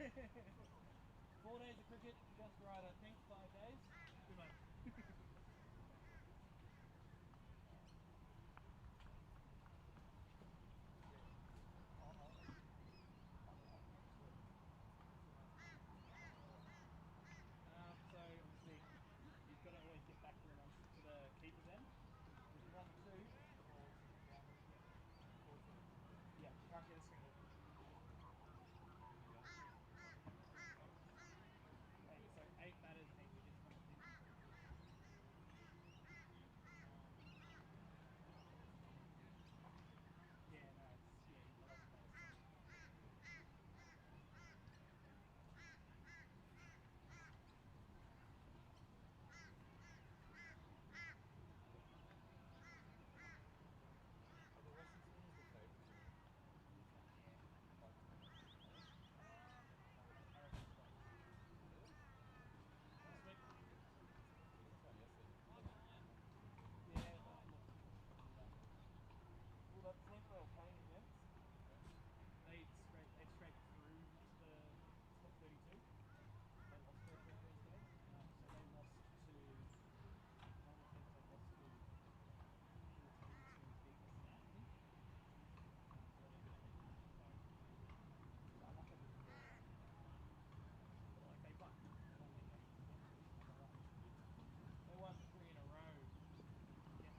4 days of cricket, just right, I think. 5 days. Too much. So obviously you've got to always get back to the keeper's end. If you want to, yeah, can't get a single. So 8 batters and 8 wickets on the team. Yeah, no, it's a lot of players. Well, that team they were playing against, they scraped through the top 32. They lost their first game, so they lost to one of the teams they lost to. They won 3 in a row. Yeah. They won 3 in a row. 2 players.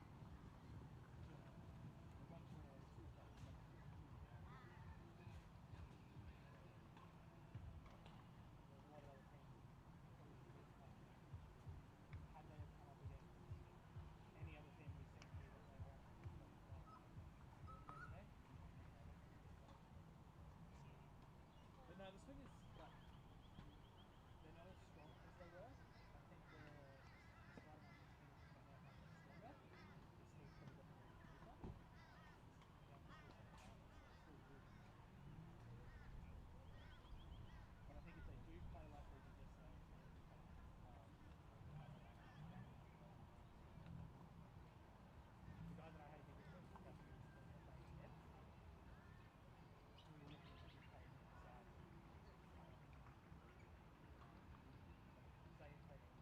There's a lot of other teams. Had they have come up against any other team we've seen here that they won. But no, the Swingers, like, they're not as strong as they were. I think the Spider-Monkeys team has come out much stronger. This team's probably got the weaker. Still good. But I think if they do play like they did yesterday, the guy that I had here this week is Dusty playing against. Who are you looking at him playing inside? Say he's playing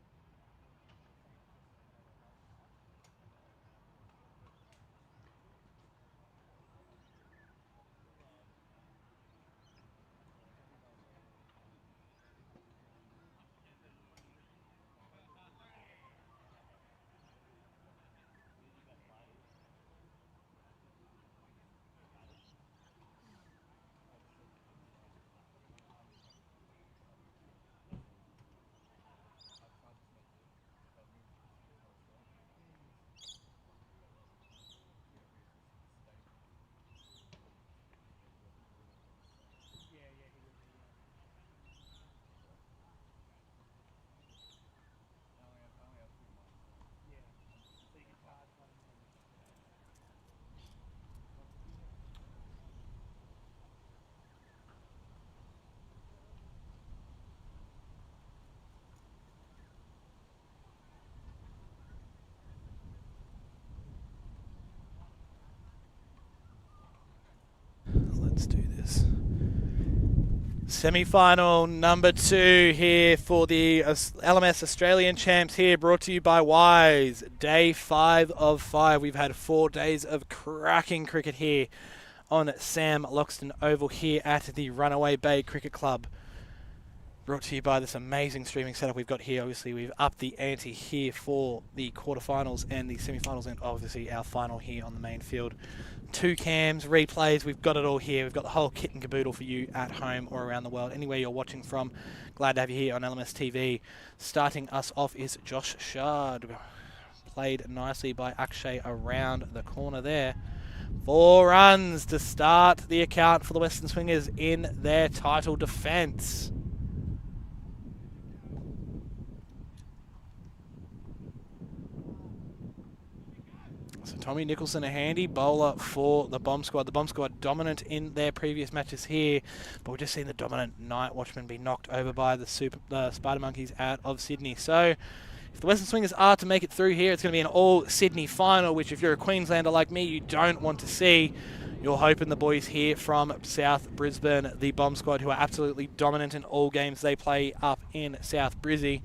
yeah, he would be, yeah. So you can charge one. Let's do this. Semi-final number 2 here for the LMS Australian Champs here, brought to you by Wise. Day 5 of 5. We've had 4 days of cracking cricket here on Sam Loxton Oval here at the Runaway Bay Cricket Club. Brought to you by this amazing streaming setup we've got here. Obviously, we've upped the ante here for the quarterfinals and the semi-finals, and obviously our final here on the main field. 2 cams, replays, we've got it all here. We've got the whole kit and caboodle for you at home or around the world, anywhere you're watching from. Glad to have you here on LMS TV. Starting us off is Josh Shard. Played nicely by Akshay around the corner there. 4 runs to start the account for the Western Swingers in their title defence. So Tommy Nicholson, a handy bowler for the Bomb Squad. The Bomb Squad dominant in their previous matches here, but we've just seen the dominant Night Watchman be knocked over by the Spider Monkeys out of Sydney. So if the Western Swingers are to make it through here, it's going to be an all-Sydney final, which if you're a Queenslander like me, you don't want to see. You're hoping the boys here from South Brisbane, the Bomb Squad, who are absolutely dominant in all games they play up in South Brizzy,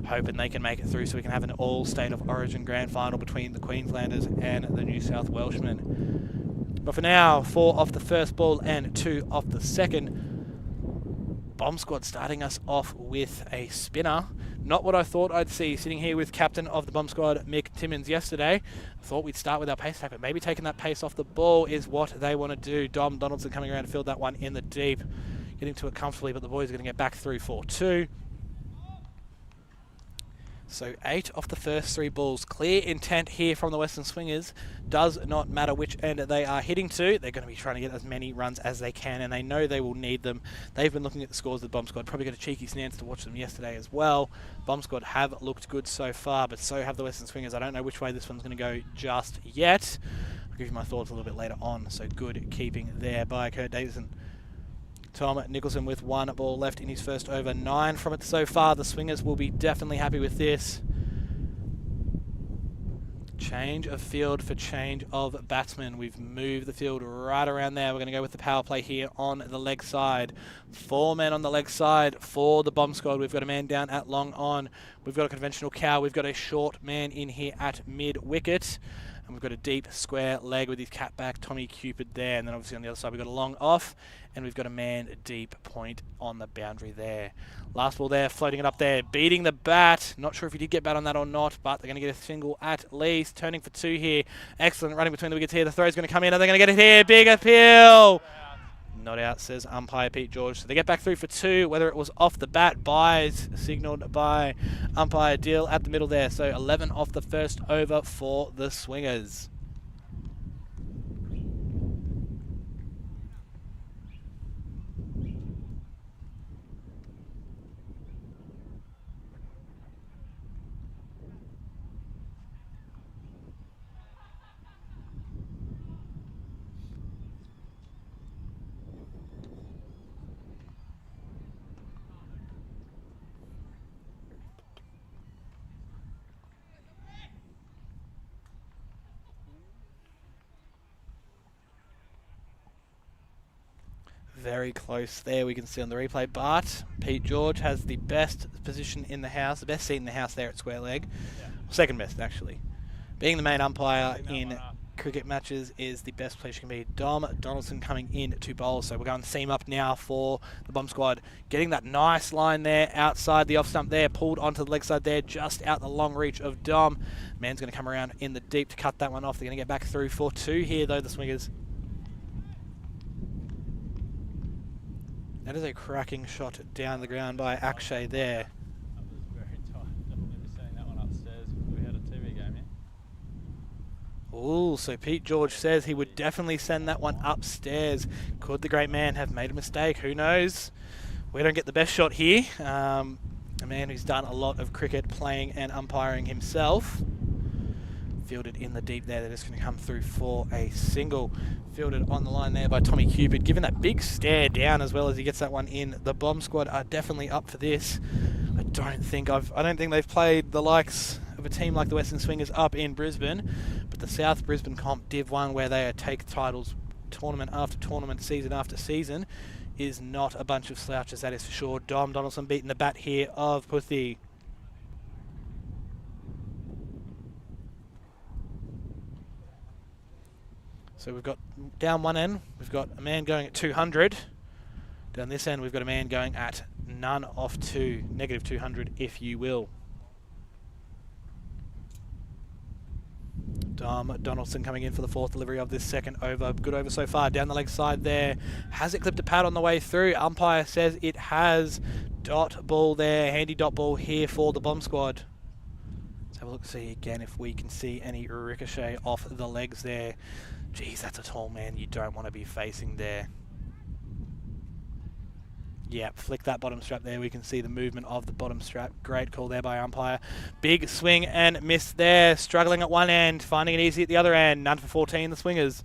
hoping they can make it through so we can have an all-state of origin grand final between the Queenslanders and the New South Welshmen. But for now, 4 off the first ball and 2 off the second. Bomb Squad starting us off with a spinner. Not what I thought I'd see sitting here with captain of the Bomb Squad, Mick Timmins, yesterday. I thought we'd start with our pace attack, but maybe taking that pace off the ball is what they want to do. Dom Donaldson coming around to field that one in the deep. Getting to it comfortably, but the boys are going to get back through 4-2. So 8 off the first 3 balls. Clear intent here from the Western Swingers. Does not matter which end they are hitting to. They're going to be trying to get as many runs as they can, and they know they will need them. They've been looking at the scores of the Bomb Squad. Probably got a cheeky stance to watch them yesterday as well. Bomb Squad have looked good so far, but so have the Western Swingers. I don't know which way this one's going to go just yet. I'll give you my thoughts a little bit later on. So good keeping there by Kurt Davison. Tom Nicholson with 1 ball left in his first over. 9 from it so far. The Swingers will be definitely happy with this. Change of field for change of batsman. We've moved the field right around there. We're going to go with the power play here on the leg side. 4 men on the leg side for the Bomb Squad. We've got a man down at long on. We've got a conventional cow. We've got a short man in here at mid wicket. And we've got a deep square leg with his cat back, Tommy Cupid there. And then obviously on the other side we've got a long off. And we've got a man deep point on the boundary there. Last ball there, floating it up there, beating the bat. Not sure if he did get bat on that or not, but they're going to get a single at least. Turning for 2 here. Excellent running between the wickets here. The throw's going to come in. Are they going to get it here? Big appeal. Not out, says umpire Pete George. So they get back through for 2, whether it was off the bat, buys, signalled by umpire Deal at the middle there. So 11 off the first over for the Swingers. Very close there, we can see on the replay, but Pete George has the best position in the house, the best seat in the house there at square leg. Yeah. Second best, actually. Being the main umpire in cricket matches is the best place you can be. Dom Donaldson coming in to bowl, so we're going seam up now for the Bomb Squad. Getting that nice line there outside the off stump there, pulled onto the leg side there, just out the long reach of Dom. Man's going to come around in the deep to cut that one off. They're going to get back through for 2 here though, the Swingers. That is a cracking shot down the ground by Akshay there. That was very tight. Definitely be seeing that one upstairs if we had a TV game here. Ooh, so Pete George says he would definitely send that one upstairs. Could the great man have made a mistake? Who knows? We don't get the best shot here. A man who's done a lot of cricket playing and umpiring himself. Fielded in the deep there. They're just going to come through for a single. Fielded on the line there by Tommy Cupid, giving that big stare down as well as he gets that one in. The Bomb Squad are definitely up for this. I don't think they've played the likes of a team like the Western Swingers up in Brisbane, but the South Brisbane Comp Div 1, where they take titles tournament after tournament, season after season, is not a bunch of slouches, that is for sure. Dom Donaldson beating the bat here of Puthi. So we've got down one end, we've got a man going at 200. Down this end, we've got a man going at none off 2, negative 200, if you will. Dom Donaldson coming in for the 4th delivery of this second over. Good over so far. Down the leg side there. Has it clipped a pad on the way through? Umpire says it has. Dot ball there. Handy dot ball here for the Bomb Squad. Let's have a look, see again if we can see any ricochet off the legs there. Geez, that's a tall man you don't want to be facing there. Yeah, flick that bottom strap there. We can see the movement of the bottom strap. Great call there by umpire. Big swing and miss there. Struggling at one end, finding it easy at the other end. None for 14, the Swingers.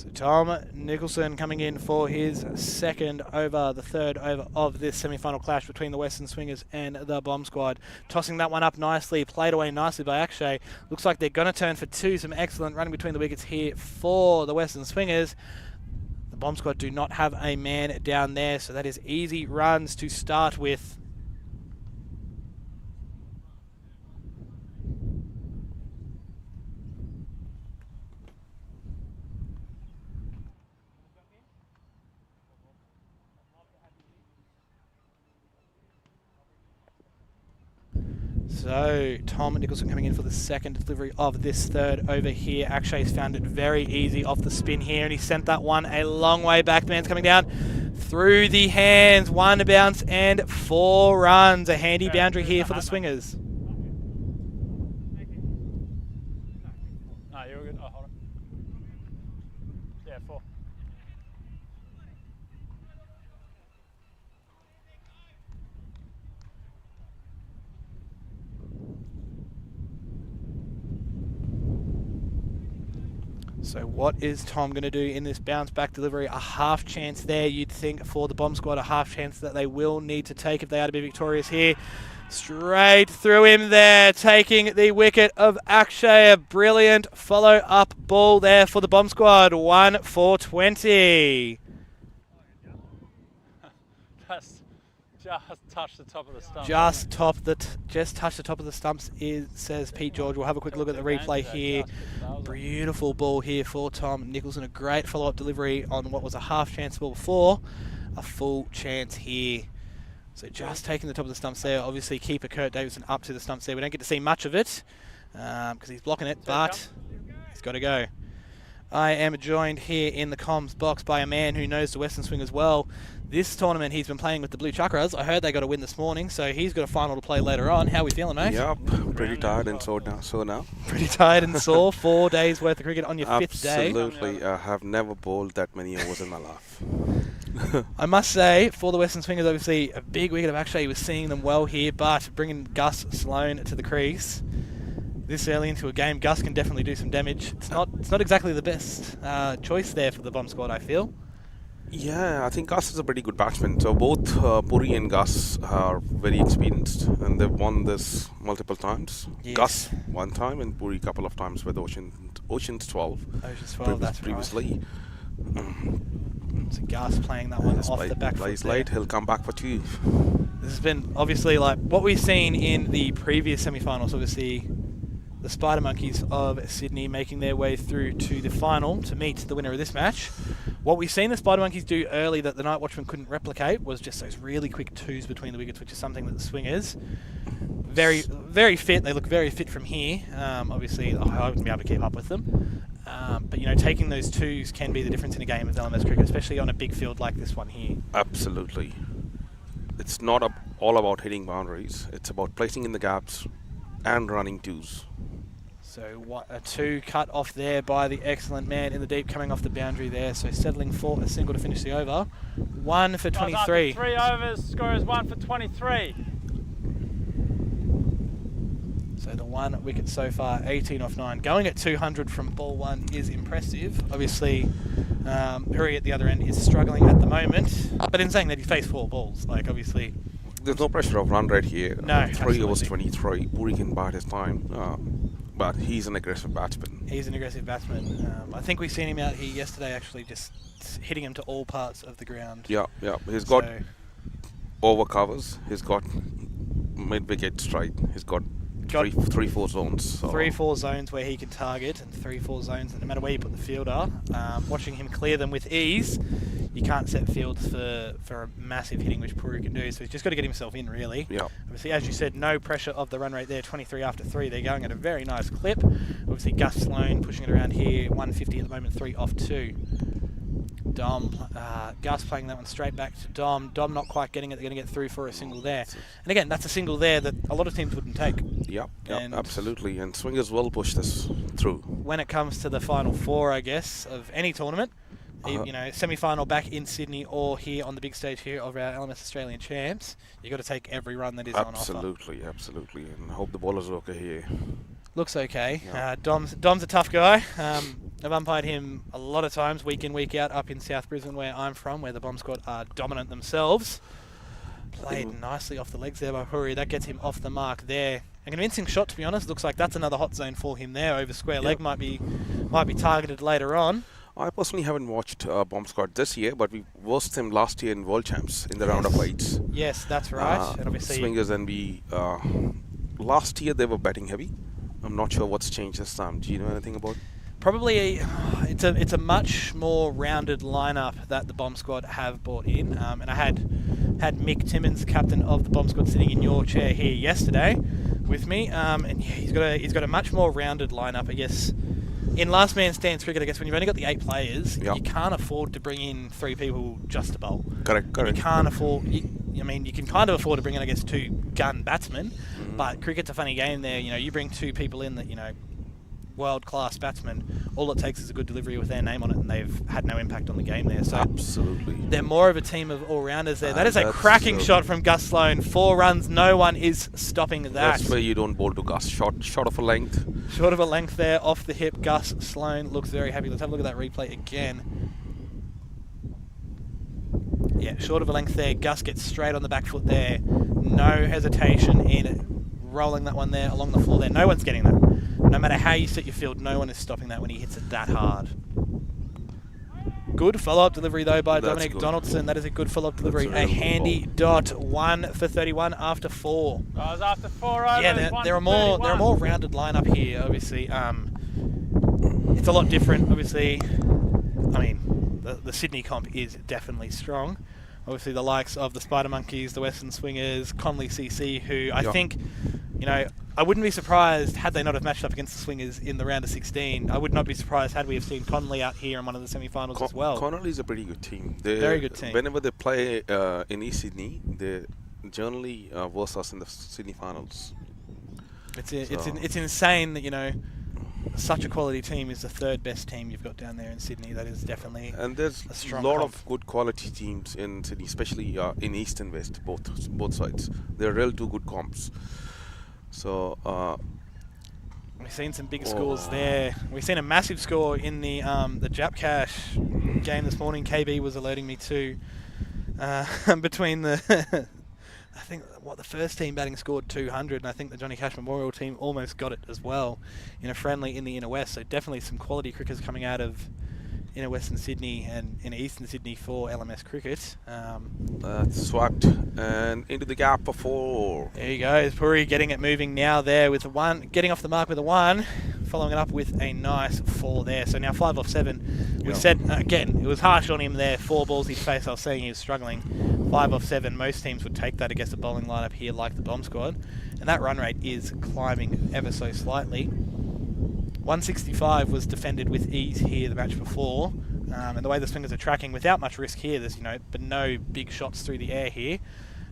So Tom Nicholson coming in for his second over, the third over of this semi-final clash between the Western Swingers and the Bomb Squad. Tossing that one up nicely, played away nicely by Akshay. Looks like they're going to turn for two. Some excellent running between the wickets here for the Western Swingers. The Bomb Squad do not have a man down there, so that is easy runs to start with. So Tom Nicholson coming in for the second delivery of this third over here. Akshay's found it very easy off the spin here, and he sent that one a long way back. The man's coming down through the hands. One bounce and 4 runs. A handy boundary here for the Swingers. No, you're good. Oh, hold on. Yeah, 4. So what is Tom going to do in this bounce back delivery? A half chance there, you'd think, for the Bomb Squad. A half chance that they will need to take if they are to be victorious here. Straight through him there, taking the wicket of Akshay. A brilliant follow-up ball there for the Bomb Squad. 1 for 20. Just touch the top of the stump. Just touch the top of the stumps, says Pete George. We'll have a quick look at the replay here. Beautiful ball here for Tom Nicholson. A great follow-up delivery on what was a half chance ball before. A full chance here. So just taking the top of the stumps there. Obviously, keeper Kurt Davison up to the stumps there. We don't get to see much of it because he's blocking it, but he's got to go. I am joined here in the comms box by a man who knows the Western Swingers well. This tournament he's been playing with the Blue Chakras. I heard they got a win this morning, so he's got a final to play later on. How are we feeling, mate? Yep, pretty tired and sore now. Pretty tired and sore. 4 days worth of cricket on your 5th day. Absolutely, I have never bowled that many overs in my life. I must say, for the Western Swingers, obviously a big wicket of Akshay. He was seeing them well here, but bringing Gus Sloan to the crease this early into a game, Gus can definitely do some damage. It's not exactly the best choice there for the Bomb Squad, I feel. Yeah, I think Gus is a pretty good batsman. So both Puri and Gus are very experienced, and they've won this multiple times. Yes. Gus one time and Puri a couple of times with Oceans 12. Oceans 12, that's previously. So Gus playing that one off the back foot plays there. late, he'll come back for 2. This has been obviously like what we've seen in the previous semi-finals. Obviously, the Spider Monkeys of Sydney making their way through to the final to meet the winner of this match. What we've seen the Spider Monkeys do early that the Night Watchman couldn't replicate was just those really quick twos between the wickets, which is something that the Swingers very, very fit. They look very fit from here. Obviously, I wouldn't be able to keep up with them. But, you know, taking those twos can be the difference in a game of LMS cricket, especially on a big field like this one here. Absolutely. It's not all about hitting boundaries. It's about placing in the gaps and running twos. So a 2 cut off there by the excellent man in the deep coming off the boundary there. So settling for a single to finish the over. 1 for 23. 3 overs, score is 1 for 23. So the 1 wicket so far, 18 off 9. Going at 200 from ball 1 is impressive. Obviously, Hurry at the other end is struggling at the moment. But in saying that, he faced 4 balls. Like, obviously, there's no pressure of run rate here. No, 3 overs 23. Puri can bide his time. But he's an aggressive batsman. He's an aggressive batsman. I think we've seen him out here yesterday actually just hitting him to all parts of the ground. Yeah. He's got over covers. He's got mid-wicket straight. He's got 3-4 zones. So 3-4 zones where he can target, and 3-4 zones that no matter where you put the fielder, watching him clear them with ease, you can't set fields for a massive hitting, which Puri can do. So he's just got to get himself in, really. Yeah. Obviously, as you said, no pressure of the run rate there. 23 after 3. They're going at a very nice clip. Obviously, Gus Sloan pushing it around here. 150 at the moment. 3 off 2. Gus playing that one straight back to Dom. Dom not quite getting it. They're going to get through for a single there. And again, that's a single there that a lot of teams wouldn't take. Yeah, absolutely. And Swingers will push this through. When it comes to the final 4, I guess, of any tournament, you know, semi-final back in Sydney or here on the big stage here of our LMS Australian champs, you've got to take every run that is on offer. Absolutely. And I hope the bowlers are okay here. Looks okay. Yeah. Dom's a tough guy. I've umpired him a lot of times, week in, week out, up in South Brisbane, where I'm from, where the Bomb Squad are dominant themselves. Played nicely off the legs there by Huri. That gets him off the mark there. A convincing shot, to be honest. Looks like that's another hot zone for him there. Over square leg might be targeted later on. I personally haven't watched Bomb Squad this year, but we versed them last year in World Champs in the round of 8s. Yes, that's right. And obviously Swingers, and last year they were batting heavy. I'm not sure what's changed this time. Do you know anything about? Probably it's a much more rounded lineup that the Bomb Squad have brought in, and I had Mick Timmins, captain of the Bomb Squad, sitting in your chair here yesterday with me, and yeah, he's got a much more rounded lineup, I guess. In last man stands cricket, I guess when you've only got the 8 players, you can't afford to bring in 3 people just to bowl. Correct. You can't afford. You can kind of afford to bring in, I guess, 2 gun batsmen, but cricket's a funny game there. You bring 2 people in that world-class batsmen, all it takes is a good delivery with their name on it, and they've had no impact on the game there. So absolutely, they're more of a team of all-rounders there. That is a cracking shot from Gus Sloan. 4 runs, no one is stopping that. That's where you don't bowl to Gus. Short of a length. Short of a length there, off the hip. Gus Sloan looks very happy. Let's have a look at that replay again. Yeah, short of a length there. Gus gets straight on the back foot there. No hesitation in rolling that one there along the floor there. No one's getting that. No matter how you set your field, no one is stopping that when he hits it that hard. Good follow-up delivery, though, by Dominic Donaldson. That is a good follow-up delivery. A handy dot. 1 for 31 after 4. Guys, after 4 overs, yeah, they're a more rounded lineup here, obviously. It's a lot different, obviously. I mean, the Sydney comp is definitely strong. Obviously, the likes of the Spider Monkeys, the Western Swingers, Conley CC, who I think, I wouldn't be surprised had they not have matched up against the Swingers in the round of 16. I would not be surprised had we have seen Conley out here in one of the semi-finals as well. Connolly's a pretty good team. Very good team. Whenever they play in East Sydney, they generally verse us in the Sydney finals. It's insane that such a quality team is the 3rd best team you've got down there in Sydney. That is definitely and there's a strong lot comp. of good quality teams in Sydney, especially in East and West, both sides. They're real 2 good comps. So we've seen some big scores there. We've seen a massive score in the Jap Cash game this morning. KB was alerting me to between the I think the first team batting scored 200, and I think the Johnny Cash Memorial team almost got it as well in a friendly in the Inner West. So definitely some quality cricketers coming out of Inner Western Sydney and in Eastern Sydney for LMS cricket. That's swapped and into the gap for 4. There you go. Puri getting it moving now there with the 1, getting off the mark with a 1, following it up with a nice 4 there. So now 5 off 7. We said, again, it was harsh on him there. 4 balls he'd face. I was saying he was struggling. 5 off 7. Most teams would take that against a bowling lineup here like the Bomb Squad. And that run rate is climbing ever so slightly. 165 was defended with ease here the match before, and the way the Swingers are tracking without much risk here, there's but no big shots through the air here,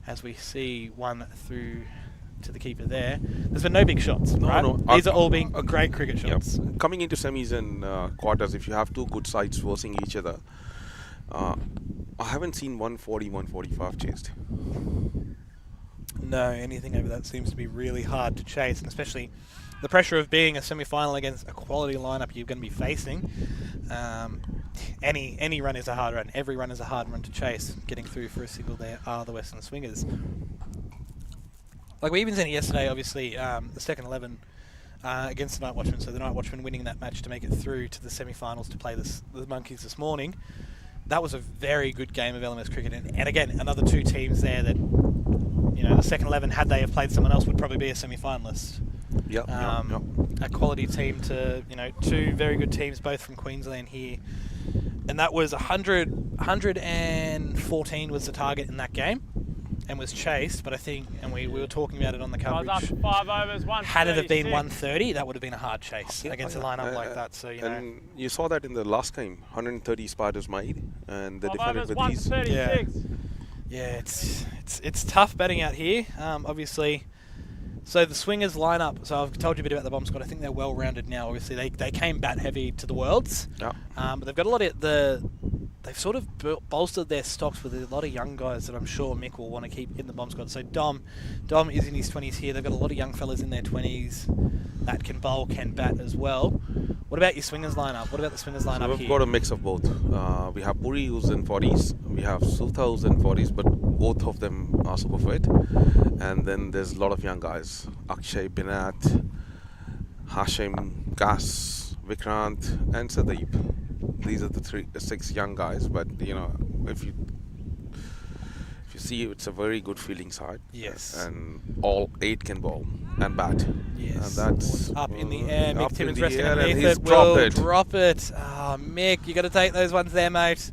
as we see one through to the keeper there. There's been no big shots, right? No. These are all being great cricket shots. Yep. Coming into semis and quarters, if you have 2 good sides versing each other, I haven't seen 140, 145 chased. No, anything over that seems to be really hard to chase, and especially the pressure of being a semi-final against a quality lineup you're going to be facing. Any run is a hard run. Every run is a hard run to chase. Getting through for a single there are the Western Swingers. Like we even seen it yesterday, obviously, the second 11 against the Night Watchmen. So the Night Watchmen winning that match to make it through to the semi-finals to play the Monkeys this morning. That was a very good game of LMS cricket. And again, another 2 teams there that, the second 11, had they have played someone else, would probably be a semi-finalist. Yep. A quality team to 2 very good teams, both from Queensland here, and that was 114 was the target in that game, and was chased. But I think, and we were talking about it on the coverage. After 5 overs, had it have been 130, that would have been a hard chase against a lineup like that. So and you saw that in the last game, 130 Spiders made, and they defended with these. Yeah, it's tough batting out here. Obviously. So the Swingers lineup, so I've told you a bit about the Bomb Squad. I think they're well-rounded now. Obviously, they came bat-heavy to the Worlds. Yeah. But they've got a lot of they've sort of bolstered their stocks with a lot of young guys that I'm sure Mick will want to keep in the Bomb Squad. So Dom is in his 20s here. They've got a lot of young fellas in their 20s that can bowl, can bat as well. What about your swingers lineup? What about the swingers So lineup we've here? got a mix of both. We have Puri who's in 40s. We have Sutha who's in 40s, but both of them are super fit. And then there's a lot of young guys. Akshay, Binat, Hashim, Gas, Vikrant, and Sadeep. These are the six young guys. But you know, if you see, it's a very good fielding side. Yes. And all 8 can bowl and bat. Yes. And that's Up in the air. Mick up in Timmins the resting air, and underneath he's it. dropped Will it. drop it. Oh, Mick, you got to take those ones there, mate.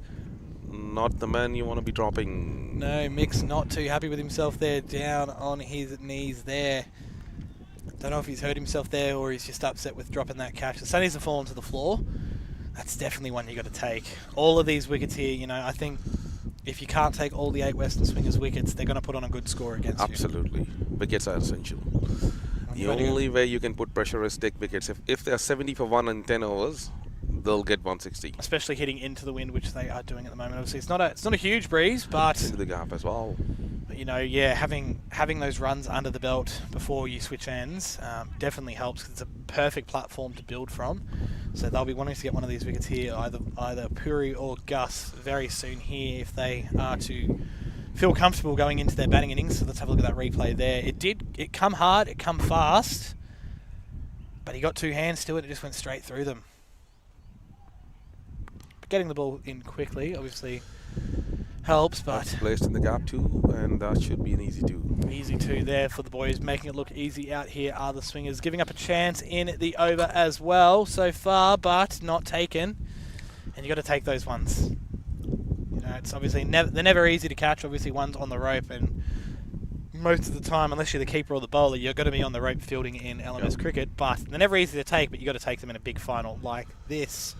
Not the man you want to be dropping. No, Mick's not too happy with himself there, down on his knees there. Don't know if he's hurt himself there or he's just upset with dropping that catch. The sunnies have fallen to the floor. That's definitely one you got to take. All of these wickets here, you know, I think if you can't take all the 8 Western Swingers wickets, they're going to put on a good score against you. Absolutely. Wickets are essential. The only way you can put pressure is take wickets. If they're 70 for 1 in 10 overs, they'll get 160. Especially hitting into the wind, which they are doing at the moment. Obviously, it's not a huge breeze, but Into the gap as well. you know, yeah, having those runs under the belt before you switch ends definitely helps, 'cause it's a perfect platform to build from. So they'll be wanting to get one of these wickets here, either Puri or Gus, very soon here if they are to feel comfortable going into their batting innings. So let's have a look at that replay there. It come hard, it come fast, but he got 2 hands to it. It just went straight through them. But getting the ball in quickly, obviously, helps, That's but placed in the gap too, and that should be an easy 2. easy 2 there for the boys. Making it look easy out here are the swingers. Giving up a chance in the over as well so far, but not taken. And you got to take those ones. You know, it's obviously they're never easy to catch. Obviously, one's on the rope, and most of the time, unless you're the keeper or the bowler, you're going to be on the rope fielding in LMS cricket. But they're never easy to take, but you got to take them in a big final like this.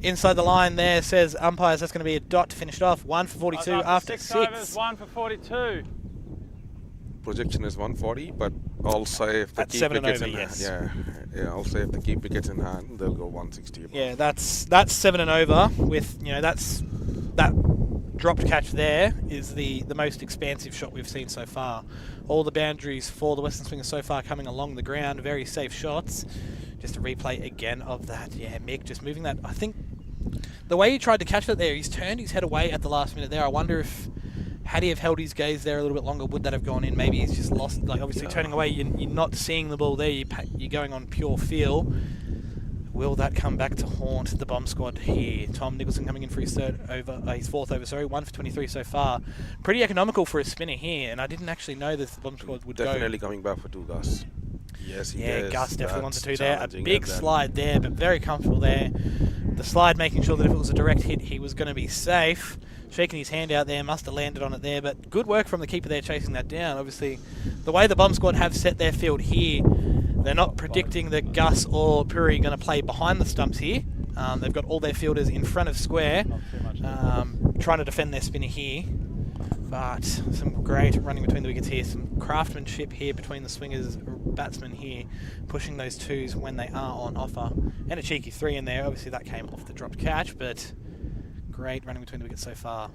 Inside the line there, says umpires, that's going to be a dot to finish it off. 1 for 42 after 6. Overs, 1 for 42. Projection is 140, but I'll say if they That's keep 7 and wickets over, in yes. yeah, I'll say if they keep wickets in hand, they'll go 160. Above. Yeah, that's 7 and over. With, you know, that dropped catch there is the most expansive shot we've seen so far. All the boundaries for the Western Swingers so far coming along the ground, very safe shots. Just a replay again of that. Yeah, Mick just moving that. I think the way he tried to catch it there, he's turned his head away at the last minute there. I wonder if, had he have held his gaze there a little bit longer, would that have gone in? Maybe he's just lost, like obviously turning away, you're not seeing the ball there, you're going on pure feel. Will that come back to haunt the bomb squad here? Tom Nicholson coming in for his fourth over, sorry, 1 for 23 so far. Pretty economical for a spinner here, and I didn't actually know that the bomb squad would Definitely coming back for 2, Gus. Yes, he is. Gus definitely wants a 2 there. A challenging big and then- slide there, but very comfortable there. The slide making sure that if it was a direct hit, he was going to be safe. Shaking his hand out there, must have landed on it there, but good work from the keeper there chasing that down. Obviously, the way the bomb squad have set their field here, they're not predicting that Gus or Puri are going to play behind the stumps here. They've got all their fielders in front of square, Not too much. trying to defend their spinner here. But some great running between the wickets here, some craftsmanship here between the swingers, batsmen here, pushing those 2s when they are on offer. And a cheeky 3 in there. Obviously that came off the dropped catch, but great running between the wickets so far.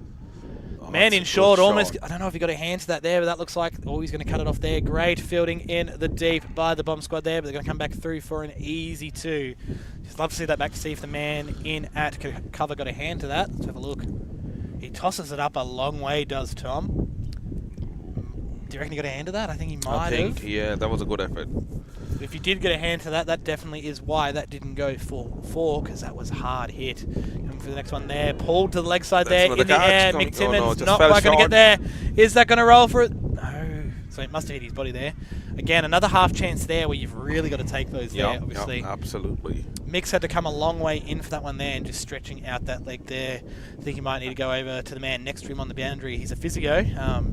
Oh, Man that's a in good short, shot. almost, I don't know if he got a hand to that there, but that looks like, oh, he's going to cut it off there. Great fielding in the deep by the bomb squad there, but they're going to come back through for an easy 2. Just love to see that back to see if the man in at cover got a hand to that. Let's have a look. He tosses it up a long way, does Tom. Do you reckon he got a hand to that? I think he might have. Yeah, that was a good effort. If you did get a hand to that, that definitely is why that didn't go for 4, because that was a hard hit. Coming for the next one there. Pulled to the leg side That's there in another the catch air. coming- Mick Timmins oh no, just not fell quite going to get short. there. Is that going to roll for it? No. So it must have hit his body there. Again, another half chance there where you've really got to take those there, obviously. Yeah, absolutely. Mick's had to come a long way in for that one there and just stretching out that leg there. I think he might need to go over to the man next to him on the boundary. He's a physio,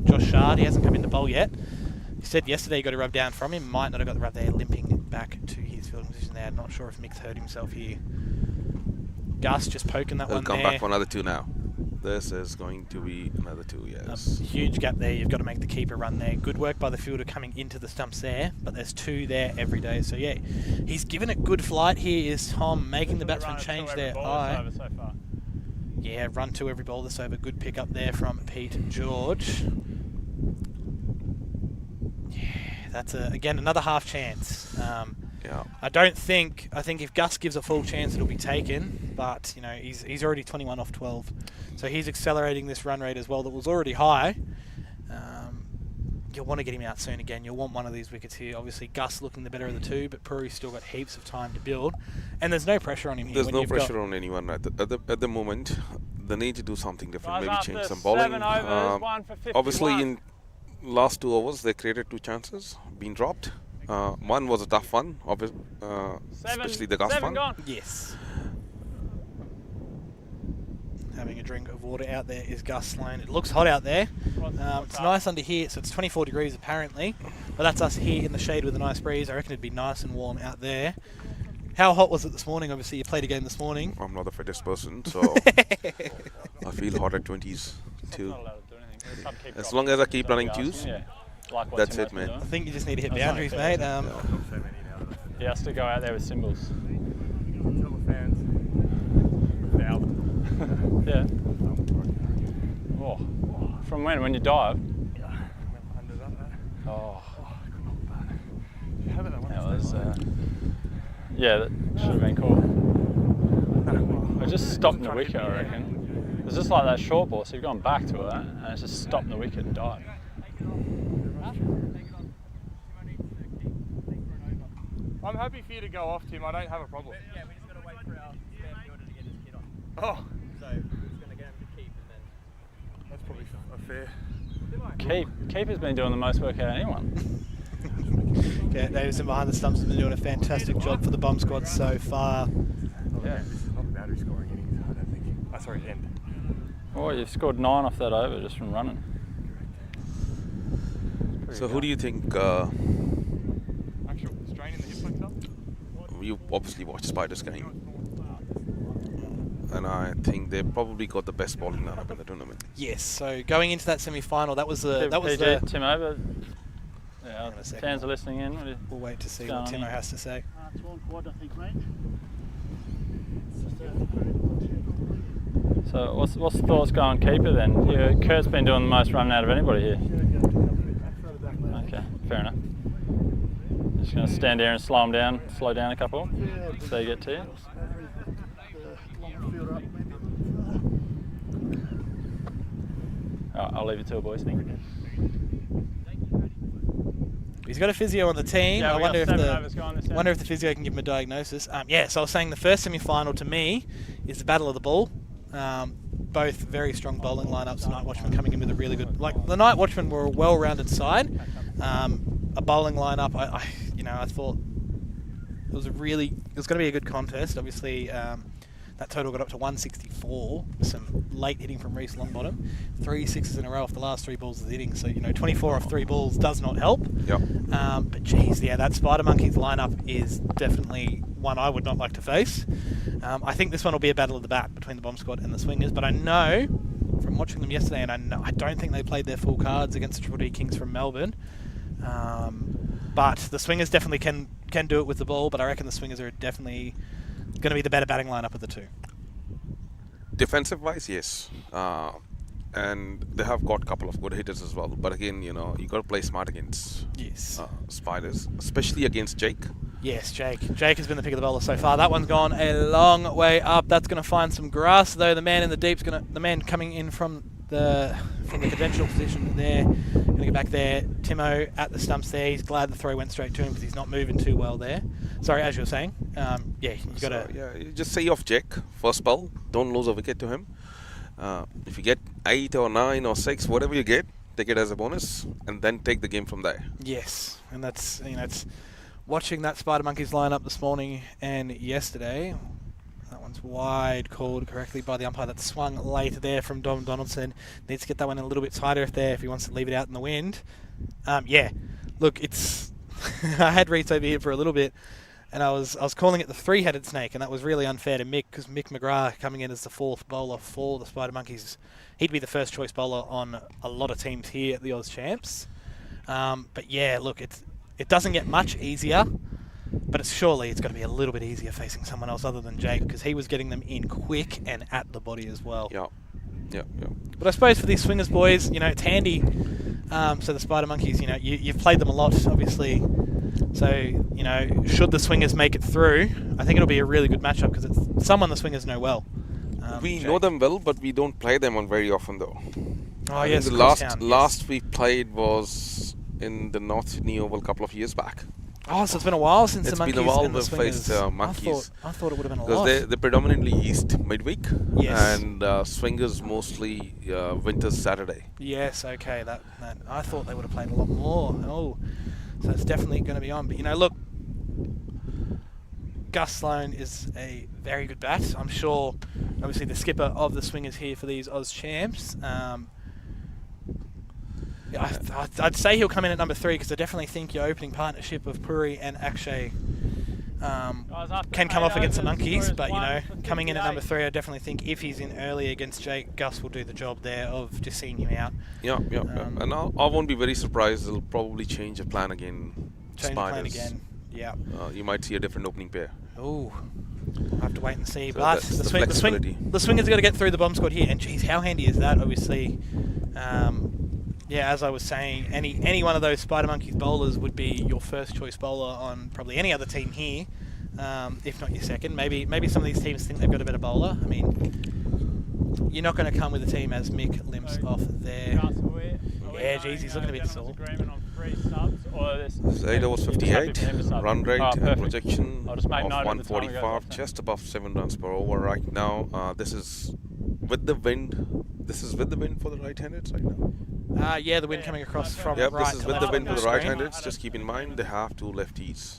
Josh Shard. He hasn't come into bowl yet. He said yesterday he got a rub down from him. Might not have got the rub there, limping back to his fielding position there. Not sure if Mick's hurt himself here. Gus just poking that He'll one come there. back for another 2 now. This is going to be another 2, yes. Huge gap there. You've got to make the keeper run there. Good work by the fielder coming into the stumps there, but there's 2 there every day. So yeah, he's given it good flight here. Is Tom making the batsman change their eye? So far. Yeah, run to every ball this over. Good pick up there from Pete George. Yeah, that's again another half chance. Yeah. I think if Gus gives a full chance, it'll be taken. But you know, he's already 21 off 12, so he's accelerating this run rate as well. That was already high. You'll want to get him out soon again. You'll want one of these wickets here. Obviously, Gus looking the better of the two, but Puri's still got heaps of time to build, and there's no pressure on him here. There's no pressure on anyone at the moment. They need to do something different. Maybe change some bowling. 7 overs, 1 for 51. Obviously, in last 2 overs, they created 2 chances, been dropped. One was a tough one, especially the Gus one. Gone. Yes. Having a drink of water out there is Gus Sloan. It looks hot out there. It's nice under here, so it's 24 degrees apparently. But that's us here in the shade with a nice breeze. I reckon it'd be nice and warm out there. How hot was it this morning? Obviously, you played a game this morning. I'm not the fittest person, so I feel hot at 20s too. Not allowed to do anything. As long as I keep running cues, Yeah. Like what that's Timo's it, been man. I think you just need to hit That's boundaries, not fair. mate. He has to go out there with symbols. Tell the fans. Foul. Yeah. Oh. From when? When you dive? Yeah. Under that. Oh. How about that one? That was. Yeah, that should have been cool. I just stopped the wicket, I reckon. It's just like that short ball, so you've gone back to it, and it's just stopped the wicket and dived. I'm happy for you to go off, Tim. I don't have a problem. Yeah, we just got to wait for our spare fielder to get his kit on. Oh, So we're just going to get him to keep and then... that's probably a fair. Keeper's been doing the most work out of anyone. Okay, Davison behind the stumps has been doing a fantastic job for the bomb squad so far. Yeah. This is not a boundary scoring innings, I don't think. Sorry, end. Oh, you've scored 9 off that over just from running. So who do you think? Actual strain in the hip flexor? You obviously watched Spider's game, and I think they probably got the best bowling lineup in the tournament. Yes. So going into that semi-final, that was the Tim over. Yeah, Hang on a second. fans are listening in. What do you- We'll wait to see What's what going Timo on? has to say. It's one quad, I think, mate. So what's the thoughts going keeper then? Kurt's been doing the most running out of anybody here. Okay, fair enough. Just going to stand there and slow down a couple, so they get to you. I'll leave it to it, boys. Thank you. He's got a physio on the team. Yeah, I we wonder got if 7 overs going this end. the physio can give him a diagnosis. Yeah, so I was saying the first semi-final to me is the Battle of the Ball. Both very strong bowling lineups. The Night Watchmen coming in with a really good, like the Night Watchmen were a well-rounded side. A bowling lineup, I thought it was going to be a good contest. Obviously, that total got up to 164. Some late hitting from Reece Longbottom. 3 sixes in a row off the last 3 balls of the inning. So 24 off 3 balls does not help. Yep. But geez, yeah, that Spider Monkeys lineup is definitely one I would not like to face. I think this one will be a battle of the bat between the Bomb Squad and the Swingers, but I know from watching them yesterday, and I don't think they played their full cards against the Triple D Kings from Melbourne. But the Swingers definitely can do it with the ball, but I reckon the Swingers are definitely going to be the better batting lineup of the two. Defensive wise, yes. And they have got a couple of good hitters as well. But again, you got to play smart against Yes. Spiders, especially against Jake. Yes, Jake. Jake has been the pick of the bowler so far. That one's gone a long way up. That's going to find some grass, though. The man in the deep's the man coming in from the conventional position there, going to get back there. Timo at the stumps there. He's glad the throw went straight to him because he's not moving too well there. Sorry, as you were saying. You got to. Yeah, you just say off Jake first ball. Don't lose a wicket to him. If you get 8 or 9 or 6, whatever you get, take it as a bonus, and then take the game from there. Yes, and that's it's watching that Spider Monkeys lineup this morning and yesterday. That one's wide, called correctly by the umpire. That swung late there from Dom Donaldson. Needs to get that one a little bit tighter if he wants to leave it out in the wind. Yeah, look, it's I had Reece over here for a little bit, and I was calling it the 3-headed snake, and that was really unfair to Mick because Mick McGrath coming in as the 4th bowler for the Spider Monkeys. He'd be the first choice bowler on a lot of teams here at the Oz Champs. But yeah, look, it doesn't get much easier, but surely it's got to be a little bit easier facing someone else other than Jake because he was getting them in quick and at the body as well. Yeah. But I suppose for these Swingers boys, it's handy. So the Spider Monkeys, you've played them a lot, obviously. So, you know, should the Swingers make it through, I think it'll be a really good matchup because it's someone the Swingers know well. We Jake. know them well, but we don't play them on very often though. Oh, I yes, think the Crosstown, last we played was in the North Sydney Oval a couple of years back. Oh, so it's been a while since It's the Monkeys been a while and the we've Swingers. faced Monkeys. I thought it would have been a Because lot. they're predominantly East midweek, Yes. and Swingers mostly Winters Saturday. Yes, okay. That I thought they would have played a lot more. Oh, so it's definitely going to be on. But, you know, look, Gus Sloan is a very good bat. I'm sure, obviously, the skipper of the Swingers here for these Oz champs. I'd say he'll come in at number 3 because I definitely think your opening partnership of Puri and Akshay can come off against the Monkeys, but, you know, coming in at number 3, I definitely think if he's in early against Jake, Gus will do the job there of just seeing him out. Yeah. And I won't be very surprised. They'll probably change the plan again. Change the plan Spiders. again. Yeah. You might see a different opening pair. Oh, I'll have to wait and see. So But that's the the Swingers got to get through the bomb squad here, and geez, how handy is that? Obviously, yeah, as I was saying, any one of those Spider Monkeys bowlers would be your first choice bowler on probably any other team here, if not your second. Maybe some of these teams think they've got a better bowler. I mean, you're not going to come with a team as Mick limps off there. Yeah, geez, he's looking a bit sore. This 8 overs 58, run rate and perfect. projection I'll of just make note of the time it goes 145, off. just above 7 runs per over right now. This is with the wind. This is with the wind for the right-handeds right now. Yeah, the wind coming across from Yep, right this is to with left the wind on for your the screen. right-handeds. Just keep in mind they have 2 lefties,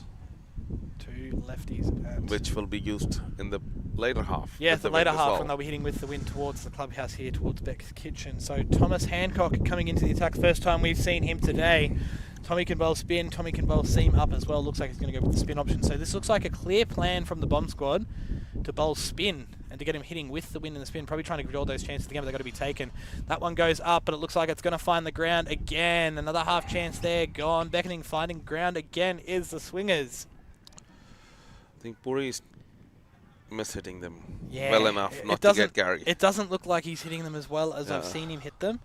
2 lefties. And which will be used in the later half. yeah, with the wind later as half well. when they'll be hitting with the wind towards the clubhouse here, towards Beck's kitchen. So Thomas Hancock coming into the attack. First time we've seen him today. Tommy can bowl spin. Tommy can bowl seam up as well. Looks like he's going to go with the spin option. So this looks like a clear plan from the bomb squad to bowl spin and to get him hitting with the wind and the spin. Probably trying to draw those chances again, but they've got to be taken. That one goes up, but it looks like it's going to find the ground again. Another half chance there, gone. Beckoning, finding ground again is the Swingers. I think Puri is mishitting them Yeah, well enough it not to doesn't- get Gary. It doesn't look like he's hitting them as well as I've Yeah. seen him hit them.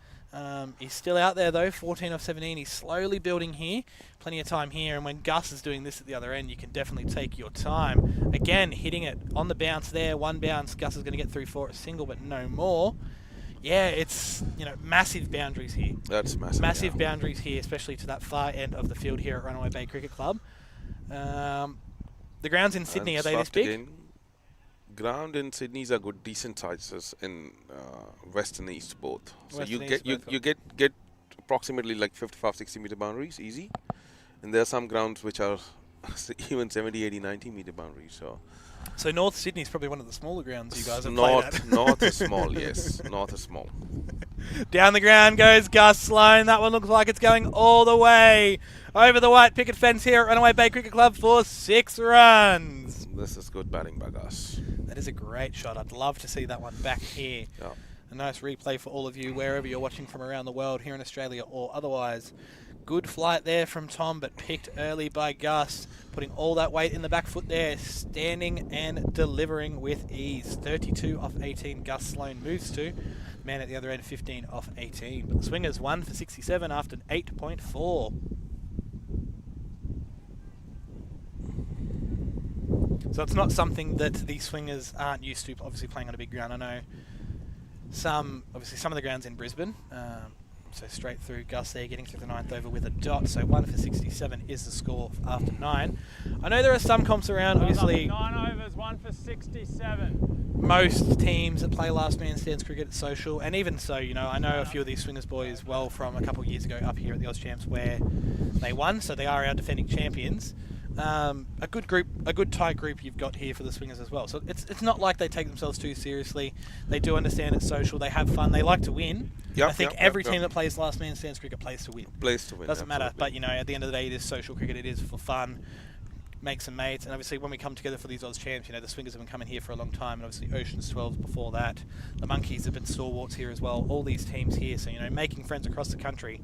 He's still out there though, 14 off 17. He's slowly building here. Plenty of time here, and when Gus is doing this at the other end, you can definitely take your time. Again, hitting it on the bounce there. One bounce, Gus is going to get through for a single, but no more. Yeah, it's, you know, massive boundaries here. That's massive. Massive yeah. boundaries here, especially to that far end of the field here at Runaway Bay Cricket Club. The grounds in Sydney, And are they this soft big? again. Ground in Sydney's are good, decent sizes in west and east both. So West you and get east you, both. you get approximately like 55-60 meter boundaries easy, and there are some grounds which are even 70, 80, 90 meter boundaries. So North Sydney is probably one of the smaller grounds you guys have played at. north is small, yes, north is small. Down the ground goes Gus Sloan. That one looks like it's going all the way over the white picket fence here at Runaway Bay Cricket Club for 6 runs. This is good batting by Gus. That is a great shot. I'd love to see that one back here. Yeah. A nice replay for all of you wherever you're watching from around the world, here in Australia or otherwise. Good flight there from Tom, but picked early by Gus, putting all that weight in the back foot there, standing and delivering with ease. 32 off 18, Gus Sloan moves to. Man at the other end, 15 off 18. But the Swingers 1 for 67 after 8.4. So it's not something that the Swingers aren't used to, obviously playing on a big ground. I know some of the grounds in Brisbane. So straight through, Gus there getting through the 9th over with a dot. So 1 for 67 is the score after 9. I know there are some comps around, obviously. 9 overs, 1 for 67. Most teams that play last man stands cricket at social, and even so, you know, I know a few of these Swingers boys well from a couple of years ago up here at the Oz Champs where they won, so they are our defending champions. A good group, a good tight group you've got here for the Swingers as well. So it's not like they take themselves too seriously. They do understand it's social. They have fun. They like to win. Yep, I think yep, every yep, team yep. that plays last man stands cricket plays to win. Place to win. Doesn't matter. absolutely. But you know, at the end of the day, it is social cricket. It is for fun. Make some mates, and obviously when we come together for these Oz Champs, you know, the Swingers have been coming here for a long time, and obviously Oceans 12s before that. The Monkeys have been stalwarts here as well. All these teams here, so you know, making friends across the country,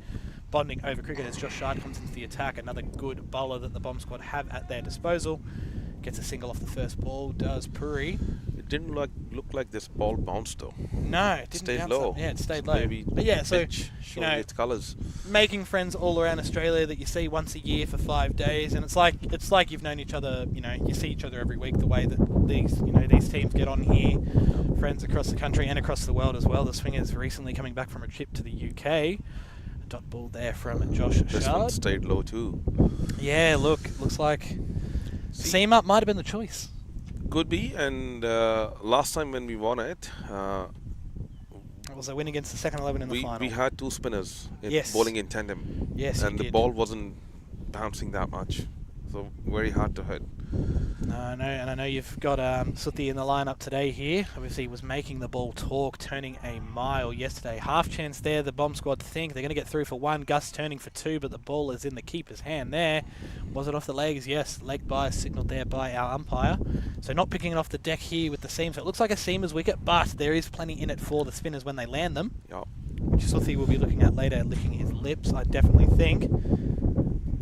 bonding over cricket as Josh Shard comes into the attack. Another good bowler that the Bomb Squad have at their disposal. Gets a single off the first ball, does Puri. didn't look like this ball bounced though. No, it didn't Stayed bounce low. up. Yeah, it stayed So low. maybe But yeah, so pitch showing know, its colours. making friends all around Australia that you see once a year for 5 days, and it's like you've known each other. You know, you see each other every week. The way that these teams get on here, friends across the country and across the world as well. The Swingers recently coming back from a trip to the UK. A dot ball there from Josh This one Shard. stayed low too. Yeah, looks like seam up might have been the choice. Could be, and last time when we won it, It was a win against the second 11 in the final. we had 2 spinners Yes. bowling in tandem. Yes, and you the did. ball wasn't bouncing that much, so very hard to hit. No, I know you've got Suthi in the lineup today here. Obviously, he was making the ball talk, turning a mile yesterday. Half chance there. The bomb squad think they're going to get through for 1. Gus turning for 2, but the ball is in the keeper's hand there. Was it off the legs? Yes, leg bias signalled there by our umpire. So not picking it off the deck here with the seam. So it looks like a seamer's wicket, but there is plenty in it for the spinners when they land them. Yeah. Which Suthi will be looking at later, licking his lips, I definitely think.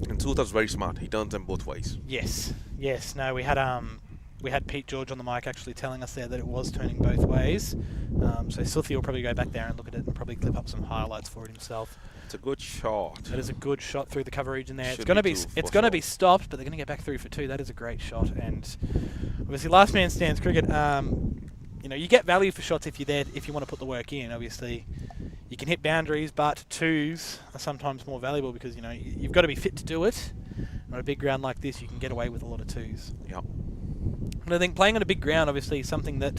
And Sutha's very smart. He turns them both ways. Yes. No, we had Pete George on the mic actually telling us there that it was turning both ways. So Suthi will probably go back there and look at it and probably clip up some highlights for it himself. It's a good shot. That is a good shot through the cover region there. Should It's going to be be two, it's for going to sure. be stopped, but they're going to get back through for 2. That is a great shot, and obviously last man stands cricket. You know, you get value for shots if you're there, if you want to put the work in. Obviously, you can hit boundaries, but 2s are sometimes more valuable because you know you've got to be fit to do it. On a big ground like this, you can get away with a lot of 2s. Yeah. And I think playing on a big ground, obviously, is something that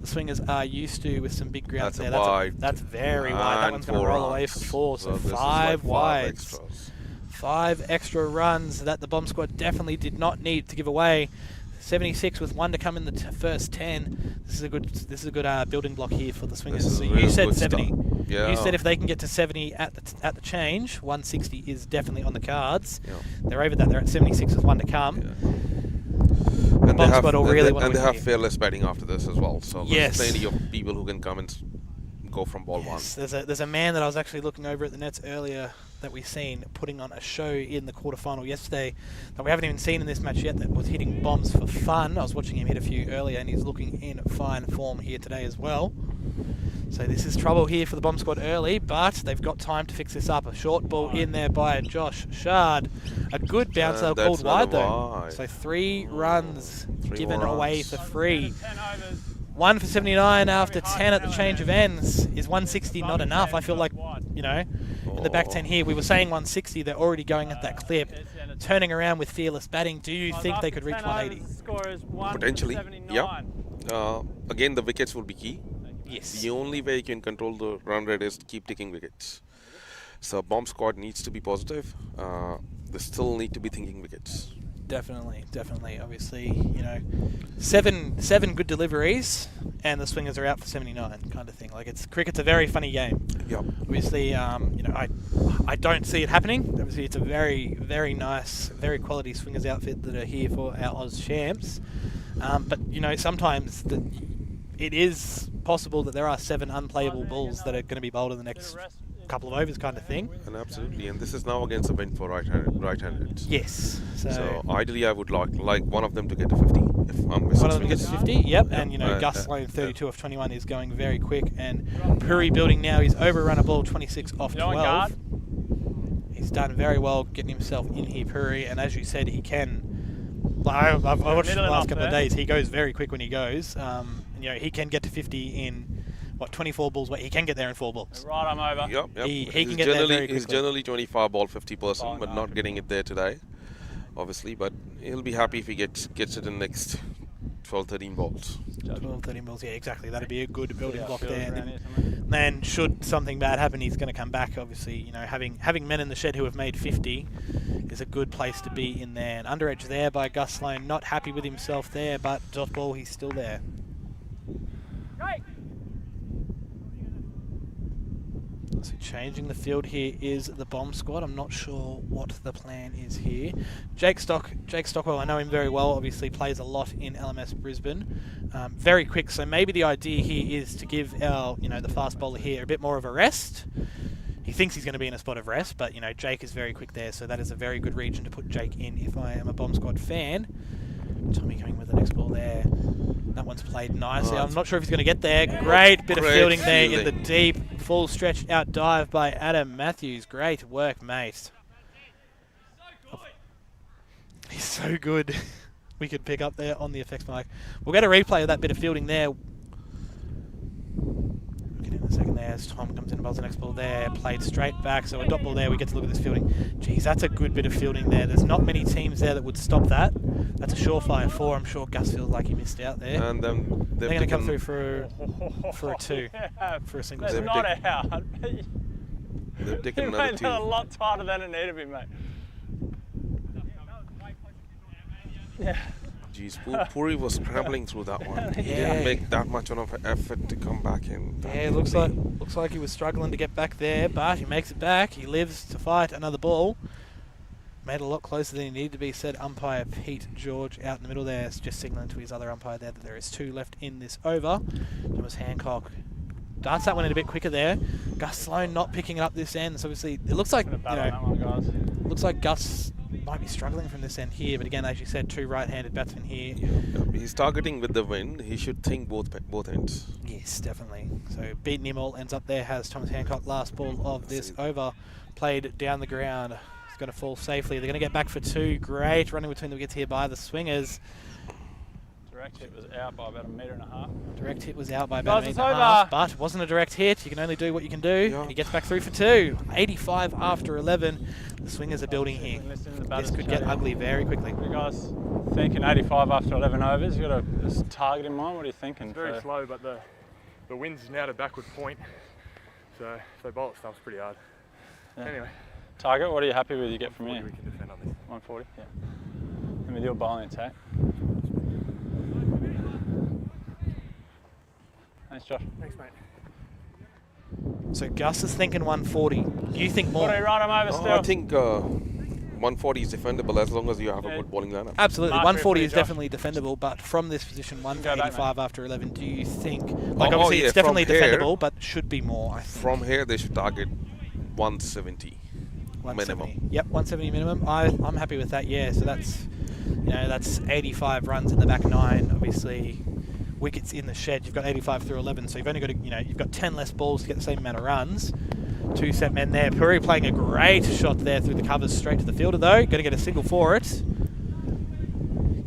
the Swingers are used to with some big grounds That's there. a wide. That's very wide. That And one's going to 4 roll away runs. for 4, so this is like 5 5 wides. extras. 5 extra runs that the bomb squad definitely did not need to give away. 76 with 1 to come in the first 10. This is a good building block here for the Swingers. This is So real you said good 70. start. Yeah. You said if they can get to 70 at the change, 160 is definitely on the cards. Yeah. They're over that. They're at 76 with 1 to come. Yeah. And Bomb squad will really want to and they win have here. fearless batting after this as well. So Yes. there's plenty of people who can come and go from ball Yes, there's a man that I was actually looking over at the nets earlier that we've seen putting on a show in the quarterfinal yesterday that we haven't even seen in this match yet, that was hitting bombs for fun. I was watching him hit a few earlier, and he's looking in fine form here today as well. So this is trouble here for the bomb squad early, but they've got time to fix this up. A short ball in there by Josh Shard. A good bouncer And called that's wide another though. wide. So 3 runs 3 given more away runs. for free. 1 for 79 after 10 at the change of ends. Is 160 not enough? I feel like, you know, in the back 10 here, we were saying 160. They're already going at that clip. Turning around with fearless batting. Do you think they could reach 180? Potentially, yeah. Again, the wickets will be key. Yes. The only way you can control the run rate is to keep taking wickets. So bomb squad needs to be positive. They still need to be thinking wickets. Definitely. Obviously, you know, seven good deliveries, and the Swingers are out for 79, kind of thing. Like cricket's a very funny game. Yeah. Obviously, you know, I don't see it happening. Obviously, it's a very, very nice, very quality Swingers outfit that are here for our Oz champs. But you know, sometimes it is possible that there are 7 unplayable balls that are going to be bowled in the next couple of overs, kind of thing. And absolutely, and this is now against a win for right-handed. Yes. So ideally, I would like one of them to get to 50. If I'm missing One of them gets to 50, yep, and you know, Yeah. Gus Sloan 32 off 21 is going very quick, and Puri building now, he's overrun a ball 26 off 12. He's done very well getting himself in here, Puri, and as you said, he can, I've watched the last couple of days, he goes very quick when he goes, and, you know, he can get to 50 in, 24 balls, he can get there in 4 balls. Right, I'm over. Yep. He He's can get there very He's quickly. generally 25 ball 50%, but not getting it there today, obviously. But he'll be happy if he gets it in the next 12-13 balls. 12, 13 balls, yeah, exactly. That'd be a good building block Field there. around here somewhere. Then should something bad happen, he's going to come back. Obviously, you know, having men in the shed who have made 50 is a good place to be in there. And under edge there by Gus Sloan, not happy with himself there, but dot ball, he's still there. So changing the field here is the bomb squad. I'm not sure what the plan is here. Jake Stockwell, I know him very well. Obviously plays a lot in LMS Brisbane. Very quick. So maybe the idea here is to give our, you know, the fast bowler here a bit more of a rest. He thinks he's going to be in a spot of rest, but you know, Jake is very quick there, so that is a very good region to put Jake in if I am a bomb squad fan. Tommy coming with the next ball there. That one's played nicely. I'm not sure if he's going to get there. Great bit of fielding there in the deep, full stretched out dive by Adam Matthews. Great work, mate. He's so good. We could pick up there on the effects mic. We'll get a replay of that bit of fielding there. Get in a second there as Tom comes in and bowls the next ball there. Played straight back, so a dot ball there. We get to look at this fielding. Geez, that's a good bit of fielding there. There's not many teams there that would stop that. That's a surefire 4. I'm sure Gus feels like he missed out there. And then they're going to come through for a 2, for a single. That's not out. They've taken You another made 2. that a lot tighter than it needed to be, mate. Yeah. Jeez, Puri was scrambling through that one. He didn't make that much of an effort to come back in. Yeah, it looks like he was struggling to get back there, but he makes it back. He lives to fight another ball. Made it a lot closer than he needed to be, said umpire Pete George out in the middle there. Just signalling to his other umpire there that there is 2 left in this over. Thomas Hancock darts that one in a bit quicker there. Gus Sloan not picking it up this end. So obviously it looks like, looks like Gus might be struggling from this end here, but again, as you said, 2 right-handed batsmen here. He's targeting with the wind. He should think both ends. Yes, definitely. So beating him all ends up there has Thomas Hancock. Last ball of this over, played down the ground. It's going to fall safely. They're going to get back for 2. Great running between the wickets here by the swingers. Direct hit was out by about 1.5 metres. Direct hit was out by about 1.5 metres, but it wasn't a direct hit. You can only do what you can do. Yeah. He gets back through for 2. 85 after 11. The swingers are building here. This could get ugly very quickly. You guys thinking 85 after 11 overs? You got a target in mind? What are you thinking? It's very slow, but the wind's now to backward point, so if they bowl it stumps pretty hard. Yeah. Anyway. Target, what are you happy with you get from here? We can defend on this. 140, yeah. And with your bowling attack. Thanks, Josh. Thanks, mate. So Gus is thinking 140. You think more? What do you run him over still? I think 140 is defendable as long as you have a good bowling lineup. Absolutely, Mark 140 is Josh. definitely defendable, but from this position, 1 for Go back, 85 after 11, do you think? Like Oh, obviously yeah, it's definitely from here- defendable, but should be more, I think. From here, they should target 170 170. minimum. Yep, 170 minimum. I'm happy with that, yeah. So that's, that's 85 runs in the back 9, obviously. Wickets in the shed, you've got 85 through 11, so you've only got you've got 10 less balls to get the same amount of runs. 2 set men there. Puri playing a great shot there through the covers straight to the fielder though. Going to get a single for it.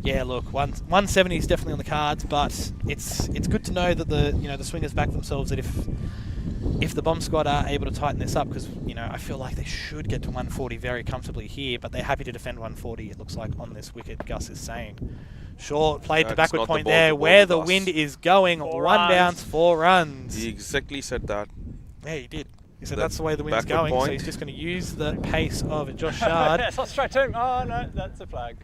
Yeah, look, 170 is definitely on the cards, but it's good to know that the swingers back themselves. That if the bomb squad are able to tighten this up, because I feel like they should get to 140 very comfortably here, but they're happy to defend 140. It looks like on this wicket, Gus is saying. Short, played to backward point there, where the wind is going. 4 1 runs. bounce, 4 runs. He exactly said that. Yeah, he did. He said The that's the way the wind's backward going, so point. he's just going to use the pace of Josh Shard. Yeah, it's not straight to him. Oh no, that's a flag.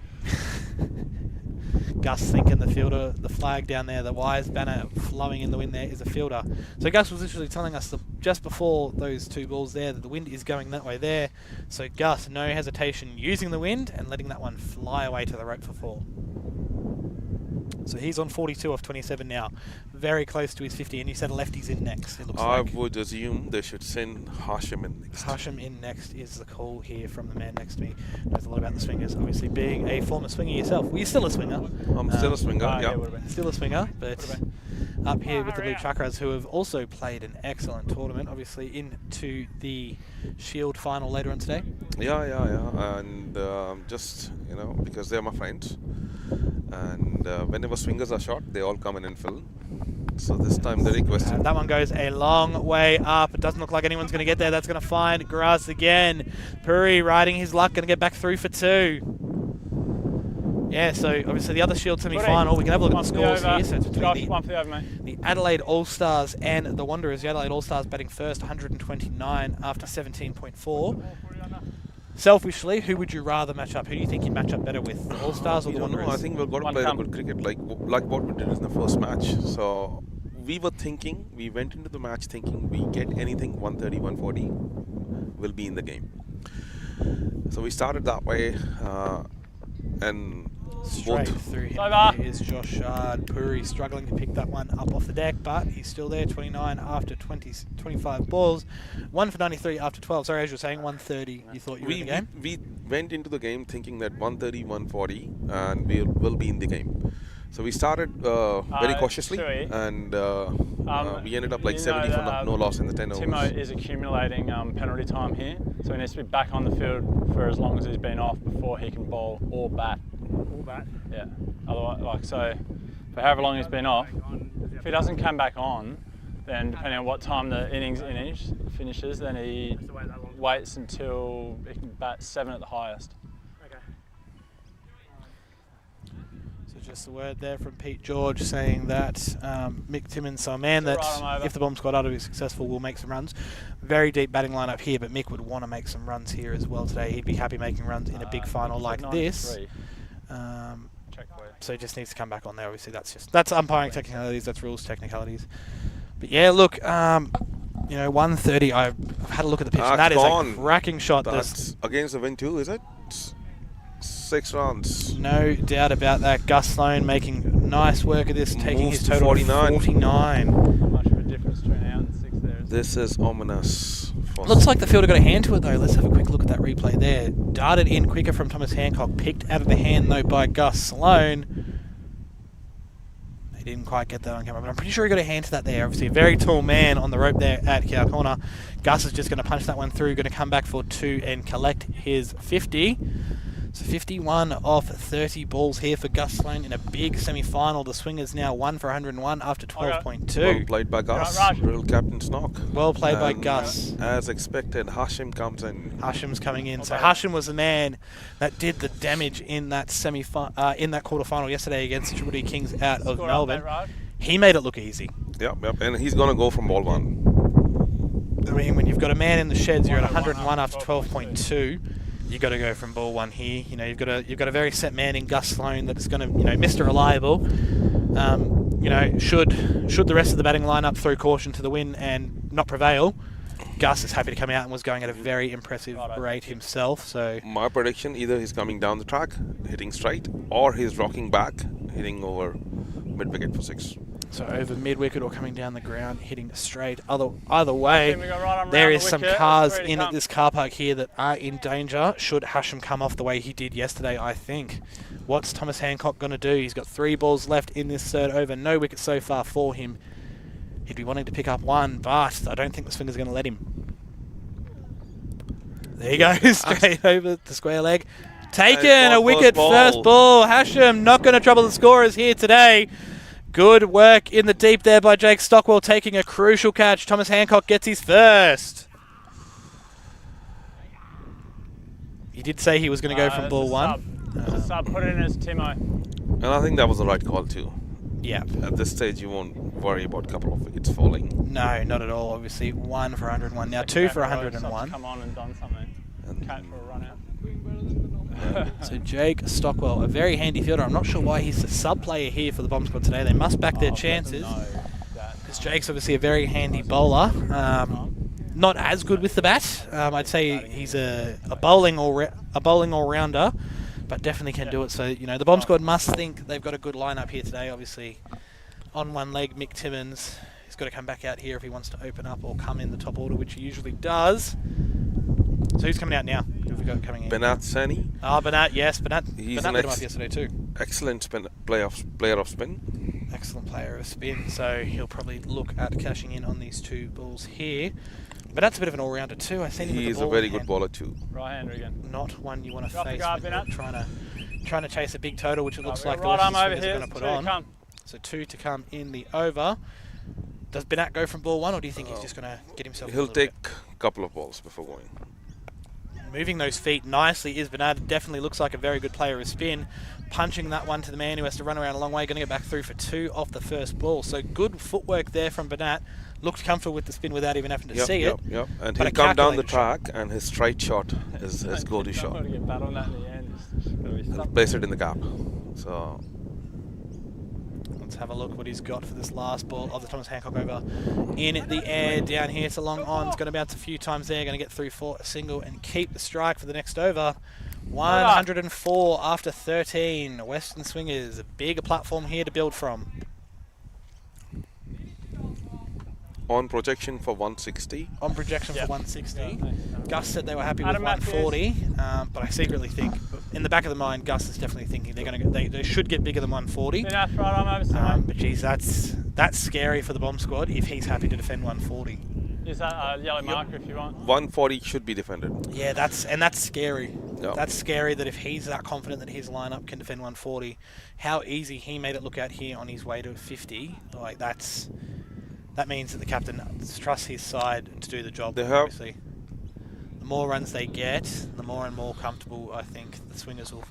Gus thinking the flag down there, the wires banner flowing in the wind there is a fielder. So Gus was literally telling us just before those 2 balls there that the wind is going that way there. So Gus, no hesitation, using the wind and letting that one fly away to the rope for 4. So he's on 42 off 27 now. Very close to his 50, and you said lefty's in next, it looks I like. would assume they should send Hashim in next. Hashim in next is the call here from the man next to me. Knows a lot about the swingers, obviously being a former swinger yourself. Well, you're still a swinger. I'm still a swinger, yeah. would've been. Still a swinger, but up here with the Blue Chakras, who have also played an excellent tournament, obviously into the Shield final later on today. Yeah. And just, because they're my friends. And whenever swingers are short, they all come in and fill. So this time they requested. That one goes a long way up. It doesn't look like anyone's going to get there. That's going to find grass again. Puri riding his luck, going to get back through for 2. Yeah, so obviously the other Shield semi-final, we can have a look at the scores here. So it's between one for the over, mate. the Adelaide All-Stars and the Wanderers. The Adelaide All-Stars batting first, 129 after 17.4. Selfishly, who would you rather match up? Who do you think you'd match up better with, the All-Stars or the Wanderers? I think we've got to play the good cricket, like what we did in the first match. So we went into the match thinking we get anything 130, 140 will be in the game. So we started that way, and Straight both through him Over. is Josh Shard. Puri struggling to pick that one up off the deck, but he's still there. 29 after 25 balls. 1 for 93 after 12. Sorry, as you were saying, 130. You thought you were in the game? we went into the game thinking that 130, 140, and we will be in the game. So we started very cautiously, Chewy, and we ended up like you 70 know for that, no loss in the 10 Timo overs. is accumulating penalty time here, so he needs to be back on the field for as long as he's been off before he can bowl or bat. All that. Yeah. Otherwise, like so, for however long he's been off, if he doesn't come back on, then depending on what time the innings finishes, then he waits until he can bat 7 at the highest. Okay. So just a word there from Pete George saying that Mick Timmins, so a man that if the bomb squad are to be successful will make some runs. Very deep batting lineup here, but Mick would want to make some runs here as well today. He'd be happy making runs in a big final like this. So he just needs to come back on there. Obviously, that's umpiring technicalities, that's rules technicalities. But yeah, look, 130. I've had a look at the pitch, and that is a cracking shot. That's against the wind too, is it? 6 runs. No doubt about that. Gus Sloan making nice work of this, taking his total 49. 49. Much of a difference between out and 6 there. This is ominous. Looks like the fielder got a hand to it though. Let's have a quick look at that replay there. Darted in quicker from Thomas Hancock, picked out of the hand though by Gus Sloan. He didn't quite get that on camera, but I'm pretty sure he got a hand to that there. Obviously a very tall man on the rope there at Cow Corner. Gus is just going to punch that one through, going to come back for 2 and collect his 50. So 51 off 30 balls here for Gus Sloan in a big semi-final. The Swingers now 1 for 101 after 12.2. Well played by Gus. Real captain knock. Well played by Gus. As expected, Hashim comes in. Hashim's coming in. So Hashim was the man that did the damage in that in that quarterfinal yesterday against the Triple D Kings out of Melbourne. He made it look easy. Yep, and he's gonna go from ball 1. I mean, when you've got a man in the sheds, you're at 101 after 12.2. You got to go from ball 1 here. You've got a very set man in Gus Sloan that is going to, Mr. Reliable. Should the rest of the batting lineup throw caution to the wind and not prevail, Gus is happy to come out and was going at a very impressive rate himself. So my prediction: either he's coming down the track, hitting straight, or he's rocking back, hitting over mid wicket for 6. So over mid-wicket or coming down the ground, hitting straight. Either way, there is some cars in at this car park here that are in danger should Hashim come off the way he did yesterday, I think. What's Thomas Hancock going to do? He's got 3 balls left in this third over. No wicket so far for him. He'd be wanting to pick up 1, but I don't think the swinger's going to let him. There you go, straight over the square leg. Taken, a wicket, first ball. Hashim not going to trouble the scorers here today. Good work in the deep there by Jake Stockwell, taking a crucial catch. Thomas Hancock gets his first. He did say he was going to go from ball 1. Sub, put it in as Timo. And I think that was the right call too. Yeah. At this stage, you won't worry about a couple of wickets falling. No, not at all. Obviously, 1 for 101. Now 2 for 101. Come on and done something. Cat for a run out. So Jake Stockwell, a very handy fielder. I'm not sure why he's the sub player here for the Bomb Squad today. They must back their chances, because Jake's obviously a very handy bowler. Not as good with the bat. I'd say he's a bowling all-rounder, but definitely can do it. So the Bomb Squad must think they've got a good lineup here today. Obviously, on one leg, Mick Timmins. He's got to come back out here if he wants to open up or come in the top order, which he usually does. So who's coming out now? Who have we got coming in? Banat Sani. Banat, yes. Banat He's lit him up yesterday too. Excellent player of spin. Excellent player of spin. So he'll probably look at cashing in on these 2 balls here. Banat's a bit of an all-rounder too. I think he's a very good bowler too. Right-hander again. Not one you want to Drop face guard, when you're trying to chase a big total, which it looks like the right arm over Western here. is going to put on. So 2 to come in the over. Does Banat go from ball 1, or do you think he's just going to get himself? He'll take a couple of balls before going. Moving those feet nicely is Banat. Definitely looks like a very good player of spin. Punching that one to the man who has to run around a long way. Going to get back through for 2 off the first ball. So good footwork there from Banat. Looked comfortable with the spin without even having to see it. Yep. And he'll come down the track and his straight shot is his go-to shot. He'll place it in the gap. So let's have a look what he's got for this last ball of the Thomas Hancock over. In the air, down here, it's a long on. It's going to bounce a few times there. Going to get through for a single and keep the strike for the next over. 104 after 13. Western Swingers, a bigger platform here to build from. on projection for 160. On projection Yeah. for 160. Yeah, thanks, Adam. Gus said they were happy Adam with 140, but I secretly think, in the back of the mind, Gus is definitely thinking they're going to they should get bigger than 140. Enough, right, I'm over someone. But geez, that's scary for the bomb squad if he's happy to defend 140. Use that yellow marker if you want. 140 should be defended. Yeah, that's scary. Yeah. That's scary that if he's that confident that his lineup can defend 140, how easy he made it look out here on his way to 50. Like that means that the captain trusts his side to do the job. They have- Obviously, the more runs they get, the more and more comfortable I think the swingers will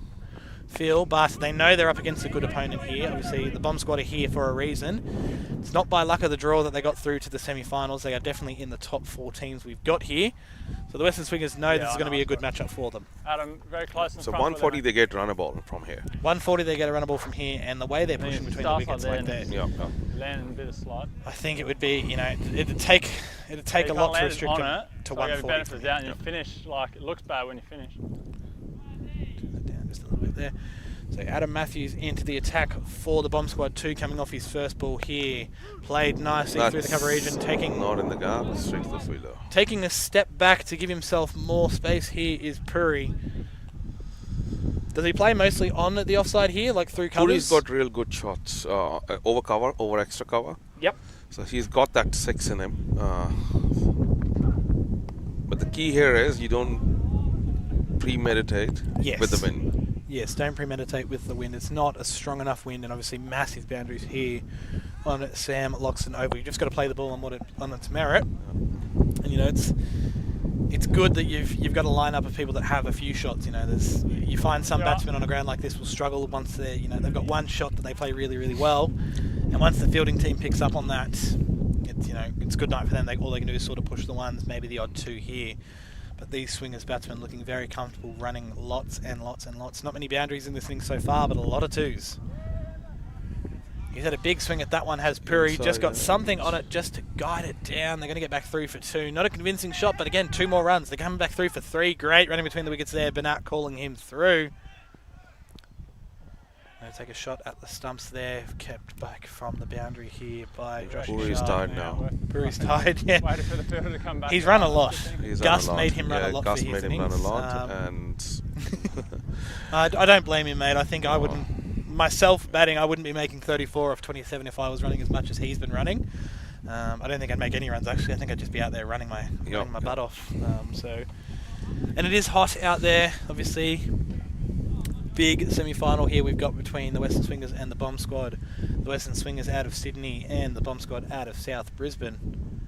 feel. But they know they're up against a good opponent here. Obviously, the bomb squad are here for a reason. It's not by luck of the draw that they got through to the semi-finals. They are definitely in the top 4 teams we've got here. So the Western Swingers know this is I going to know, be a good but- matchup for them. Adam, very close in So front. 140 they get runnable from here. 140 they get a runnable from here, and the way they're pushing Yeah, between the start wickets like like that. that, Yeah. Landing a bit of slide. I think it would be, it'd take You a can't lot to land it restrict on them it, to so 140. benefits from out here. and you finish like it looks bad when you finish. Turn that down just a little bit there. So Adam Matthews into the attack for the bomb squad 2, coming off his first ball here. Played nicely through the cover region, not in the gap, straight to the fielder. taking a step back to give himself more space here is Puri. Does he play mostly on the offside here, like through covers? Puri's got real good shots, over cover, over extra cover. Yep. So he's got that 6 in him. But the key here is you don't premeditate Yes. with the wind. Yes, don't premeditate with the wind. It's not a strong enough wind, and obviously massive boundaries here on Sam Loxton Oval. You've just got to play the ball on its merit, and it's good that you've got a lineup of people that have a few shots. You find some batsmen on a ground like this will struggle once they've got one shot that they play really really well, and once the fielding team picks up on that, it's good night for them. All they can do is sort of push the ones, maybe the odd 2 here. But these swingers batsmen looking very comfortable, running lots and lots and lots. Not many boundaries in this thing so far, but a lot of 2s. He's had a big swing at that one, has Puri. Inside, Just got yeah. something on it just to guide it down. They're going to get back through for 2. Not a convincing shot, but again, 2 more runs. They're coming back through for 3. Great running between the wickets there. Banat calling him through. Going to take a shot at the stumps there. Kept back from the boundary here by Josh Puri's Sharp. tired now. Puri's tired, yeah. Waiting for the fielder to come back. He's run a lot. He's Gus run a lot. made him run a lot Gus for his made him run a innings. lot, and I don't blame him, mate. I think I wouldn't, myself batting, I wouldn't be making 34 off 27 if I was running as much as he's been running. I don't think I'd make any runs, actually. I think I'd just be out there running my butt off. And it is hot out there, obviously. Big semi-final here we've got between the Western Swingers and the Bomb Squad. The Western Swingers out of Sydney and the Bomb Squad out of South Brisbane.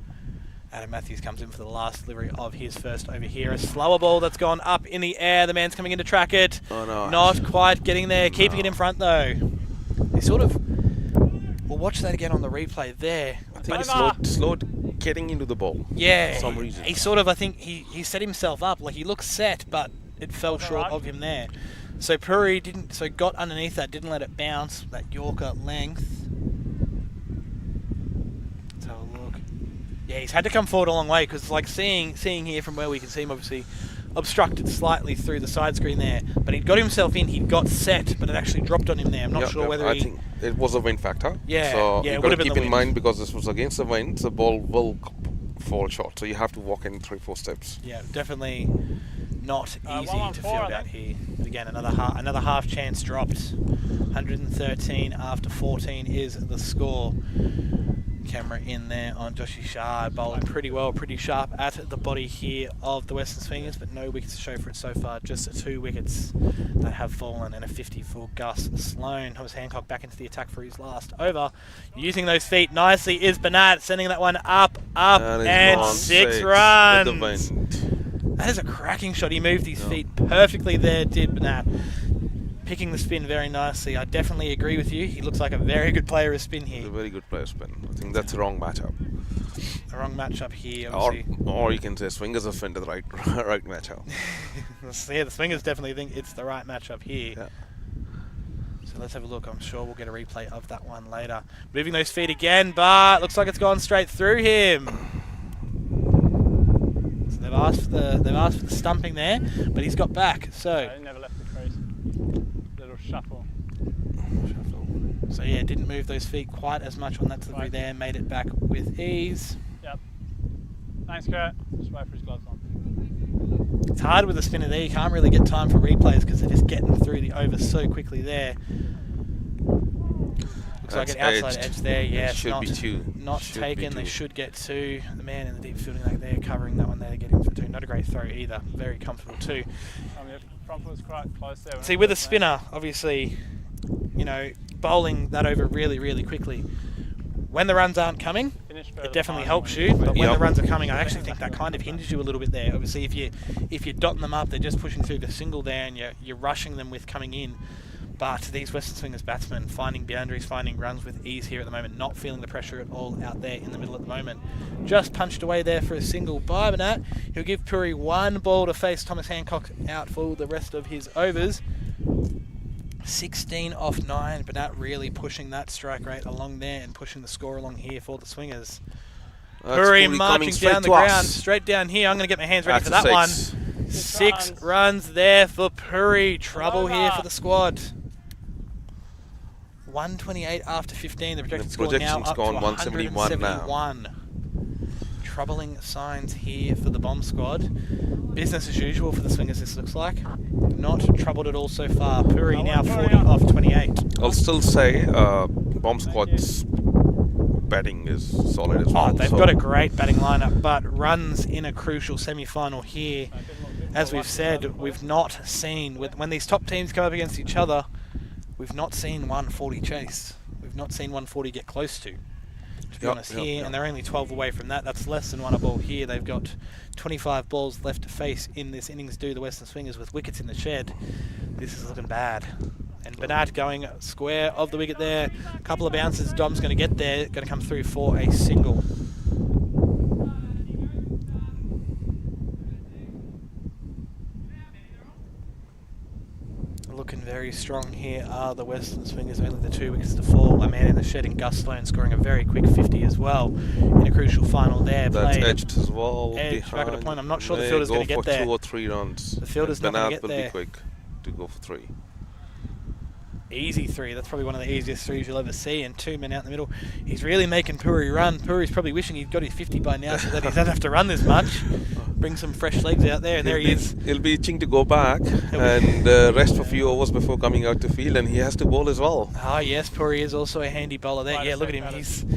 Adam Matthews comes in for the last delivery of his first over here. A slower ball that's gone up in the air. The man's coming in to track it. Oh, no. Not quite getting there. Keeping it in front though. He sort of... We'll watch that again on the replay there. I think he slowed getting into the ball. Yeah. For some reason. He sort of, I think, he set himself up. Like, he looked set, but it fell short of him there. So Puri got underneath that, didn't let it bounce, that Yorker length. Let's have a look. Yeah, he's had to come forward a long way, because like seeing here from where we can see him, obviously obstructed slightly through the side screen there, but he'd got himself in, he'd got set, but it actually dropped on him there. I'm not sure whether I think it was a wind factor. Yeah, So yeah, it you've would got have to been keep the in wind. mind, because this was against the wind, the ball will fall short. So you have to walk in 3-4 steps. Yeah, definitely not easy to 114, field I out think. here. But again, another half chance dropped. 113 after 14 is the score. Camera in there on Joshy Shah, bowling pretty well, pretty sharp at the body here of the Western Swingers, but no wickets to show for it so far. Just 2 wickets that have fallen and a 50 for Gus Sloane. Thomas Hancock back into the attack for his last over. Using those feet nicely is Banat, sending that one up, and 6 runs. With the wind. That is a cracking shot. He moved his feet perfectly there, did Banat. Picking the spin very nicely. I definitely agree with you. He looks like a very good player of spin He's here. a very good player spin. I think that's the wrong matchup. The wrong matchup here, Or obviously. you can say swingers are spin to the right matchup. Yeah, the Swingers definitely think it's the right matchup here. Yeah. So let's have a look. I'm sure we'll get a replay of that one later. Moving those feet again, but looks like it's gone straight through him. So they've asked for the stumping there, but he's got back. So He never left the crease. Little shuffle. So yeah, didn't move those feet quite as much on that delivery there. Made it back with ease. Yeah, Thanks, Kurt. Just wait for his gloves on. It's hard with the spinner there. You can't really get time for replays because they're just getting through the over so quickly there. Looks like an outside edge there. Yeah, it's should be two. Not Should taken. be They two. should get two. The man in the deep fielding like there covering that one there to get him for two. Not a great throw either. Very comfortable too. Front foot was quite close there. See, with a spinner, obviously, you know, bowling that over really, really quickly. When the runs aren't coming, it definitely helps you. But when the runs are coming, I actually think that kind of hinders you a little bit there. Obviously, if you're dotting them up, they're just pushing through the single there, and you're rushing them with coming in. But these Western Swingers batsmen finding boundaries, finding runs with ease here at the moment, not feeling the pressure at all out there in the middle at the moment. Just punched away there for a single by Burnett. He'll give Puri one ball to face Thomas Hancock out for the rest of his overs. 16 off 9. Burnett really pushing that strike rate along there and pushing the score along here for the Swingers. Puri marching down the ground, straight down here. I'm going to get my hands ready for that one. 6 runs there for Puri. Trouble here for the squad. 128 after 15. The projected score now up to 171 now. Troubling signs here for the Bomb squad. Business as usual for the Swingers, this looks like. Not troubled at all so far. Puri now 40 off 28. I'll still say Bomb squad's batting is solid as well. Oh, they've got a great batting lineup, but runs in a crucial semi-final here. As we've said, we've not seen, when these top teams come up against each other, we've not seen 140 chase. We've not seen 140 get close to be honest here, and they're only 12 away from that. That's less than one a ball here. They've got 25 balls left to face in this innings do the Western Swingers with wickets in the shed. This is looking bad. And Burnett going square of the wicket there. A couple of bounces. Dom's going to get there. Going to come through for a single. Looking very strong here are the Western Swingers. Only the 2 wickets to fall. A man in the shed in Gus Sloan scoring a very quick 50 as well in a crucial final there. That's edged as well. Edge, back at a point. I'm not sure the fielder's going to get there. 2 or 3 runs. The fielder's not going to get will there. Be quick to go for 3. Easy 3. That's probably one of the easiest 3s you'll ever see. And 2 men out in the middle. He's really making Puri run. Puri's probably wishing he'd got his 50 by now so that he doesn't have to run this much. Bring some fresh legs out there, and there he is. He'll be itching to go back and rest for a few overs before coming out to field, and he has to bowl as well. Oh yes, Puri is also a handy bowler there. Yeah, look at him.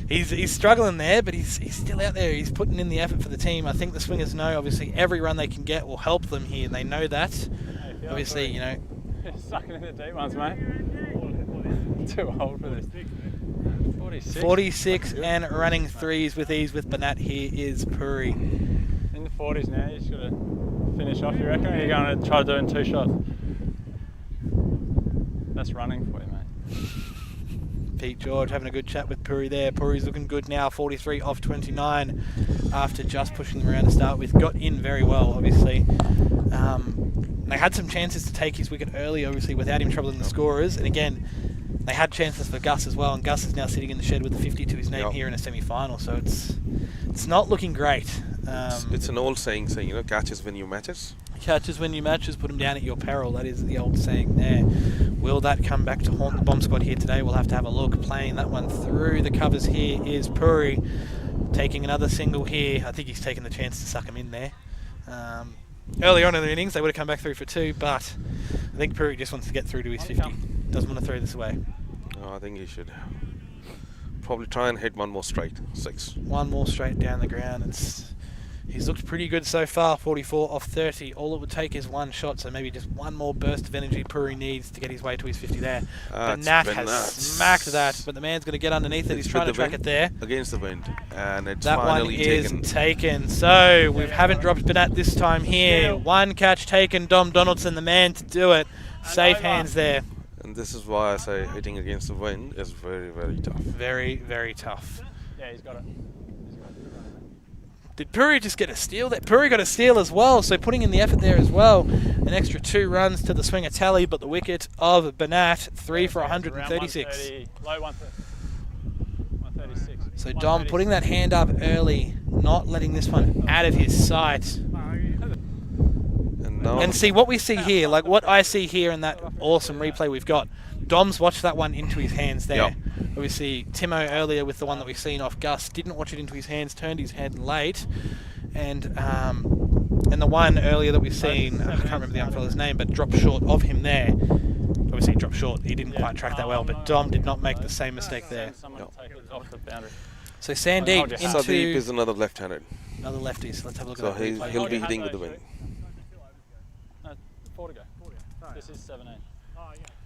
He's struggling there, but he's still out there. He's putting in the effort for the team. I think the Swingers know, obviously, every run they can get will help them here, and they know that. Hey, obviously, you know. Sucking in the deep ones, mate. Too old for this. 46 and running 3s with ease with Burnett. Here is Puri. In the 40s now, you just got to finish off, you reckon? Or are you going to try doing 2 shots? That's running for you, mate. Pete George having a good chat with Puri there. Puri's looking good now, 43 off 29 after just pushing them around to start with. Got in very well, obviously. They had some chances to take his wicket early, obviously, without him troubling the scorers. And again, they had chances for Gus as well, and Gus is now sitting in the shed with a 50 to his name here in a semi-final. So it's not looking great. It's an old saying, you know, catches win your matches. Catches win your matches, put them down at your peril. That is the old saying there. Will that come back to haunt the Bomb squad here today? We'll have to have a look. Playing that one through the covers here is Puri, taking another single here. I think he's taken the chance to suck him in there. Early on in the innings, they would have come back through for 2, but I think Puri just wants to get through to his 50. Doesn't want to throw this away. I think he should probably try and hit one more straight. 6. One more straight down the ground. He's looked pretty good so far, 44 off 30. All it would take is one shot, so maybe just one more burst of energy Puri needs to get his way to his 50 there. Burnett has smacked that, but the man's going to get underneath it. He's trying to track it there. Against the wind, and it's that finally one is taken. So we haven't dropped Burnett this time here. One catch taken. Dom Donaldson, the man to do it. Safe hands there. And this is why I say hitting against the wind is very, very tough. Very, very tough. Yeah, he's got it. Did Puri just get a steal? That Puri got a steal as well, so putting in the effort there as well. An extra 2 runs to the Swinger tally, but the wicket of Burnett, 3 for 136. Low 136. So Dom putting that hand up early, not letting this one out of his sight. And see what we see here, like what I see here in that awesome replay we've got. Dom's watched that one into his hands there. Yep. Obviously, Timo earlier with the one that we've seen off Gus didn't watch it into his hands, turned his head late, And the one earlier that we've seen, I can't remember the young fella's name, but dropped short of him there. Obviously, he dropped short. He didn't quite track that well, but Dom did not make the same mistake there. So Sandeep into Sadeep is another left-handed. another lefty. So let's have a look So at that replay. he'll be hitting with the wind. No, 4 to go. This is 17.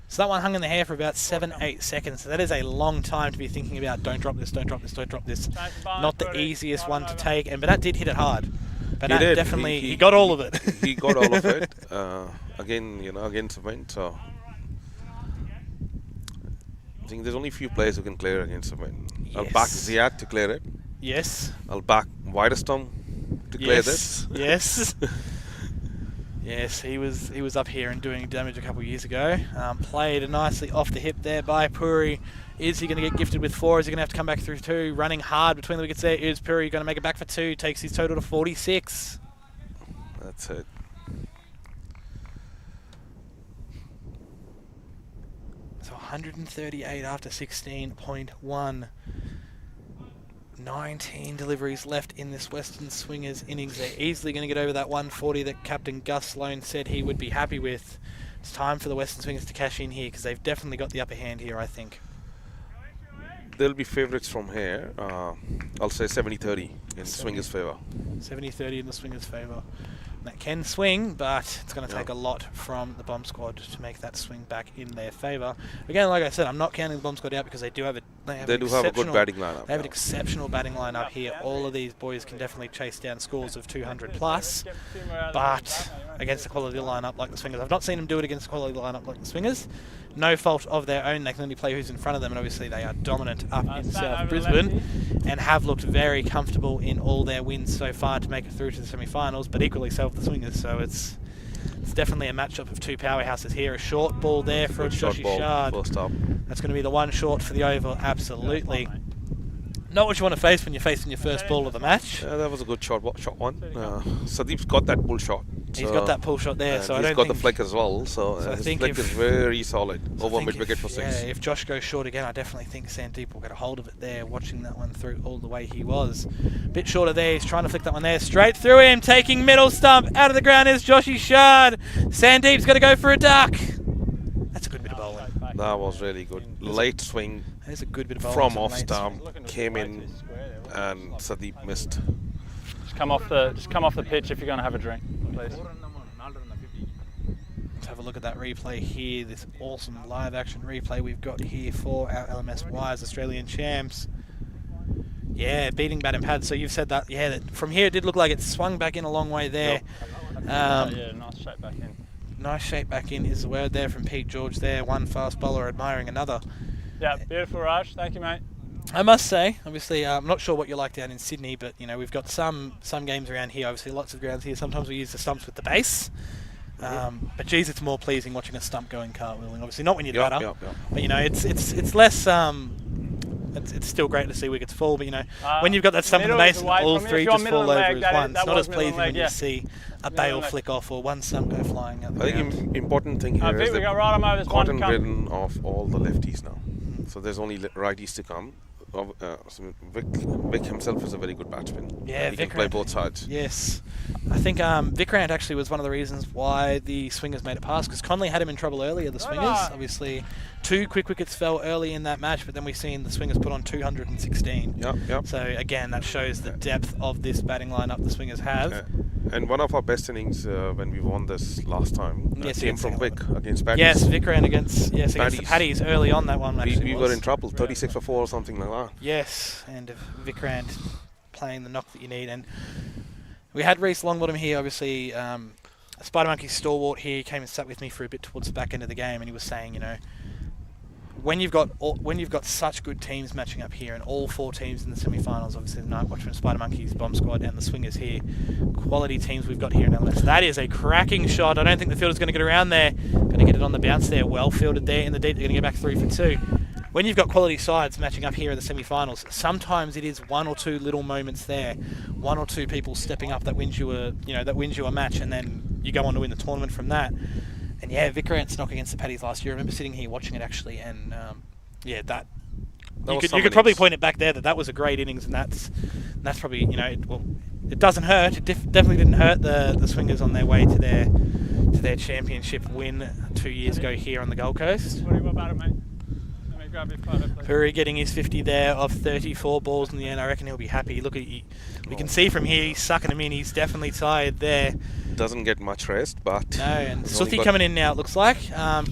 So that one hung in the air for about 7-8 seconds. So that is a long time to be thinking about don't drop this, don't drop this, don't drop this. Not the easiest one to take, but that did hit it hard. But that did. definitely, he got all of it. He got all of it. Again, against the wind. So I think there's only a few players who can clear against the wind. Yes. I'll back Ziad to clear it. Yes. I'll back Widestorm to clear this. Yes. Yes, he was up here and doing damage a couple of years ago. Played nicely off the hip there by Puri. Is he going to get gifted with 4? Is he going to have to come back through 2? Running hard between the wickets there. Is Puri going to make it back for 2? Takes his total to 46. That's it. So 138 after 16.1. 19 deliveries left in this Western Swingers innings. They're easily going to get over that 140 that Captain Gus Sloan said he would be happy with. It's time for the Western Swingers to cash in here because they've definitely got the upper hand here, I think. There'll be favourites from here. I'll say 70-30 in Swingers' favour. 70-30 in the Swingers' favour. That can swing, but it's going to take a lot from the Bomb Squad to make that swing back in their favour. Again, like I said, I'm not counting the Bomb Squad out because they do have a They do have a good batting lineup. They have an exceptional batting lineup here. All of these boys can definitely chase down scores of 200 plus, but against a quality lineup like the Swingers, I've not seen them do it against a quality lineup like the Swingers. No fault of their own. They can only play who's in front of them, and obviously they are dominant up in South Brisbane and have looked very comfortable in all their wins so far to make it through to the semi-finals, but equally so with the Swingers. So it's definitely a matchup of two powerhouses here. A short ball there from Joshi Shard. First up. That's going to be the one short for the over, absolutely. Not what you want to face when you're facing your first ball of the match. Yeah, that was a good shot one. Sadeep's got that pull shot. He's got that pull shot there, so I don't he's got the flick as well, so I his think flick is very solid over mid-wicket for 6. Yeah, if Josh goes short again, I definitely think Sandeep will get a hold of it there, watching that one through all the way he was. Bit shorter there, he's trying to flick that one there, straight through him, taking middle stump, out of the ground is Joshi Shard. Sandeep's got to go for a duck. That's a good bit of bowling. That was really good. Late swing That is a good bit of bowling from off stump, came in, and Sadeep missed. Just come off the pitch if you're going to have a drink, please. Let's have a look at that replay here, this awesome live action replay we've got here for our LMS Wires Australian champs. Yeah, beating bat and pad. So you've said that, yeah, that from here it did look like it swung back in a long way there. Yeah, nice shape back in. Nice shape back in is the word there from Pete George there. One fast bowler admiring another. Yeah, beautiful, Raj. Thank you, mate. I must say, obviously, I'm not sure what you're like down in Sydney, but you know we've got some games around here. Obviously, lots of grounds here. Sometimes we use the stumps with the base. But geez, it's more pleasing watching a stump going cartwheeling. Obviously, not when you're batter, but you know it's less. It's still great to see wickets fall, but you know when you've got that stump in the base and all three just fall over as one, it's not as pleasing when you see a bail flick off or one stump go flying out the ground. I think important thing here is the cotton ridden of all the lefties now. So there's only righties to come. Vic himself is a very good batsman. Yeah, he can play both sides. Yes. I think Vikrant actually was one of the reasons why the Swingers made it past, because Conley had him in trouble earlier, the Swingers. Obviously, 2 quick wickets fell early in that match, but then we've seen the Swingers put on 216. Yep. So, again, that shows the depth of this batting lineup the Swingers have. And one of our best innings when we won this last time came from Vic against Paddies. Yes, Vikrant against the Paddies early on that one. We were in trouble, 36 for 4 or something like that. Yes, and Vikrant playing the knock that you need. And we had Reece Longbottom here, obviously. Spider Monkey stalwart here came and sat with me for a bit towards the back end of the game, and he was saying, you know, when you've got such good teams matching up here, and all 4 teams in the semi-finals, obviously the Night Watchman, Spider Monkeys, Bomb Squad, and the Swingers here, quality teams we've got here in LMS. That is a cracking shot. I don't think the fielder's going to get around there. Going to get it on the bounce there. Well fielded there in the deep. They're going to get back 3 for 2. When you've got quality sides matching up here in the semi-finals, sometimes it is 1 or 2 little moments there, 1 or 2 people stepping up that wins you a match, and then you go on to win the tournament from that. And yeah, Vikrant's knock against the Paddies last year. I remember sitting here watching it actually, and you could probably point it back there that was a great innings, and that's probably, you know, it doesn't hurt. It definitely didn't hurt the Swingers on their way to their championship win 2 years ago here on the Gold Coast. What about it, mate? Let me grab your photo, please. Puri getting his 50 there of 34 balls in the end. I reckon he'll be happy. Look, we can see from here he's sucking them in. He's definitely tired there. Doesn't get much rest, but... No, and he's only Suthi got- coming in now, it looks like.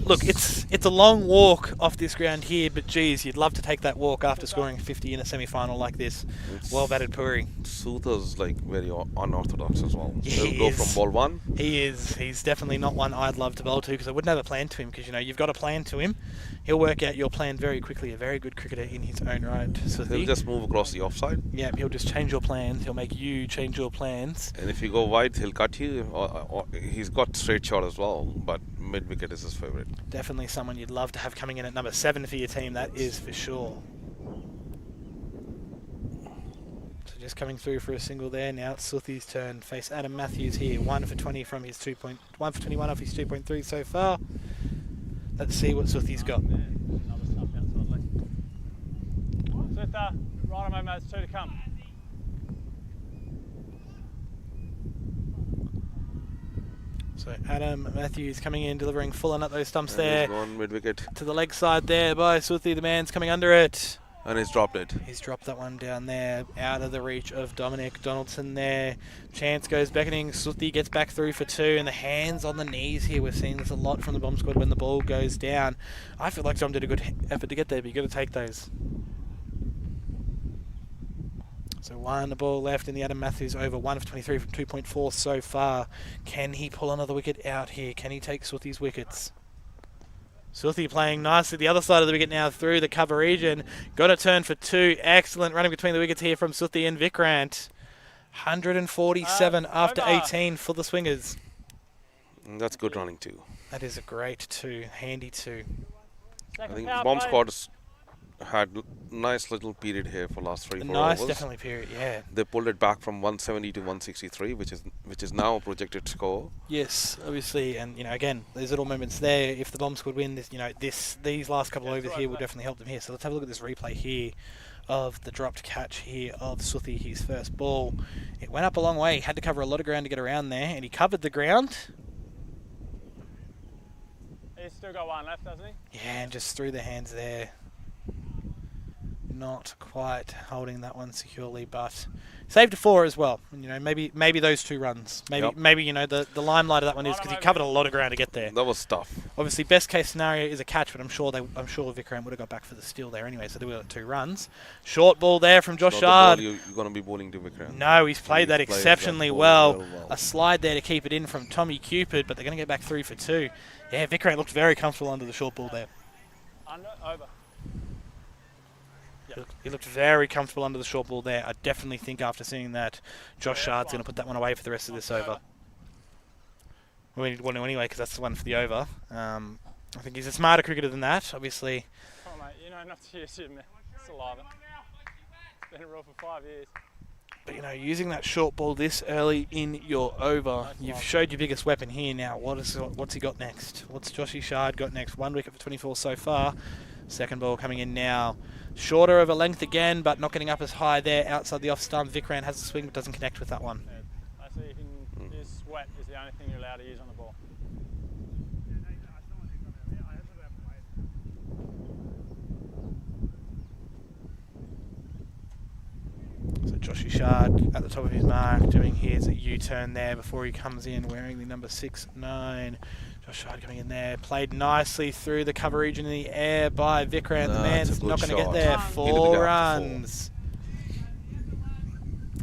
Look, it's a long walk off this ground here, but geez, you'd love to take that walk after scoring 50 in a semi-final like this. Well batted Puri. Souther's like very unorthodox as well. Yeah, He'll he go is. from ball one. He is. He's definitely not one I'd love to bowl to because I wouldn't have a plan to him because, you know, you've got a plan to him. He'll work out your plan very quickly. A very good cricketer in his own right. He'll Suthi. just move across the offside. Yeah, he'll just change your plans. He'll make you change your plans. And if you go wide, he'll cut you. Or he's got straight shot as well, but mid wicket is his favourite. Definitely someone you'd love to have coming in at number 7 for your team, that is for sure. So just coming through for a single there. Now it's Suthi's turn. Face Adam Matthews here. 1 for 20 from his 1 for 21 off his 2.3 so far. Let's see what Suthi's got. Another stuff outside leg. Sutha, right on, mate, there's 2 to come. So Adam Matthews coming in, delivering full on at those stumps And there. he's gone mid wicket, To the leg side there by Suthi. The man's coming under it. and he's dropped it. He's dropped that one down there, out of the reach of Dominic Donaldson there. Chance goes beckoning. Suthi gets back through for 2, and the hands on the knees here. We're seeing this a lot from the bomb squad when the ball goes down. I feel like Dom did a good effort to get there, but you've got to take those. So 1 ball left in the Adam Matthews over. 1 for 23 from 2.4 so far. Can he pull another wicket out here? Can he take Suthi's wickets? Suthi playing nicely the other side of the wicket now through the cover region. Got a turn for 2. Excellent running between the wickets here from Suthi and Vikrant. 147 after over. 18 for the Swingers. And that's good running too. That is a great 2. Handy 2. I Second think power bomb play. squad's had nice little period here for last 3-4 Nice, overs. definitely period, yeah. They pulled it back from 170 to 163, which is now a projected score. Yes, obviously, and you know, again, there's little moments there. If the bomb squad win, this, you know, these last couple of overs here will definitely help them here. So let's have a look at this replay here of the dropped catch here of Suthi, his first ball. It went up a long way. He had to cover a lot of ground to get around there, and he covered the ground. He's still got 1 left, doesn't he? Yeah, and just through the hands there. Not quite holding that one securely, but saved a 4 as well. And, you know, maybe those 2 runs. Maybe you know the limelight of that one is because he covered a lot of ground to get there. That was tough. Obviously, best case scenario is a catch, but I'm sure Vikrant would have got back for the steal there anyway. So they were at 2 runs. Short ball there from Josh Not the ball Shard. you're going to be bowling to Vikrant. No, he's played that He's played exceptionally that well. ball well. A slide there to keep it in from Tommy Cupid, but they're going to get back 3 for 2. Yeah, Vikrant looked very comfortable under the short ball there. Under, over. He looked very comfortable under the short ball there. I definitely think after seeing that, Josh Shard's going to put that one away for the rest of this over. We need one anyway because that's the one for the over. I think he's a smarter cricketer than that, obviously. Come on, mate, you know not to use him. Saliva. It's been a rule for 5 years. But, you know, using that short ball this early in your over, you've showed your biggest weapon here now. What's he got next? What's Joshy Shard got next? 1 wicket for 24 so far. Second ball coming in now. Shorter of a length again, but not getting up as high there outside the off stump. Vikrant has the swing, but doesn't connect with that one. I see you can use sweat is the only thing you're allowed to use on the ball. So Joshy Shard at the top of his mark, doing his U-turn there before he comes in, wearing the number 6-9. Josh Shard coming in there, played nicely through the cover region in the air by Vikrant. The man's not going to get there. 4 runs.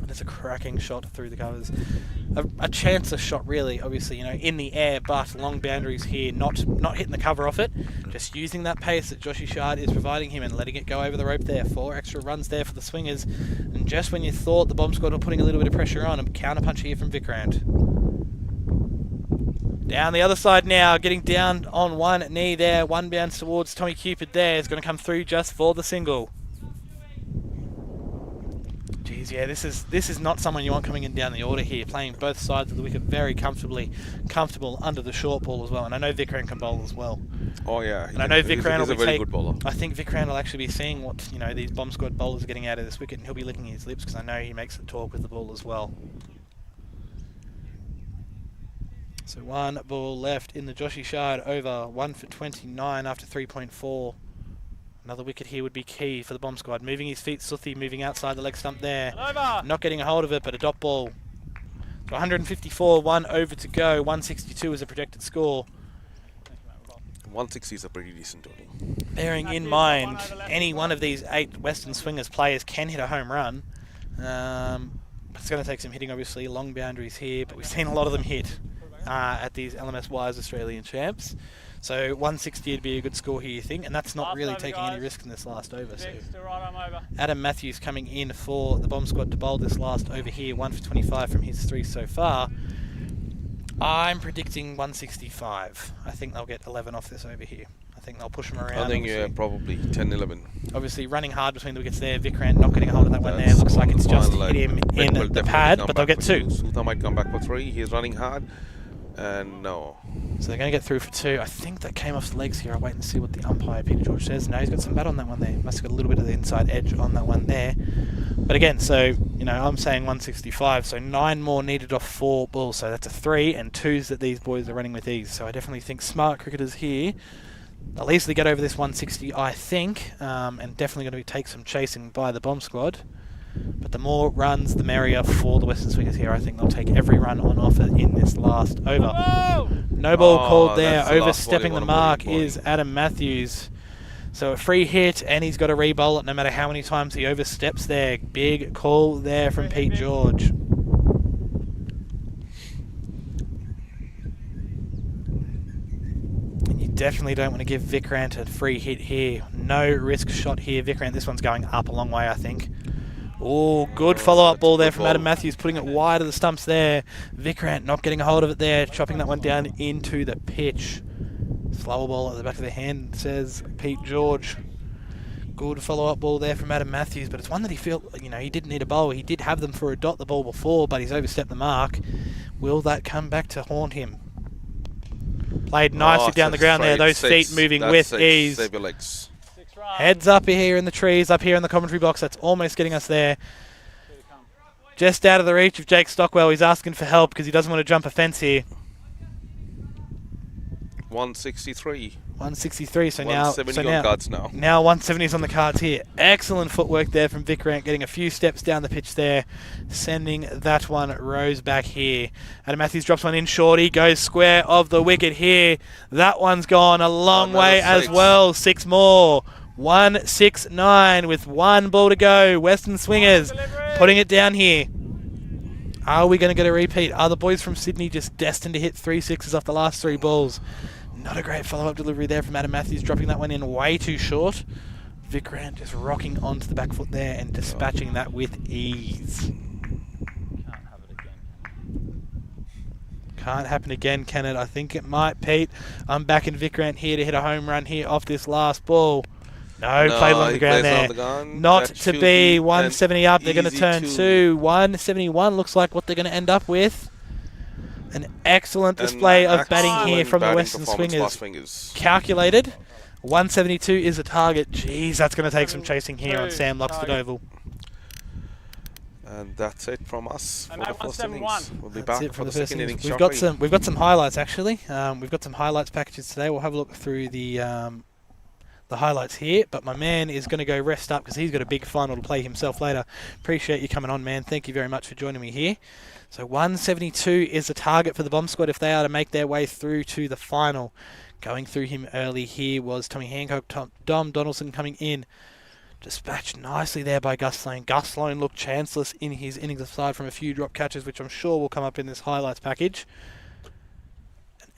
That's a cracking shot through the covers. A chancer shot, really, obviously, you know, in the air, but long boundaries here, not hitting the cover off it, just using that pace that Joshy Shard is providing him and letting it go over the rope there. 4 extra runs there for the Swingers, and just when you thought the bomb squad were putting a little bit of pressure on, a counter punch here from Vikrant. Down the other side now, getting down on one knee there, 1 bounce towards Tommy Cupid there, is going to come through just for the single. Jeez, yeah, this is not someone you want coming in down the order here, playing both sides of the wicket very comfortable under the short ball as well. And I know Vikrant can bowl as well. Oh yeah, And I know Vikrant will he's a be very good bowler. I think Vikrant will actually be seeing what, you know, these bomb squad bowlers are getting out of this wicket, and he'll be licking his lips because I know he makes the talk with the ball as well. So 1 ball left in the Joshy Shard over. 1 for 29 after 3.4. Another wicket here would be key for the Bomb Squad. Moving his feet, Suthi moving outside the leg stump there. Not getting a hold of it, but a dot ball. So 154, 1 over to go. 162 is a projected score. 160 is a pretty decent total. Bearing in mind, any one of these 8 Western Swingers players can hit a home run. It's going to take some hitting, obviously. Long boundaries here, but we've seen a lot of them hit at these LMS Wise Australian champs. So 160 would be a good score here, you think, and that's not really taking any risk in this last over. So Adam Matthews coming in for the Bomb Squad to bowl this last over here, 1 for 25 from his 3 so far. I'm predicting 165. I think they'll get 11 off this over here. I think they'll push them around. I think probably 10, 11. Obviously running hard between the wickets there. Vikrant not getting a hold of that one there. Looks like it's just hit him in the pad, but they'll get 2. Sutha might come back for 3. He's running hard. And no. So they're going to get through for 2. I think that came off the legs here. I'll wait and see what the umpire, Peter George, says. No, he's got some bat on that one there. Must have got a little bit of the inside edge on that one there. But again, so, you know, I'm saying 165. So 9 more needed off 4 balls. So that's a 3 and 2s that these boys are running with ease. So I definitely think smart cricketers here, they'll easily get over this 160, I think. And definitely going to take some chasing by the Bomb Squad. But the more runs, the merrier for the Western Swingers here. I think they'll take every run on offer in this last over. No ball called there. Overstepping the mark is Adam Matthews. So a free hit, and he's got to re-bowl it no matter how many times he oversteps there. Big call there from Pete George. And you definitely don't want to give Vikrant a free hit here. No risk shot here. Vikrant, this one's going up a long way, I think. Oh, good follow-up ball there from Adam Matthews, putting it wide of the stumps there. Vikrant not getting a hold of it there, chopping that one down into the pitch. Slower ball at the back of the hand, says Pete George. Good follow-up ball there from Adam Matthews, but it's one that he felt, you know, he didn't need a bowl. He did have them for a dot the ball before, but he's overstepped the mark. Will that come back to haunt him? Played nicely down the ground there, those feet moving with ease. Save your legs. Heads up here in the trees, up here in the commentary box. That's almost getting us there. Just out of the reach of Jake Stockwell. He's asking for help because he doesn't want to jump a fence here. 163. 163. So 170 on cards now. Now 170 is on the cards here. Excellent footwork there from Vikrant, getting a few steps down the pitch there, sending that one rows back here. Adam Matthews drops one in short. He goes square of the wicket here. That one's gone a long way as well. 6 more. 169 with 1 ball to go. Western Swingers putting it down here. Are we going to get a repeat? Are the boys from Sydney just destined to hit 3 sixes off the last 3 balls? Not a great follow-up delivery there from Adam Matthews, dropping that one in way too short. Vikrant just rocking onto the back foot there and dispatching that with ease. Can't happen again, can it? I think it might, Pete. I'm backing Vikrant here to hit a home run here off this last ball. No, played along the ground there. Not to be 170 up. They're going to turn 2. 171 looks like what they're going to end up with. An excellent display of batting here from the Western Swingers. Calculated. 172 is a target. Jeez, that's going to take some chasing here on Sam Loxford Oval. And that's it from us for the first innings. We'll be back for the second innings. We've got some highlights actually. We've got some highlights packages today. We'll have a look through the highlights here, but my man is going to go rest up because he's got a big final to play himself later. Appreciate you coming on, man. Thank you very much for joining me here. So 172 is the target for the Bomb Squad if they are to make their way through to the final. Going through him early here was Tommy Hancock, Dom Donaldson coming in. Dispatched nicely there by Gus Sloan. Gus Sloan looked chanceless in his innings aside from a few drop catches, which I'm sure will come up in this highlights package.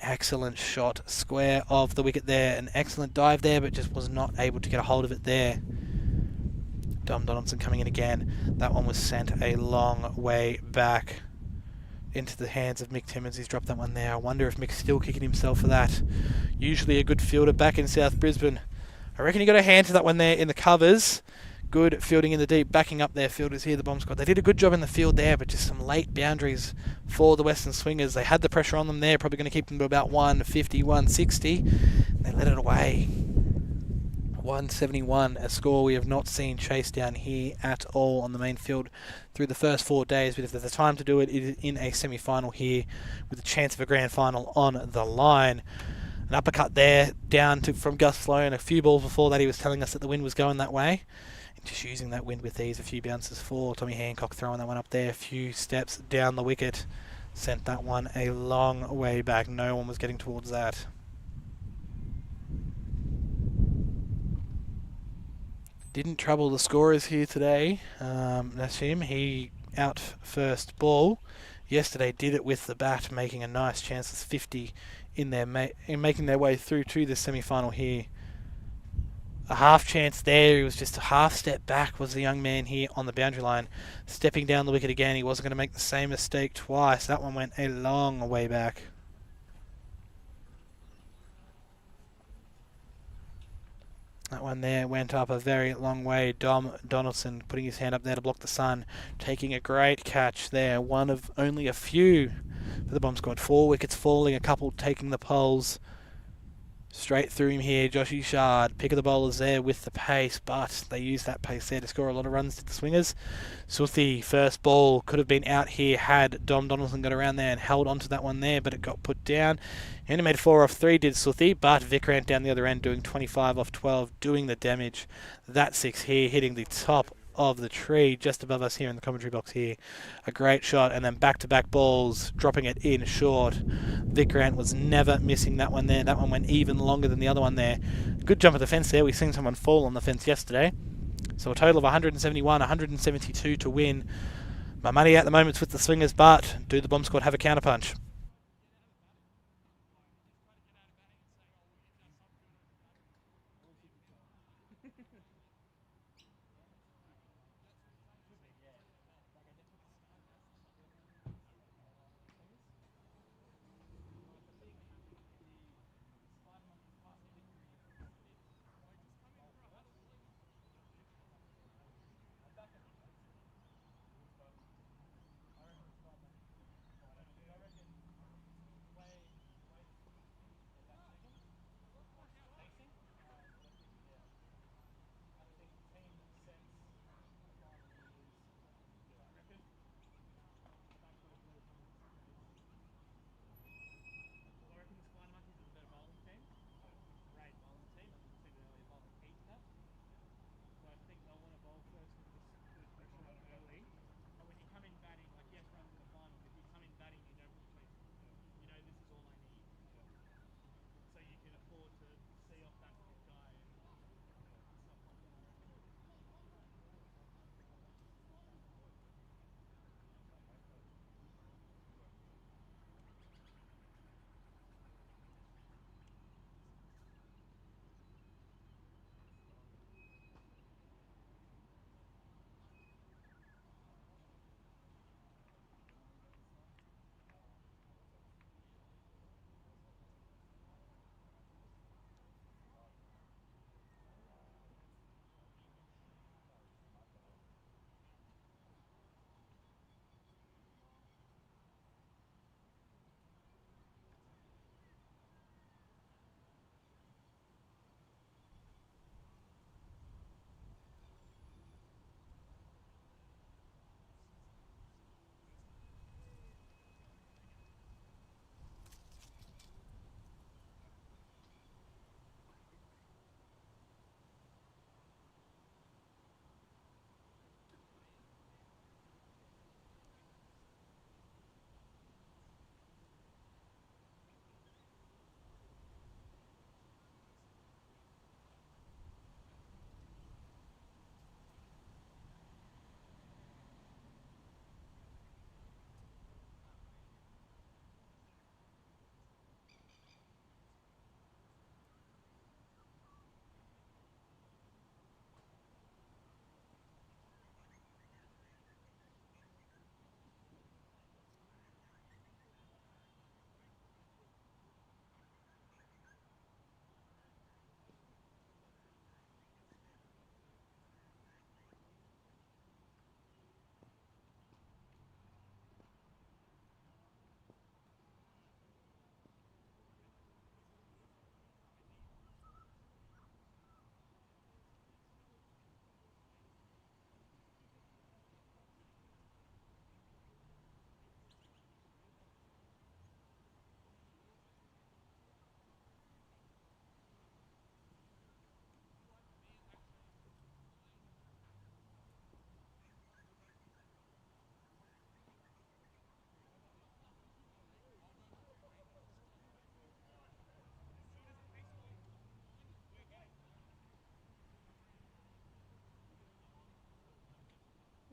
Excellent shot, square of the wicket there. An excellent dive there, but just was not able to get a hold of it there. Dom Donaldson coming in again. That one was sent a long way back into the hands of Mick Timmins. He's dropped that one there. I wonder if Mick's still kicking himself for that. Usually a good fielder back in South Brisbane. I reckon he got a hand to that one there in the covers. Good fielding in the deep, backing up their fielders here, the Bomb Squad. They did a good job in the field there, but just some late boundaries for the Western Swingers. They had the pressure on them there, probably going to keep them to about 150, 160. And they let it away. 171, a score we have not seen chased down here at all on the main field through the first 4 days. But if there's a time to do it, it is in a semi-final here with a chance of a grand final on the line. An uppercut there down to from Gus Sloan. A few balls before that he was telling us that the wind was going that way. And just using that wind with ease. A few bounces for Tommy Hancock, throwing that one up there. A few steps down the wicket. Sent that one a long way back. No one was getting towards that. Didn't trouble the scorers here today. Nassim, he out first ball. Yesterday did it with the bat, making a nice chance of 50 in making their way through to the semi-final here. A half chance there. He was just a half step back, was the young man here on the boundary line. Stepping down the wicket again. He wasn't going to make the same mistake twice. That one went a long way back. That one there went up a very long way. Dom Donaldson putting his hand up there to block the sun. Taking a great catch there. One of only a few for the Bomb Squad. 4 wickets falling, a couple taking the poles. Straight through him here, Joshy Shard. Pick of the bowlers there with the pace, but they used that pace there to score a lot of runs to the swingers. Suthi, first ball, could have been out here had Dom Donaldson got around there and held onto that one there, but it got put down. He only made 4 off 3, did Suthi, but Vikrant down the other end doing 25 off 12, doing the damage. That 6 here, hitting the top of the tree just above us here in the commentary box here. A great shot, and then back-to-back balls, dropping it in short. Vikrant was never missing that one there. That one went even longer than the other one there. Good jump at the fence there. We've seen someone fall on the fence yesterday. So a total of 171, 172 to win. My money at the moment's with the swingers, but do the Bomb Squad have a counterpunch?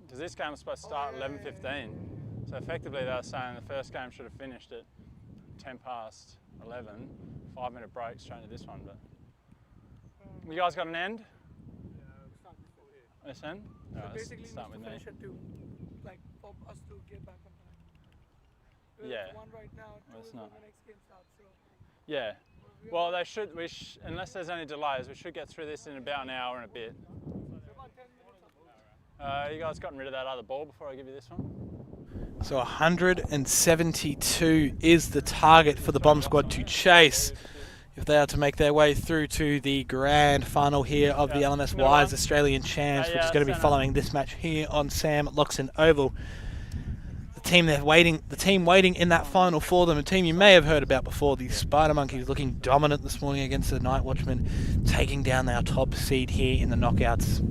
Because this game was supposed to start at 11:15. So effectively they were saying the first game should have finished at 10 past 11. 5-minute break straight into this one. But you guys got an end? This end? So Alright, basically, let's start with me. finish at 2, like for us to get back on time. We're Yeah. at 1 right now. 2 Well, it's is when not. the next game starts. So Yeah. Well, they should. Unless there's any delays, we should get through this in about an hour and a bit. about 10 minutes. You guys gotten rid of that other ball before I give you this one? So 172 is the target for the Bomb Squad to chase if they are to make their way through to the grand final here of the LMS Wise Australian Champs, which is going to be following this match here on Sam Loxton Oval. The team waiting in that final for them, a team you may have heard about before, the Spider Monkeys, looking dominant this morning against the Night Watchmen, taking down our top seed here in the knockouts.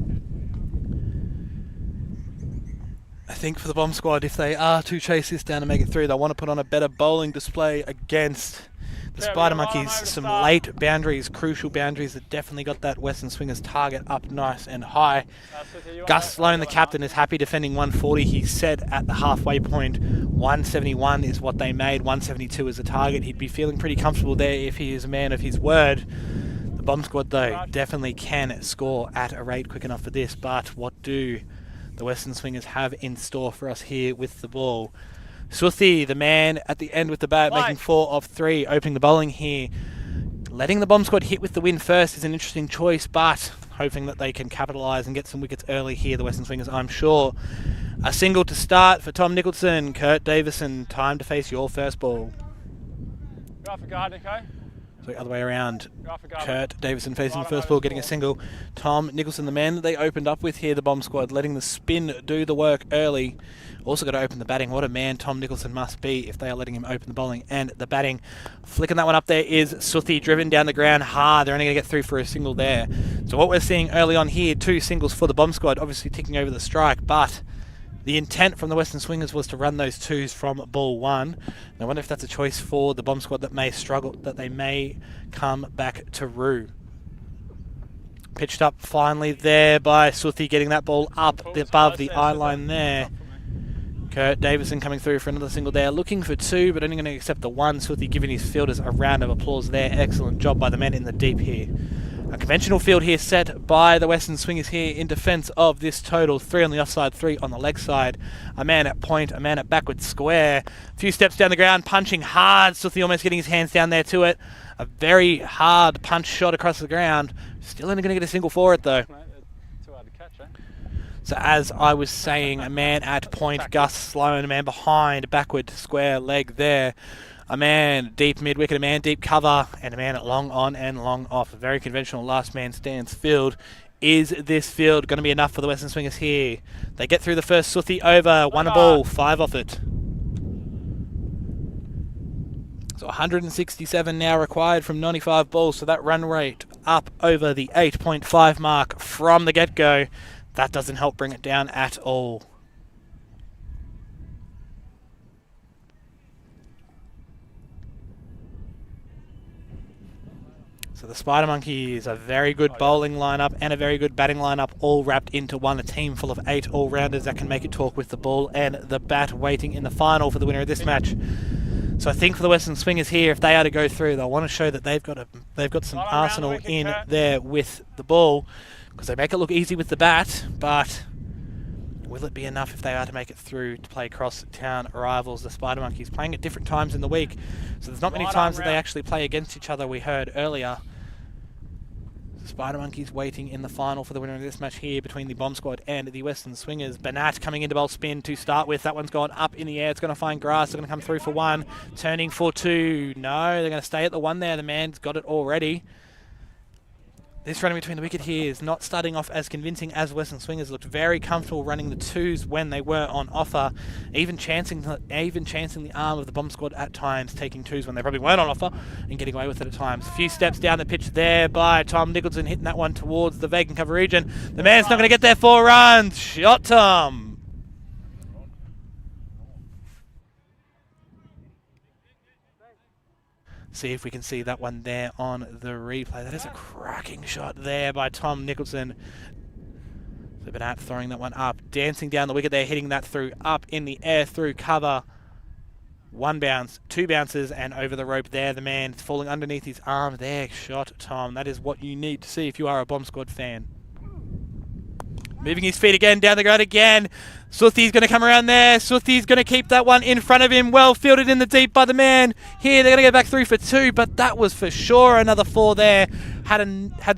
I think for the Bomb Squad, if they are to chase this down and make it through, they'll want to put on a better bowling display against the Spider Monkeys. Some late boundaries, crucial boundaries that definitely got that Western Swingers target up nice and high. Gus Sloan, the captain, is happy defending 140. He said at the halfway point, 171 is what they made, 172 is the target. He'd be feeling pretty comfortable there if he is a man of his word. The Bomb Squad, though, definitely can score at a rate quick enough for this, but what do the Western Swingers have in store for us here with the ball? Suthi, the man at the end with the bat, making 4 of 3, opening the bowling here. Letting the Bomb Squad hit with the win first is an interesting choice, but hoping that they can capitalise and get some wickets early here, the Western Swingers, I'm sure. A single to start for Tom Nicholson. Kurt Davison, time to face your first ball. Go for guard, Nico. So other way around. Go for guard. Kurt Davison facing the first ball, getting a single. Tom Nicholson, the man that they opened up with here, the Bomb Squad, letting the spin do the work early. Also got to open the batting. What a man Tom Nicholson must be if they are letting him open the bowling and the batting. Flicking that one up there is Suthi, driven down the ground hard. They're only going to get through for a single there. So what we're seeing early on here, 2 singles for the Bomb Squad, obviously ticking over the strike, but the intent from the Western Swingers was to run those 2s from ball 1. And I wonder if that's a choice for the Bomb Squad that may struggle, that they may come back to rue. Pitched up finally there by Suthi, getting that ball up above the eye line there. Kurt Davison coming through for another single there, looking for 2, but only going to accept the 1. Suthi giving his fielders a round of applause there. Excellent job by the men in the deep here. A conventional field here set by the Western Swingers here in defence of this total. 3 on the offside, 3 on the leg side. A man at point, a man at backward square. A few steps down the ground, punching hard. Suthi almost getting his hands down there to it. A very hard punch shot across the ground. Still only going to get a single for it though. Too hard to catch, eh? So as I was saying, a man at point, Gus Sloan, a man behind, backward square leg there. A man deep mid-wicket, a man deep cover, and a man at long on and long off. A very conventional last man stands field. Is this field going to be enough for the Western Swingers here? They get through the first Suthi over, 1 a ball, 5 off it. So 167 now required from 95 balls, so that run rate up over the 8.5 mark from the get-go. That doesn't help bring it down at all. So the Spider Monkeys, a very good bowling lineup and a very good batting lineup, all wrapped into one. A team full of 8 all-rounders that can make it talk with the ball and the bat, waiting in the final for the winner of this match. So I think for the Western Swingers here, if they are to go through, they'll want to show that they've got some arsenal in there with the ball, because they make it look easy with the bat, but will it be enough if they are to make it through to play cross-town rivals, the Spider Monkeys, playing at different times in the week? So there's not many times that they actually play against each other, we heard earlier. The Spider Monkeys waiting in the final for the winner of this match here between the Bomb Squad and the Western Swingers. Banat coming into bowl spin to start with. That one's gone up in the air. It's going to find grass. They're going to come through for 1. Turning for 2. No, they're going to stay at the 1 there. The man's got it already. This running between the wicket here is not starting off as convincing as Western Swingers. Looked very comfortable running the 2s when they were on offer, even chancing the arm of the Bomb Squad at times, taking 2s when they probably weren't on offer and getting away with it at times. A few steps down the pitch there by Tom Nicholson, hitting that one towards the vacant cover region. The man's not going to get there. 4 runs. Shot, Tom. See if we can see that one there on the replay. That is a cracking shot there by Tom Nicholson. So Banat throwing that one up, dancing down the wicket there, hitting that through, up in the air, through cover. One bounce, two bounces, and over the rope there. The man falling underneath his arm there. Shot, Tom. That is what you need to see if you are a Bomb Squad fan. Moving his feet again, down the ground again. Suthi's going to come around there. Suthi's going to keep that one in front of him. Well fielded in the deep by the man. Here, they're going to go back through for two, but that was for sure another four there. Had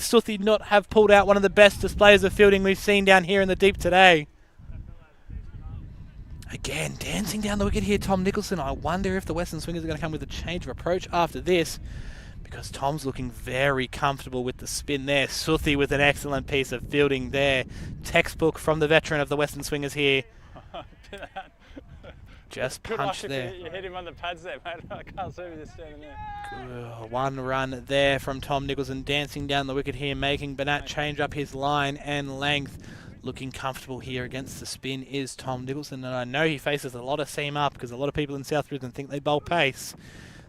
Suthi not have pulled out one of the best displays of fielding we've seen down here in the deep today. Again, dancing down the wicket here, Tom Nicholson. I wonder if the Western Swingers are going to come with a change of approach after this, because Tom's looking very comfortable with the spin there. Suthi with an excellent piece of fielding there. Textbook from the veteran of the Western Swingers here. Just punched there. You hit him on the pads there, mate. I can't see him just standing there. One run there from Tom Nicholson, dancing down the wicket here, making Banat change up his line and length. Looking comfortable here against the spin is Tom Nicholson, and I know he faces a lot of seam up because a lot of people in South Brisbane think they bowl pace.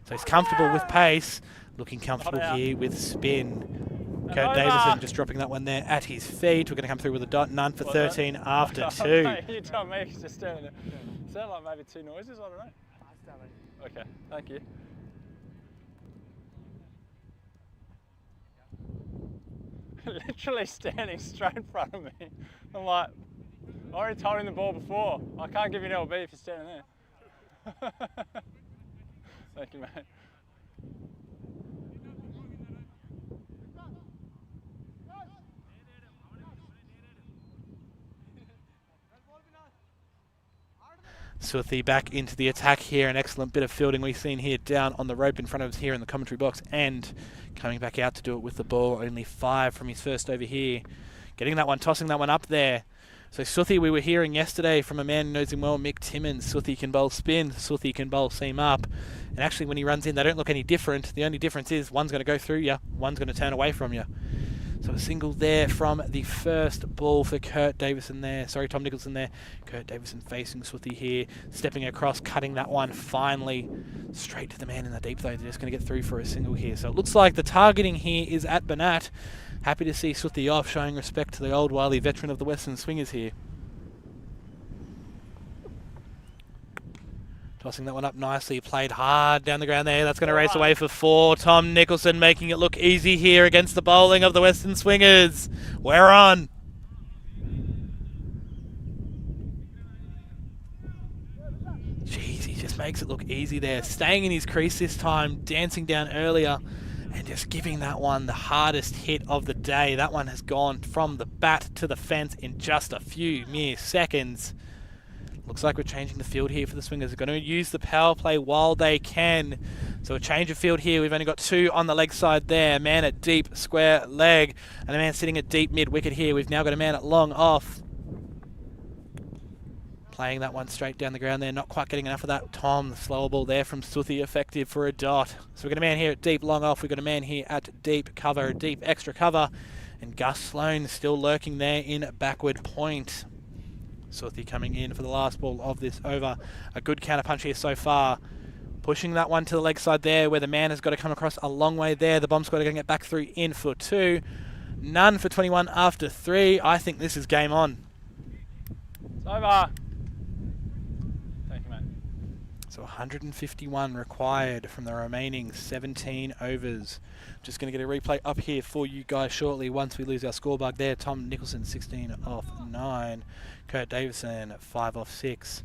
So he's comfortable with pace, looking comfortable here with spin. Kurt Davison just dropping that one there at his feet. We're going to come through with a dot, none for 13 after two. You tell me, he's just standing there. Sound like maybe two noises, I don't know. Okay, thank you. Literally standing straight in front of me. I'm like, I already told him the ball before. I can't give you an LB if you're standing there. Thank you, mate. Suthi back into the attack here. An excellent bit of fielding we've seen here down on the rope in front of us here in the commentary box, and coming back out to do it with the ball. Only 5 from his first over here. Getting that one, tossing that one up there. So Suthi, we were hearing yesterday from a man who knows him well, Mick Timmins. Suthi can bowl spin, Suthi can bowl seam up. And actually when he runs in, they don't look any different. The only difference is one's going to go through you, one's going to turn away from you. So a single there from the first ball for Kurt Davison there. Sorry, Tom Nicholson there. Kurt Davison facing Suthi here. Stepping across, cutting that one finally. Straight to the man in the deep though. They're just going to get through for a single here. So it looks like the targeting here is at Banat. Happy to see Suthi off, showing respect to the old wily veteran of the Western Swingers here. Tossing that one up nicely, played hard down the ground there. That's going to race away for 4. Tom Nicholson making it look easy here against the bowling of the Western Swingers. We're on. Jeez, he just makes it look easy there. Staying in his crease this time, dancing down earlier, and just giving that one the hardest hit of the day. That one has gone from the bat to the fence in just a few mere seconds. Looks like we're changing the field here for the Swingers. They're going to use the power play while they can. So a change of field here. We've only got 2 on the leg side there. A man at deep square leg and a man sitting at deep mid wicket here. We've now got a man at long off. Playing that one straight down the ground there. Not quite getting enough of that. Tom, the slower ball there from Suthi, effective for a dot. So we've got a man here at deep long off. We've got a man here at deep cover, deep extra cover. And Gus Sloan still lurking there in backward point. Suthi coming in for the last ball of this over. A good counter punch here so far. Pushing that one to the leg side there, where the man has got to come across a long way there. The Bomb Squad are going to get back through in for 2. None for 21 after 3. I think this is game on. It's over. Thank you, mate. So 151 required from the remaining 17 overs. Just going to get a replay up here for you guys shortly once we lose our score bug there. Tom Nicholson 16 off 9. Kurt Davison 5 off 6.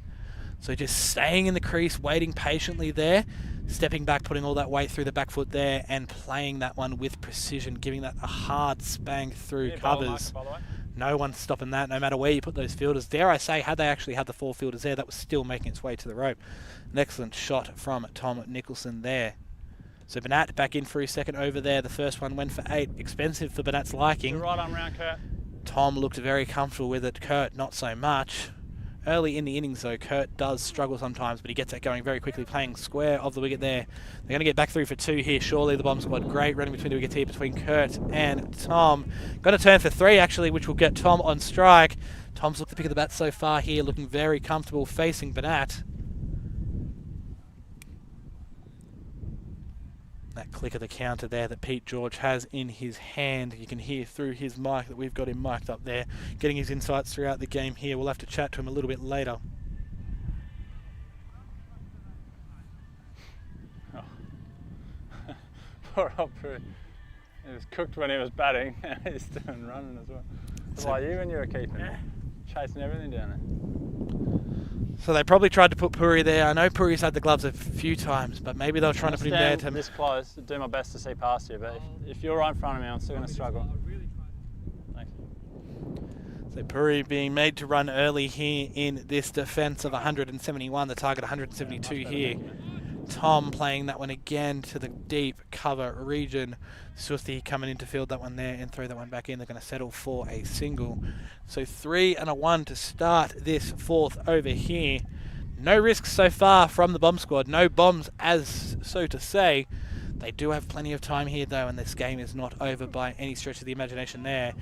So just staying in the crease, waiting patiently there, stepping back, putting all that weight through the back foot there, and playing that one with precision, giving that a hard spang through covers. No one's stopping that, no matter where you put those fielders. Dare I say, had they actually had the 4 fielders there, that was still making its way to the rope. An excellent shot from Tom Nicholson there. So Banat back in for his second over there. The first one went for 8. Expensive for Banat's liking. You're right arm round, Kurt. Tom looked very comfortable with it. Kurt, not so much. Early in the innings, though, Kurt does struggle sometimes, but he gets that going very quickly, playing square of the wicket there. They're going to get back through for 2 here, surely, the Bomb Squad. Great running between the wickets here between Kurt and Tom. Going to turn for 3, actually, which will get Tom on strike. Tom's looked the pick of the bat so far here, looking very comfortable facing Banat. That click of the counter there that Pete George has in his hand. You can hear through his mic that we've got him mic'd up there, getting his insights throughout the game here. We'll have to chat to him a little bit later. Oh. Poor old Puri. He was cooked when he was batting. He's doing running as well. It's like you when you were keeping. Yeah. Chasing everything down there. So they probably tried to put Puri there. I know Puri's had the gloves a few times, but maybe they were trying to put him there to... this close, to do my best to see past you, but if you're right in front of me, I'm still going to struggle. Thanks. So Puri being made to run early here in this defence of 171, the target 172 here. Tom playing that one again to the deep cover region. Suthi coming in to field that one there and throw that one back in. They're going to settle for a single. So 3 and a 1 to start this fourth over here. No risks so far from the bomb squad. No bombs, as so to say. They do have plenty of time here though, and this game is not over by any stretch of the imagination there.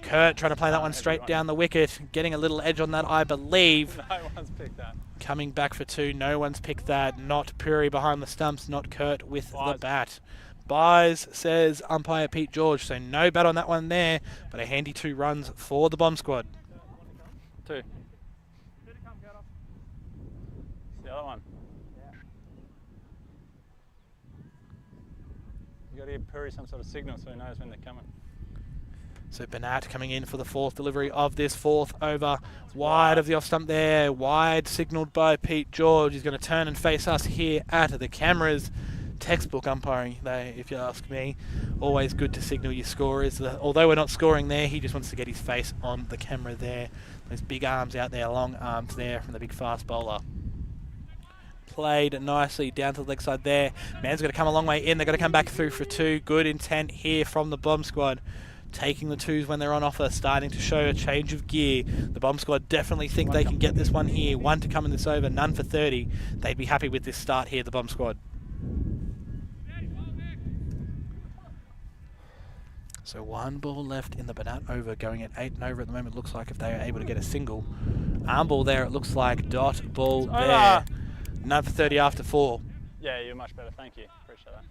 Kurt trying to play that one straight down the wicket, getting a little edge on that, I believe. No one's picked that. Coming back for 2, no one's picked that. Not Puri behind the stumps, not Kurt with the bat. Buys, says umpire Pete George, so no bat on that one there, but a handy 2 runs for the bomb squad. 2. The other one. You got to give Puri some sort of signal so he knows when they're coming. So Bernat coming in for the fourth delivery of this fourth over. Wide of the off stump there. Wide signalled by Pete George. He's going to turn and face us here at the cameras. Textbook umpiring, though, if you ask me. Always good to signal your scorers. Although we're not scoring there, he just wants to get his face on the camera there. Those big arms out there, long arms there from the big fast bowler. Played nicely down to the leg side there. Man's going to come a long way in. They're going to come back through for 2. Good intent here from the bomb squad. Taking the 2s when they're on offer, starting to show a change of gear. The bomb squad definitely think they can get this one here. 1 to come in this over, none for 30. They'd be happy with this start here, the bomb squad. So 1 ball left in the Bernat over, going at 8 and over at the moment. Looks like if they are able to get a single. Arm ball there, it looks like. Dot ball there. None for 30 after 4. Yeah, you're much better, thank you. Appreciate that.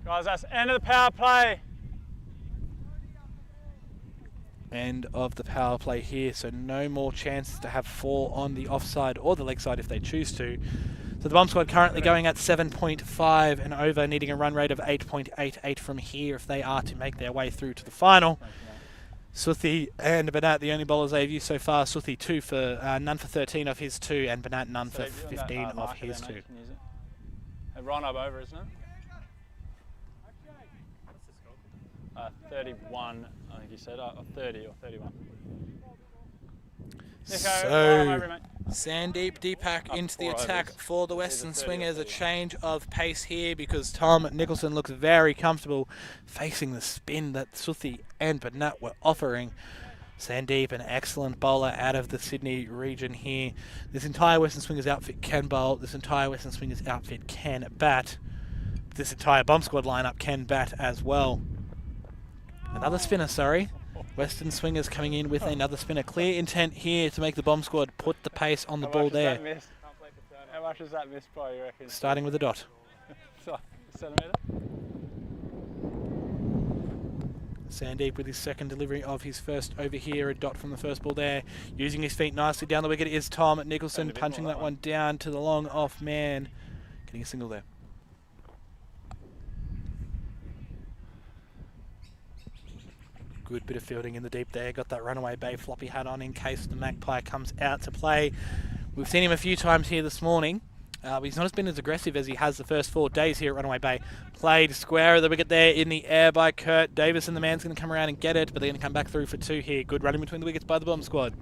Guys, that's end of the power play. End of the power play here, so no more chances to have 4 on the offside or the leg side if they choose to. So the bomb squad currently going at 7.5 and over, needing a run rate of 8.88 from here if they are to make their way through to the final. Suthi and Bernat, the only bowlers they've used so far. Suthi 2 for none for 13 of his 2, and Bernat none for 15 of his 2. Run up over, isn't it? 31, I think you said, 30 or 31. So, Sandeep Deepak into the attack for the Western Swingers. A change of pace here because Tom Nicholson looks very comfortable facing the spin that Suthi and Bernat were offering. Sandeep, an excellent bowler out of the Sydney region here. This entire Western Swingers outfit can bowl. This entire Western Swingers outfit can bat. This entire bomb squad lineup can bat as well. Another spinner, sorry. Western Swingers coming in with another spinner. Clear intent here to make the bomb squad put the pace on the ball there. How much is that missed by, you reckon? Starting with a dot. A centimetre? Sandeep with his second delivery of his first over here. A dot from the first ball there. Using his feet nicely down the wicket is Tom Nicholson, punching that one down to the long off man. Getting a single there. Good bit of fielding in the deep there. Got that runaway bay floppy hat on in case the magpie comes out to play. We've seen him a few times here this morning. But he's not been as aggressive as he has the first 4 days here at Runaway Bay. Played square of the wicket there in the air by Kurt Davison. The man's going to come around and get it, but they're going to come back through for 2 here. Good running between the wickets by the bomb squad.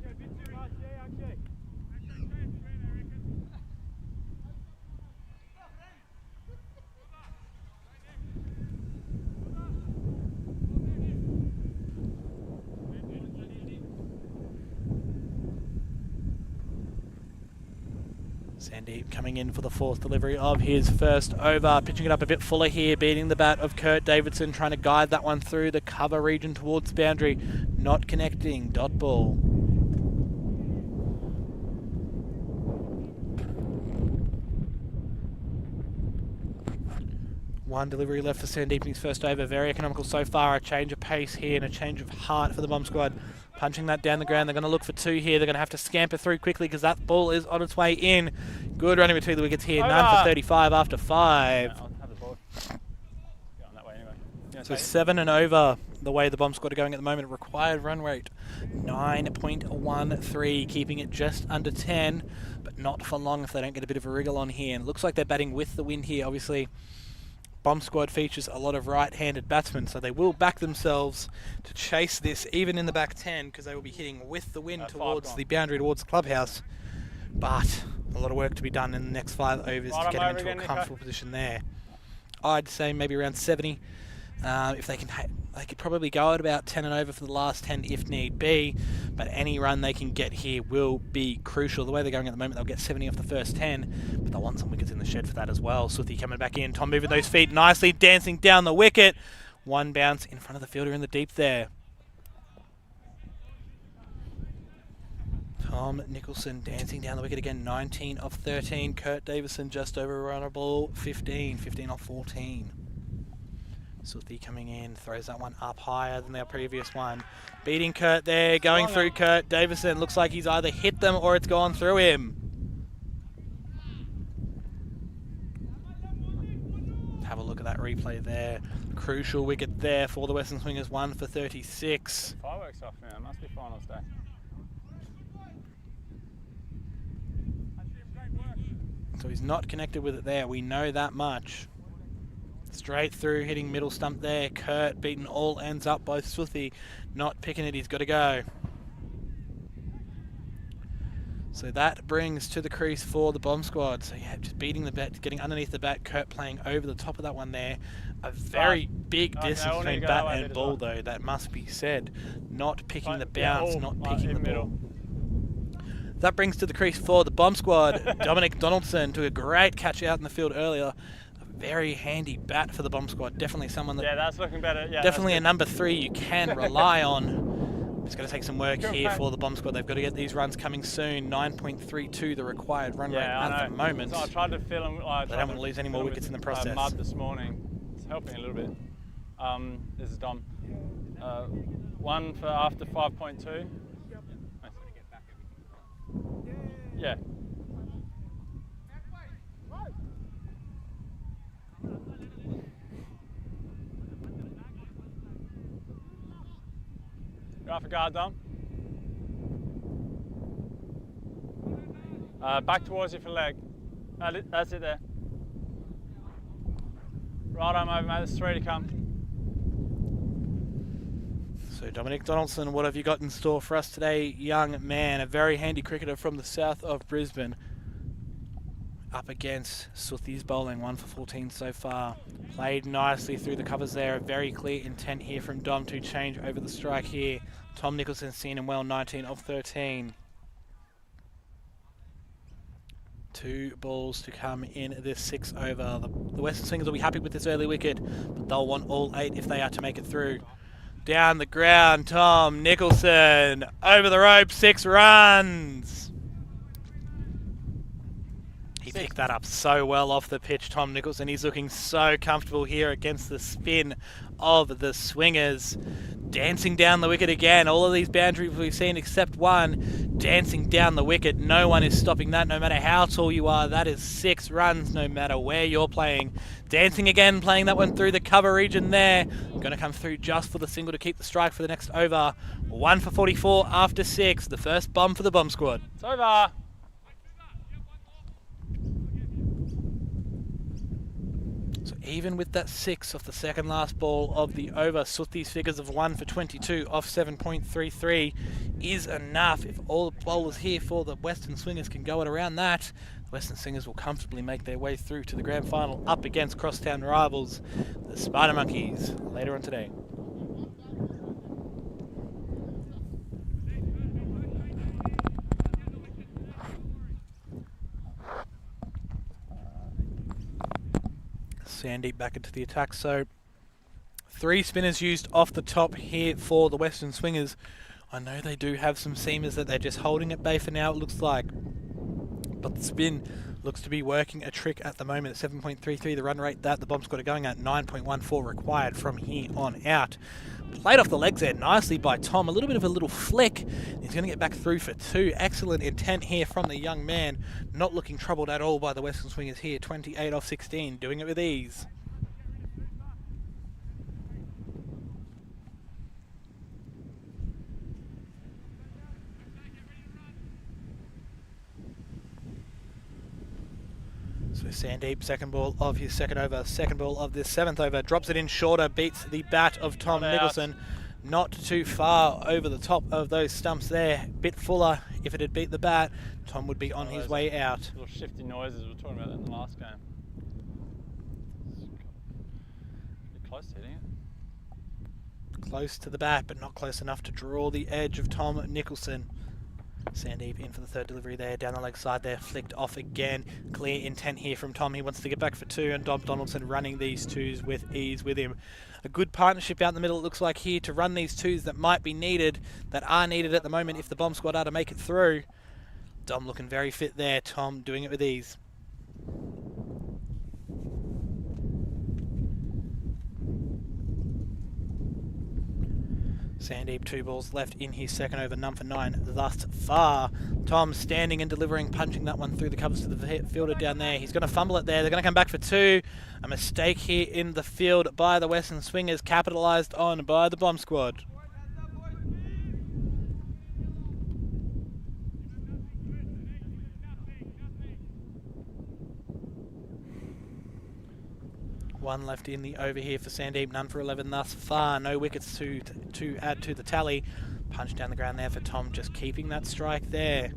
Sandeep coming in for the 4th delivery of his first over. Pitching it up a bit fuller here, beating the bat of Kurt Davidson, trying to guide that one through the cover region towards the boundary. Not connecting. Dot ball. One delivery left for Sandeep in his first over. Very economical so far. A change of pace here and a change of heart for the Bomb Squad. Punching that down the ground. They're going to look for 2 here. They're going to have to scamper through quickly because that ball is on its way in. Good running between the wickets here. 9 for 35 after 5. Yeah, I'll have the ball. Going that way anyway. So 7 and over the way the Bomb Squad are going at the moment. Required run rate 9.13, keeping it just under 10, but not for long if they don't get a bit of a wriggle on here. And it looks like they're batting with the wind here. Obviously, Bomb Squad features a lot of right-handed batsmen, so they will back themselves to chase this even in the back 10 because they will be hitting with the wind towards the boundary, towards the clubhouse. But a lot of work to be done in the next 5 overs to get them into a comfortable position there. I'd say maybe around 70. If they can, they could probably go at about 10 and over for the last 10 if need be, but any run they can get here will be crucial. The way they're going at the moment, they'll get 70 off the first 10, but they'll want some wickets in the shed for that as well. Suthi coming back in, Tom moving those feet nicely, dancing down the wicket. One bounce in front of the fielder in the deep there. Tom Nicholson dancing down the wicket again, 19 off 13. Kurt Davison just over a runnable, 15 off 14. Suthi coming in, throws that one up higher than their previous one. Beating Kurt there, going through Kurt. Davison looks like he's either hit them or it's gone through him. Have a look at that replay there. Crucial wicket there for the Western Swingers, 1 for 36. Fireworks off now, it must be finals day. So he's not connected with it there, we know that much. Straight through, hitting middle stump there. Kurt beaten all ends up by Suthi. Not picking it, he's got to go. So that brings to the crease for the Bomb Squad. So yeah, just beating the bat, getting underneath the bat. Kurt playing over the top of that one there. A very big distance between bat and ball though, that must be said. Not picking the bounce, not picking the ball. That brings to the crease for the Bomb Squad. Dominic Donaldson took a great catch out in the field earlier. Very handy bat for the Bomb Squad. Definitely someone that... Yeah, that's looking better. Yeah, definitely a number 3 you can rely on. It's going to take some work here for the Bomb Squad. They've got to get these runs coming soon. 9.32 the required run rate at the moment. So I tried to fill them. They don't want to lose any more wickets in the process. Mud this morning. It's helping a little bit. This is Dom. 1 for after 5.2. Yeah. You're off a guard, Dom. Back towards you for leg. That's it there. Right arm over, mate. There's 3 to come. So Dominic Donaldson, what have you got in store for us today, young man? A very handy cricketer from the south of Brisbane. Up against Suthi's bowling, 1 for 14 so far. Played nicely through the covers there. A very clear intent here from Dom to change over the strike here. Tom Nicholson seen him well, 19 of 13. 2 balls to come in this 6 over. The Western Swingers will be happy with this early wicket, but they'll want all 8 if they are to make it through. Down the ground, Tom Nicholson. Over the rope, 6 runs. He picked that up so well off the pitch, Tom Nicholson. He's looking so comfortable here against the spin of the Swingers. Dancing down the wicket again. All of these boundaries we've seen except one dancing down the wicket. No one is stopping that, no matter how tall you are. That is 6 runs, no matter where you're playing. Dancing again, playing that one through the cover region there. Going to come through just for the single to keep the strike for the next over. 1 for 44 after 6. The first bomb for the Bomb Squad. It's over. So even with that 6 off the second last ball of the over, Suthi's figures of 1 for 22 off 7.33 is enough. If all the bowlers here for the Western Swingers can go at around that, the Western Swingers will comfortably make their way through to the grand final up against crosstown rivals, the Spider Monkeys, later on today. Sandeep back into the attack. So 3 spinners used off the top here for the Western Swingers. I know they do have some seamers that they're just holding at bay for now, it looks like. But the spin looks to be working a trick at the moment. 7.33 the run rate that the bomb squad are going at. 9.14 required from here on out. Played off the legs there nicely by Tom. A little bit of a little flick. He's going to get back through for 2. Excellent intent here from the young man. Not looking troubled at all by the Western Swingers here. 28 off 16. Doing it with ease. So Sandeep, second ball of his second over, second ball of this 7th over, drops it in shorter, beats the bat of Tom Nicholson. Not too far over the top of those stumps there. Bit fuller. If it had beat the bat, Tom would be on his way out. Little shifty noises, we were talking about that in the last game. Pretty close to hitting it. Close to the bat, but not close enough to draw the edge of Tom Nicholson. Sandeep in for the 3rd delivery there, down the leg side there, flicked off again. Clear intent here from Tom. He wants to get back for 2, and Dom Donaldson running these 2s with ease with him. A good partnership out in the middle, it looks like here, to run these 2s that might be needed, that are needed at the moment if the bomb squad are to make it through. Dom looking very fit there, Tom doing it with ease. Sandeep 2 balls left in his second over, none for 9 thus far. Tom standing and delivering, punching that one through the covers to the fielder down there. He's going to fumble it there. They're going to come back for 2. A mistake here in the field by the Western Swingers, capitalised on by the bomb squad. One left in the over here for Sandeep, none for 11 thus far. No wickets to add to the tally. Punch down the ground there for Tom, just keeping that strike there.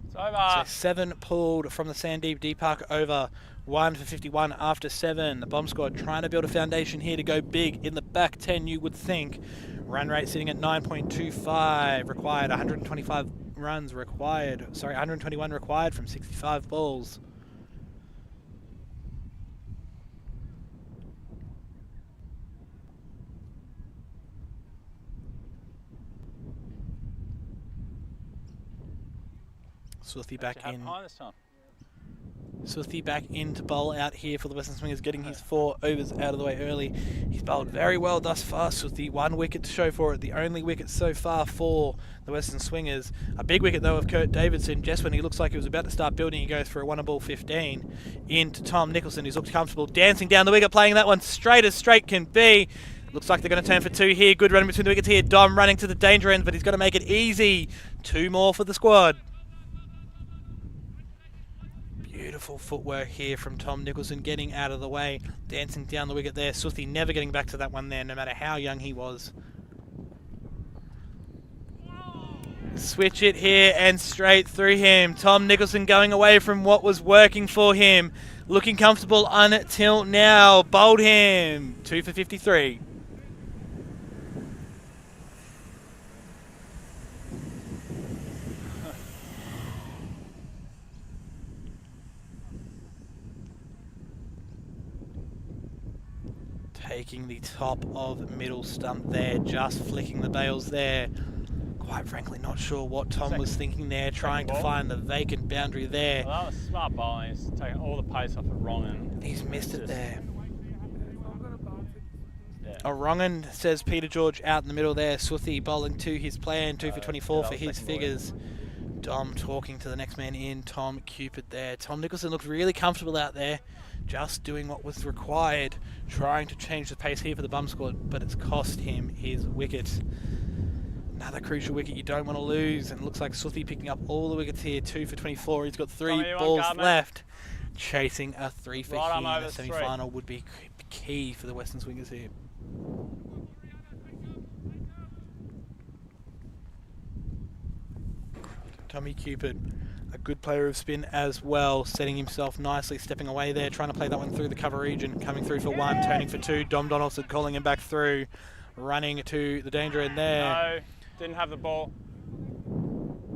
It's over. So 7 pulled from the Sandeep Deepak over. 1 for 51 after 7. The bomb squad trying to build a foundation here to go big in the back 10, you would think. Run rate sitting at 9.25 required. 125 runs required. Sorry, 121 required from 65 balls. Swiftly back in. Swiftly back in to bowl out here for the Western Swingers, getting his 4 overs out of the way early. He's bowled very well thus far. Swiftly, 1 wicket to show for it. The only wicket so far for the Western Swingers. A big wicket though of Kurt Davidson. Just when he looks like he was about to start building, he goes for a 1-ball 15 into Tom Nicholson, who's looked comfortable, dancing down the wicket, playing that one straight as straight can be. Looks like they're going to turn for 2 here. Good run between the wickets here. Dom running to the danger end, but he's got to make it easy. 2 more for the squad. Beautiful footwork here from Tom Nicholson, getting out of the way, dancing down the wicket there. Suthi never getting back to that one there, no matter how young he was. Switch it here and straight through him. Tom Nicholson going away from what was working for him. Looking comfortable until now. Bowled him. 2 for 53. Taking the top of middle stump there, just flicking the bails there. Quite frankly, not sure what Tom was thinking there, trying to find the vacant boundary there. Well, that was smart bowling. He's taken all the pace off of Rongan. He's missed it there. Yeah. Rongan, says Peter George, out in the middle there. Swithi bowling to his plan, 2 for 24 for his figures. Dom talking to the next man in, Tom Cupid there. Tom Nicholson looked really comfortable out there, just doing what was required, trying to change the pace here for the bum squad, but it's cost him his wicket. Another crucial wicket you don't want to lose, and it looks like Suthi picking up all the wickets here, 2 for 24. He's got 3 balls left. Chasing a 3 for him in the semi-final would be key for the Western Swingers here. Tommy Cupid, a good player of spin as well, setting himself nicely, stepping away there, trying to play that one through the cover region, coming through for 1, turning for 2. Dom Donaldson calling him back through, running to the danger end there. No, didn't have the ball.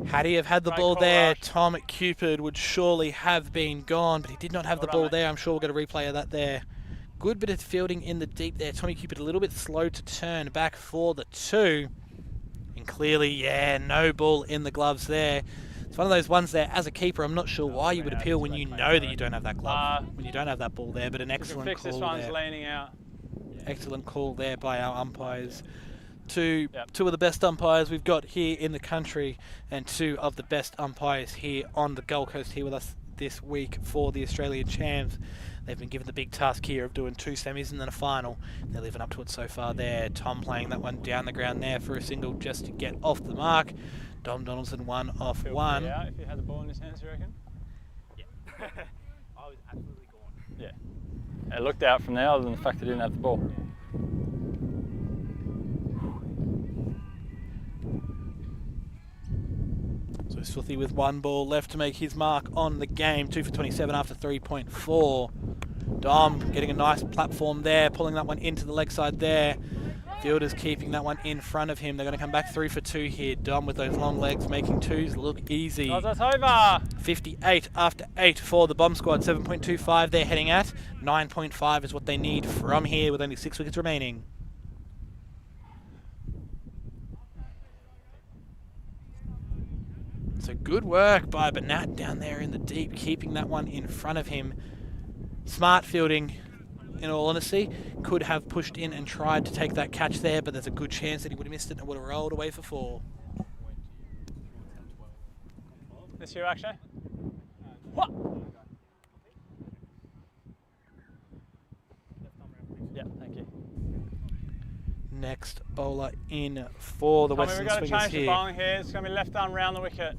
Had he have had the ball there, Tom Cupid would surely have been gone, but he did not have the ball there. I'm sure we'll get a replay of that there. Good bit of fielding in the deep there. Tommy Cupid a little bit slow to turn back for the 2. And clearly, yeah, no ball in the gloves there. It's one of those ones there, as a keeper, I'm not sure why you would appeal when you know that you don't have that glove, when you don't have that ball there, but an excellent Fix this call one's there. leaning out. Excellent call there by our umpires. Two of the best umpires we've got here in the country, and two of the best umpires here on the Gold Coast here with us this week for the Australian champs. They've been given the big task here of doing 2 semis and then a final. They're living up to it so far there. Tom playing that one down the ground there for a single just to get off the mark. Dom Donaldson 1 off 1. Out if you had the ball in his hands, you reckon? Yeah. I was absolutely gone. Yeah. It looked out from there other than the fact they didn't have the ball. So Swithy with 1 ball left to make his mark on the game. 2 for 27 after 3.4. Dom getting a nice platform there, pulling that one into the leg side there. Fielders keeping that one in front of him. They're going to come back 3 for 2 here. Dom with those long legs making 2s look easy. That's over. 58 after 8 for the Bomb Squad. 7.25 they're heading at. 9.5 is what they need from here with only 6 wickets remaining. So good work by Bernat down there in the deep, keeping that one in front of him. Smart fielding, in all honesty. Could have pushed in and tried to take that catch there, but there's a good chance that he would have missed it and would have rolled away for 4. This you, Akshay? What? Yeah, thank you. Next bowler in for the Western We've got to Swingers change the here. bowling here. It's going to be left arm round the wicket.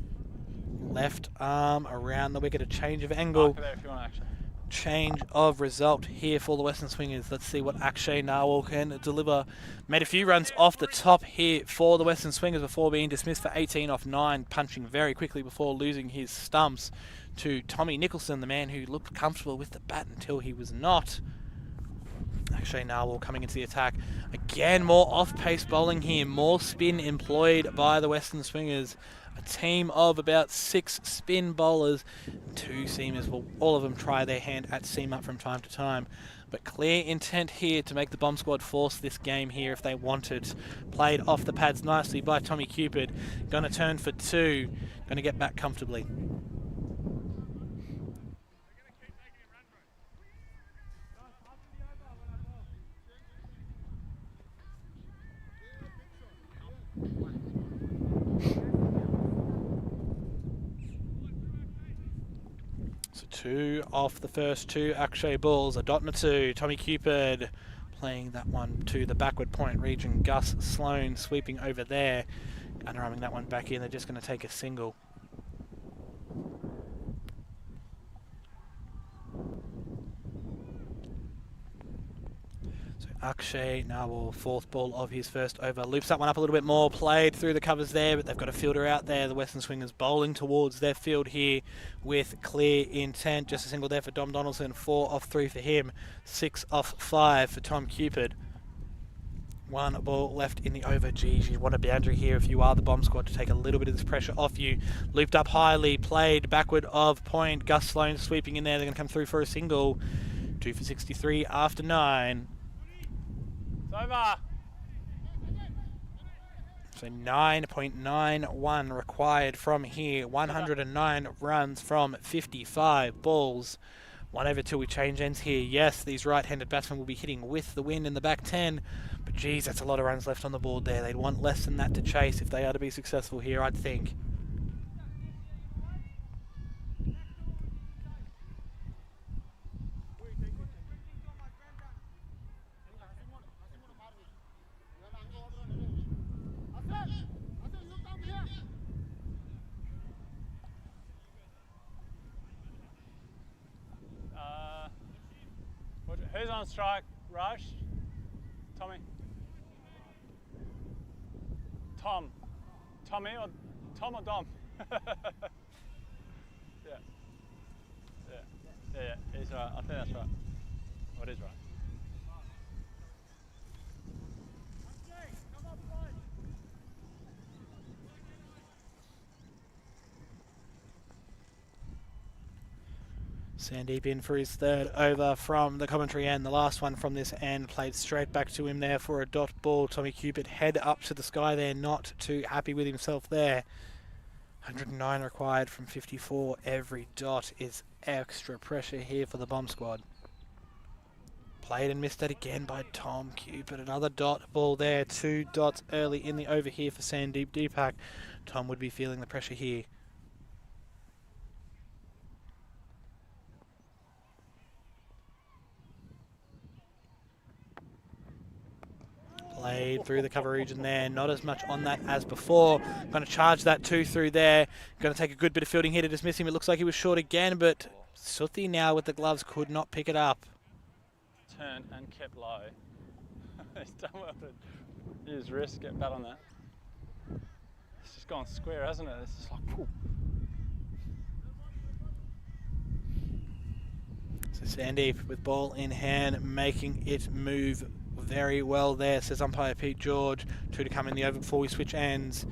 Left arm around the wicket, a change of angle. There if you want, Akshay. Change of result here for the Western Swingers. Let's see what Akshay Narwhal can deliver. Made a few runs off the top here for the Western Swingers before being dismissed for 18 off 9, punching very quickly before losing his stumps to Tommy Nicholson, the man who looked comfortable with the bat until he was not. Akshay Narwhal coming into the attack. Again, more off-pace bowling here, more spin employed by the Western Swingers. A team of about 6 spin bowlers, 2 seamers. Will all of them try their hand at seam up from time to time. But clear intent here to make the Bomb Squad force this game here if they want it. Played off the pads nicely by Tommy Cupid. Going to turn for 2. Going to get back comfortably. So 2 off the first 2 Akshay balls, a dot and a 2. Tommy Cupid playing that one to the backward point region. Gus Sloan sweeping over there, underarming that one back in. They're just going to take a single. Akshay Narwhal, 4th ball of his first over. Loops that one up a little bit more. Played through the covers there, but they've got a fielder out there. The Western Swingers bowling towards their field here with clear intent. Just a single there for Dom Donaldson. 4 off 3 for him. 6 off 5 for Tom Cupid. 1 ball left in the over. Geez, you want a boundary here if you are the Bomb Squad to take a little bit of this pressure off you. Looped up highly. Played backward of point. Gus Sloan sweeping in there. They're going to come through for a single. 2 for 63 after 9. Over. So 9.91 required from here. 109 runs from 55 balls. 1 over till we change ends here. Yes, these right-handed batsmen will be hitting with the wind in the back 10. But geez, that's a lot of runs left on the board there. They'd want less than that to chase if they are to be successful here, I'd think. Who's on strike? Raj? Tommy? Tom? Tommy or Tom or Dom? Yeah, he's right. I think that's right. What is right? Sandeep in for his 3rd over from the commentary end. The last one from this end played straight back to him there for a dot ball. Tommy Cupid head up to the sky there, not too happy with himself there. 109 required from 54. Every dot is extra pressure here for the bomb squad. Played and missed that again by Tom Cupid. Another dot ball there. 2 dots early in the over here for Sandeep Deepak. Tom would be feeling the pressure here. Played through the cover region there. Not as much on that as before. Going to charge that 2 through there. Going to take a good bit of fielding here to dismiss him. It looks like he was short again, but Suthi now with the gloves could not pick it up. Turned and kept low. He's done well to use wrist, get bat on that. It's just gone square, hasn't it? It's just like, poof. So Sandeep with ball in hand, making it move very well there, says umpire Pete George. 2 to come in the over before we switch ends.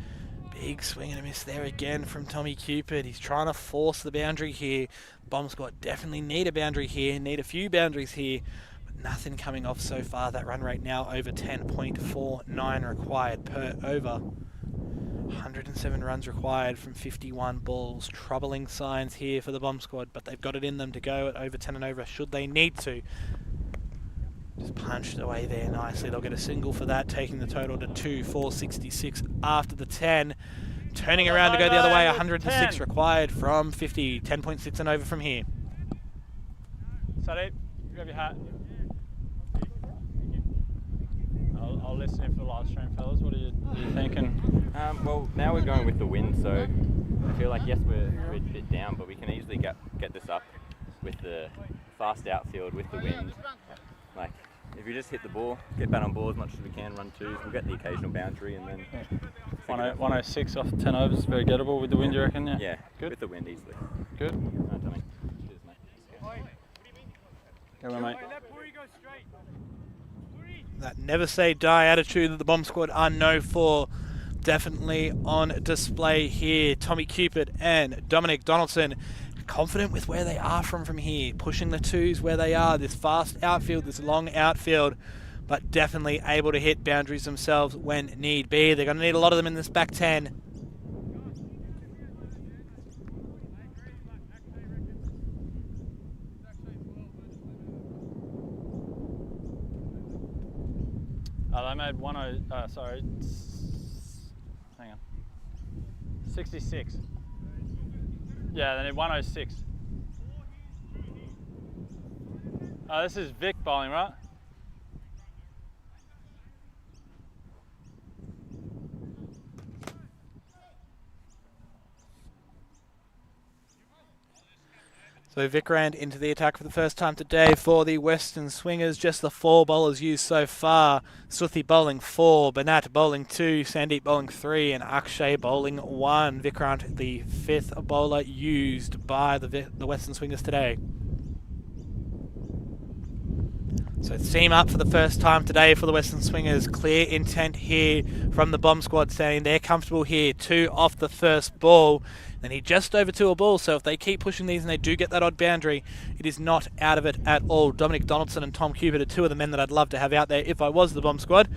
Big swing and a miss there again from Tommy Cupid. He's trying to force the boundary here. Bomb squad definitely need a boundary here, need a few boundaries here, but nothing coming off so far. That run rate now over 10.49 required per over. 107 runs required from 51 balls. Troubling signs here for the bomb squad, but they've got it in them to go at over 10 and over should they need to. Just punched away there nicely. They'll get a single for that, taking the total to 2,466 after the 10. Turning around to go the other way, 106 required from 50. 10.6 and over from here. Sadeep, grab your hat. I'll listen in for the live stream, fellas. What are you thinking? Well, now we're going with the wind, so I feel like, yes, we're a bit down, but we can easily get this up with the fast outfield, with the wind. Like, if you just hit the ball, get bat on ball as much as we can, run 2s, we'll get the occasional boundary, and then... 106 off 10 overs, very gettable with the wind, you reckon? Yeah, good. With the wind easily. Good. No, Tommy. Cheers, mate. Go on, mate. That never say die attitude that the bomb squad are known for, definitely on display here. Tommy Cupid and Dominic Donaldson confident with where they are from here, pushing the 2s where they are, this fast outfield, this long outfield, but definitely able to hit boundaries themselves when need be. They're going to need a lot of them in this back 10. They made hang on, 66. Yeah, they need 106. This is Vic bowling, right? So Vikrant into the attack for the first time today for the Western Swingers. Just the 4 bowlers used so far. Suthi bowling 4, Banat bowling 2, Sandeep bowling 3, and Akshay bowling 1. Vikrant, the 5th bowler used by the Western Swingers today. So seam up for the first time today for the Western Swingers. Clear intent here from the bomb squad saying they're comfortable here. 2 off the first ball. They need just over 2 a ball, so if they keep pushing these and they do get that odd boundary, it is not out of it at all. Dominic Donaldson and Tom Cupid are 2 of the men that I'd love to have out there if I was the bomb squad.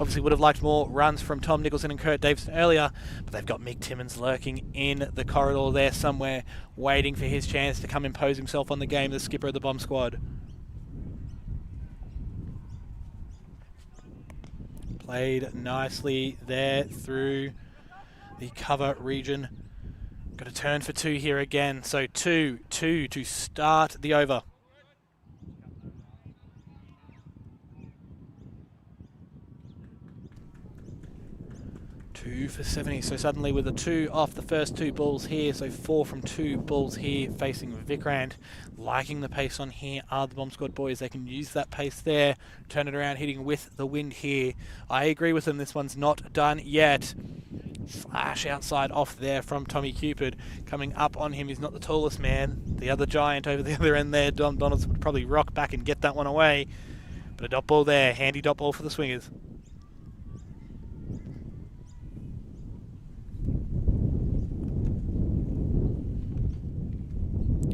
Obviously would have liked more runs from Tom Nicholson and Kurt Davison earlier, but they've got Mick Timmins lurking in the corridor there somewhere, waiting for his chance to come impose himself on the game, the skipper of the bomb squad. Played nicely there through the cover region. Got a turn for 2 here again. So 2 to start the over. 2 for 70. So suddenly with a 2 off the first 2 balls here. So 4 from 2 balls here facing Vikrant. Liking the pace on here are the bomb squad boys. They can use that pace there. Turn it around, hitting with the wind here. I agree with them. This one's not done yet. Flash outside off there from Tommy Cupid. Coming up on him, he's not the tallest man. The other giant over the other end there, Dom Donaldson, would probably rock back and get that one away. But a dot ball there, handy dot ball for the Swingers.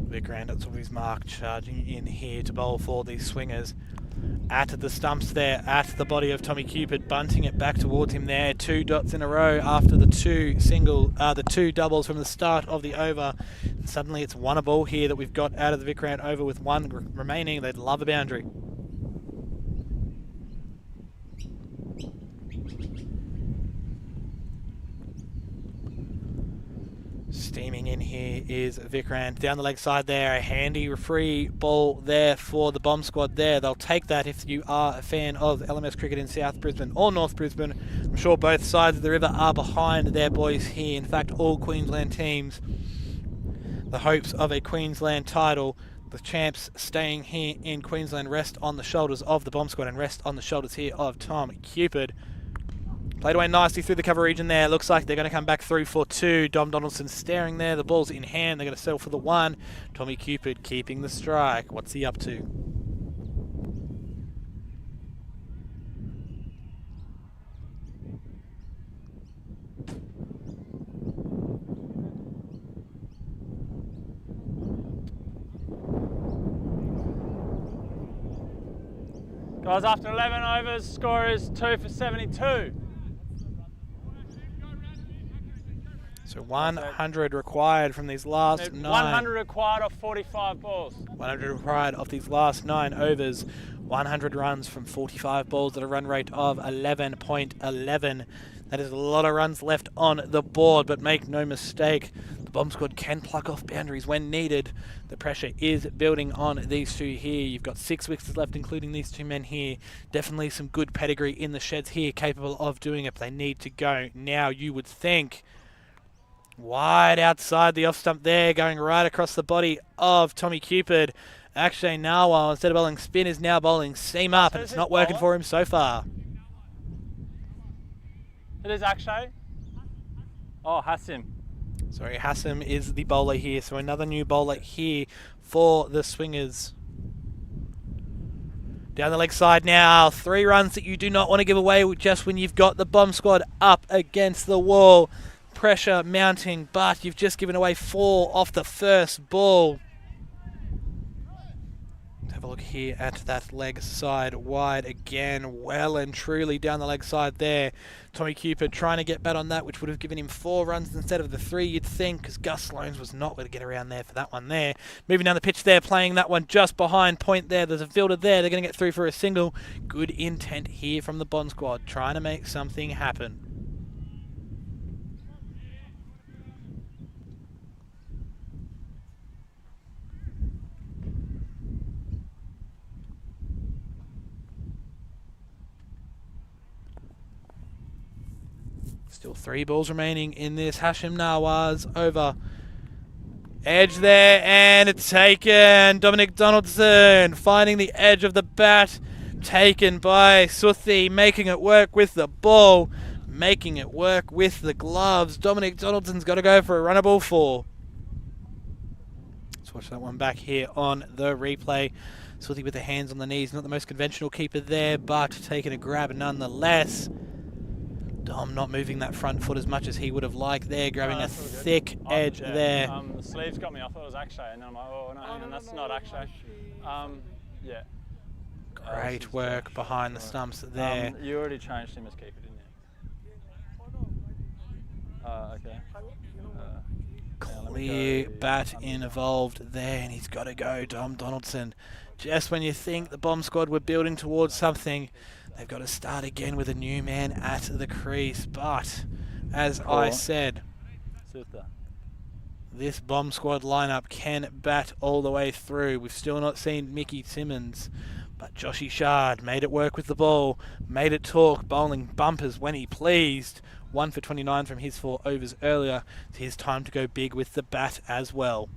Vikrant at his mark, charging in here to bowl for the Swingers. at the stumps there, at the body of Tommy Cupid, bunting it back towards him there. 2 dots in a row after the two doubles from the start of the over. And suddenly it's 1 a ball here that we've got out of the Vic round over with 1 remaining. They'd love a boundary. Steaming in here is Vikrant. Down the leg side there, a handy free ball there for the bomb squad there. They'll take that if you are a fan of LMS cricket in South Brisbane or North Brisbane. I'm sure both sides of the river are behind their boys here. In fact, all Queensland teams. The hopes of a Queensland title. The champs staying here in Queensland rest on the shoulders of the bomb squad and rest on the shoulders here of Tom Cupid. Played away nicely through the cover region there. Looks like they're going to come back through for 2. Dom Donaldson staring there. The ball's in hand. They're going to settle for the 1. Tommy Cupid keeping the strike. What's he up to? Guys, after 11 overs, score is 2 for 72. So 100 required from these last 9. 100 required of 45 balls. 100 required of these last 9 overs. 100 runs from 45 balls at a run rate of 11.11. That is a lot of runs left on the board, but make no mistake, the bomb squad can pluck off boundaries when needed. The pressure is building on these 2 here. You've got 6 wickets left, including these 2 men here. Definitely some good pedigree in the sheds here, capable of doing it. But they need to go now, you would think. Wide outside the off stump there, going right across the body of Tommy Cupid. Akshay Nawal, instead of bowling spin, is now bowling seam up, and it's not working for him so far. It is Akshay. Oh, Hassim. Sorry, Hassim is the bowler here, so another new bowler here for the Swingers. Down the leg side now, 3 runs that you do not want to give away just when you've got the bomb squad up against the wall. Pressure mounting, but you've just given away 4 off the first ball. Let's have a look here at that leg side wide again. Well and truly down the leg side there. Tommy Cupid trying to get bat on that, which would have given him 4 runs instead of the 3, you'd think, because Gus Sloans was not going to get around there for that one there. Moving down the pitch there, playing that one just behind point there. There's a fielder there. They're going to get through for a single. Good intent here from the Bond squad, trying to make something happen. Still 3 balls remaining in this. Hashim Nawaz over. Edge there, and it's taken. Dominic Donaldson finding the edge of the bat. Taken by Suthi, making it work with the ball. Making it work with the gloves. Dominic Donaldson's got to go for a runnable 4. Let's watch that one back here on the replay. Suthi with the hands on the knees. Not the most conventional keeper there, but taking a grab nonetheless. Dom not moving that front foot as much as he would have liked there, grabbing a thick edge there. The sleeves got me. I thought it was Akshay, and then I'm like, oh no, that's not Akshay. Yeah. Great work behind the stumps there. You already changed him as keeper, didn't you? Okay. Clear bat involved there, and he's got to go, Dom Donaldson. Just when you think the bomb squad were building towards something, they've got to start again with a new man at the crease. But, as I said, this bomb squad lineup can bat all the way through. We've still not seen Mickey Simmons, but Joshy Shard made it work with the ball, made it talk, bowling bumpers when he pleased. 1 for 29 from his 4 overs earlier. It's his time to go big with the bat as well.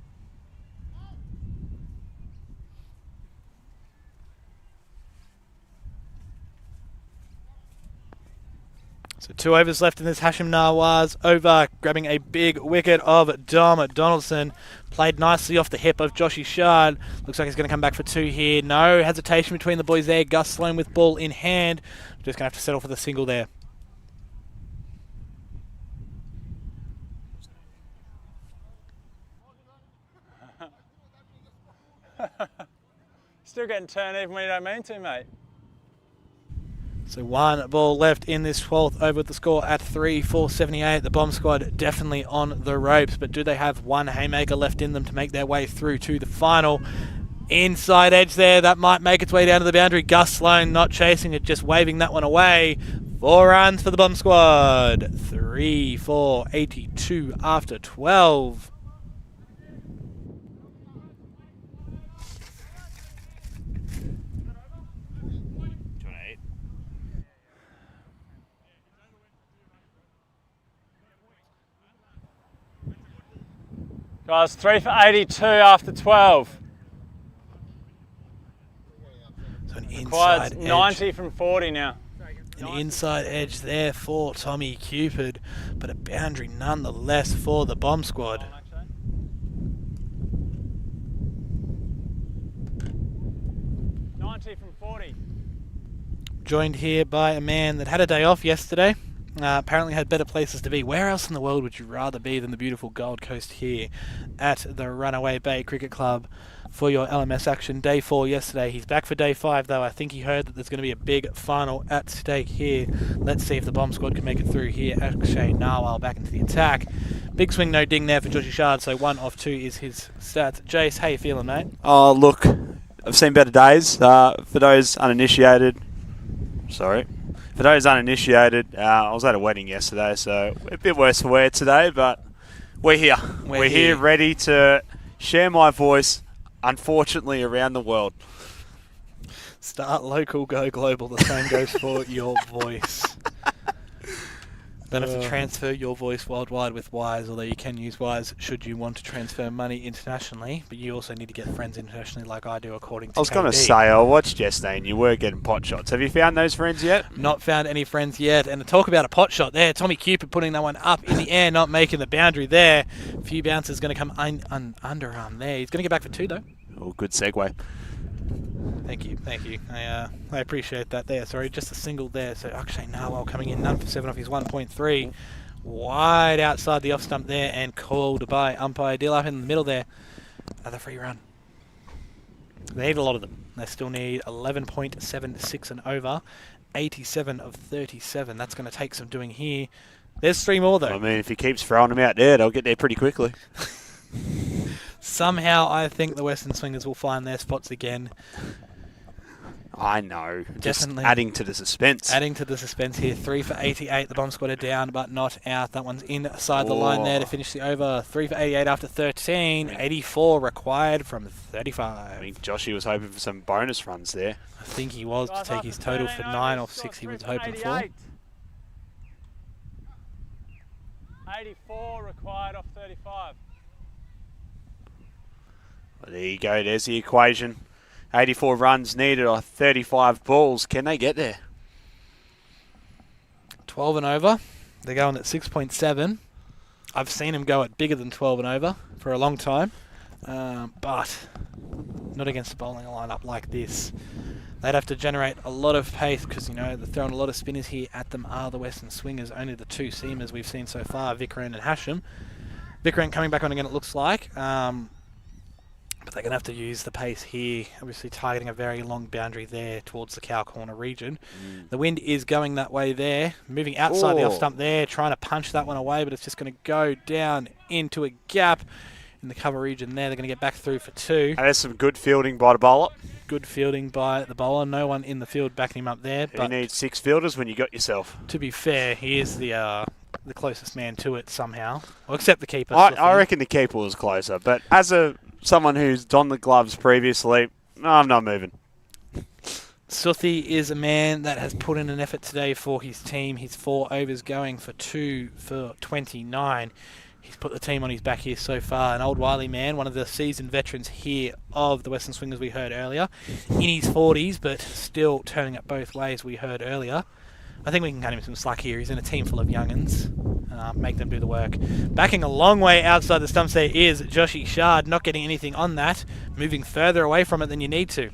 So 2 overs left in this. Hashim Nawaz over, grabbing a big wicket of Dom Donaldson. Played nicely off the hip of Joshy Shard. Looks like he's going to come back for 2 here. No hesitation between the boys there. Gus Sloan with ball in hand. Just going to have to settle for the single there. Still getting turned even when you don't mean to, mate. So one ball left in this 12th over with the score at 3-4-78. The Bomb Squad definitely on the ropes, but do they have one haymaker left in them to make their way through to the final? Inside edge there, that might make its way down to the boundary. Gus Sloan not chasing it, just waving that one away. 4 runs for the Bomb Squad. 3-4-82 after 12. Guys, 3 for 82 after 12. So an Required inside 90 edge. from 40 now. An inside edge there for Tommy Cupid, but a boundary nonetheless for the Bomb Squad. 90 from 40. Joined here by a man that had a day off yesterday. Apparently had better places to be. Where else in the world would you rather be than the beautiful Gold Coast here at the Runaway Bay Cricket Club for your LMS action? Day 4 yesterday. He's back for day 5 though. I think he heard that there's going to be a big final at stake here. Let's see if the Bomb Squad can make it through here. Akshay Narwal back into the attack. Big swing, no ding there for Joshy Shard, so 1 off 2 is his stats. Jace, how you feeling, mate? Oh, look, I've seen better days. For those uninitiated, I was at a wedding yesterday, so a bit worse for wear today, but we're here. We're here ready to share my voice, unfortunately, around the world. Start local, go global. The same goes for your voice. Don't have to transfer your voice worldwide with Wise, although you can use Wise should you want to transfer money internationally, but you also need to get friends internationally like I do, according to I was going to KD. say, I watched yesterday and you were getting pot shots. Have you found those friends yet? Not found any friends yet. And to talk about a pot shot there, Tommy Cupid putting that one up in the air, not making the boundary there. A few bounces going to come underarm there. He's going to get back for 2 though. Oh, good segue. Thank you. I appreciate that there. Sorry, just a single there. So Akshay Narwal coming in, none for 7 off his 1.3. Wide outside the off stump there and called by umpire Dill up in the middle there. Another free run. They need a lot of them. They still need 11.76 and over. 87 of 37. That's going to take some doing here. There's 3 more though. I mean, if he keeps throwing them out there, they'll get there pretty quickly. Somehow I think the Western Swingers will find their spots again. I know. Definitely. Just adding to the suspense. Adding to the suspense here. 3 for 88. The Bomb Squad are down, but not out. That one's inside the line there to finish the over. 3 for 88 after 13. 84 required from 35. I think Joshy was hoping for some bonus runs there. I think he was to take his total for 9 off 6 he was hoping for. 84 required off 35. Well, there you go. There's the equation. 84 runs needed or 35 balls. Can they get there? 12 and over. They're going at 6.7. I've seen them go at bigger than 12 and over for a long time, but not against a bowling lineup like this. They'd have to generate a lot of pace because, you know, they're throwing a lot of spinners here at them are the Western Swingers. Only the 2 seamers we've seen so far, Vikram and Hashim. Vikram coming back on again, it looks like. But they're going to have to use the pace here, obviously targeting a very long boundary there towards the cow corner region. The wind is going that way there, moving outside the off stump there, trying to punch that one away, but it's just going to go down into a gap in the cover region there. They're going to get back through for 2. And there's some good fielding by the bowler. Good fielding by the bowler. No one in the field backing him up there. You But need 6 fielders when you got yourself. to be fair, he is the closest man to it somehow. Well, except the keeper. I reckon the keeper was closer, but as someone who's donned the gloves previously, no, I'm not moving. Suthi is a man that has put in an effort today for his team. His 4 overs going for 2 for 29. He's put the team on his back here so far. An old wily man, one of the seasoned veterans here of the Western Swingers we heard earlier. In his 40s, but still turning up both ways we heard earlier. I think we can cut him some slack here. He's in a team full of young'uns. Make them do the work. Backing a long way outside the stumps there is Joshy Shard, not getting anything on that. Moving further away from it than you need to.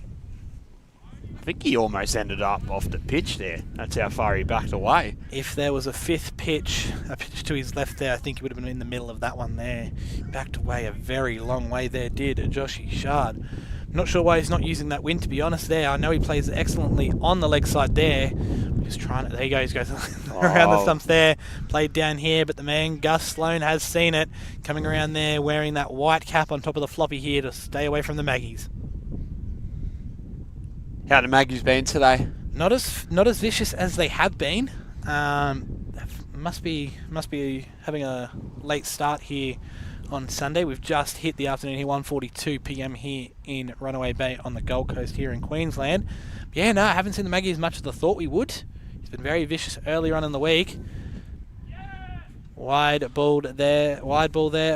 I think he almost ended up off the pitch there. That's how far he backed away. If there was a 5th pitch, a pitch to his left there, I think he would have been in the middle of that one there. Backed away a very long way there, did Joshy Shard. Not sure why he's not using that wind, to be honest there. I know he plays excellently on the leg side there. Just trying to... There he goes. Goes around the stumps there. Played down here, but the man, Gus Sloan, has seen it. Coming around there, wearing that white cap on top of the floppy here to stay away from the Maggies. How the Maggies been today? Not as vicious as they have been. Must be having a late start here on Sunday. We've just hit the afternoon here, 1:42 p.m. here in Runaway Bay on the Gold Coast here in Queensland. But yeah, no, I haven't seen the Maggie as much as I thought we would. He's been very vicious earlier on in the week. Wide ball there,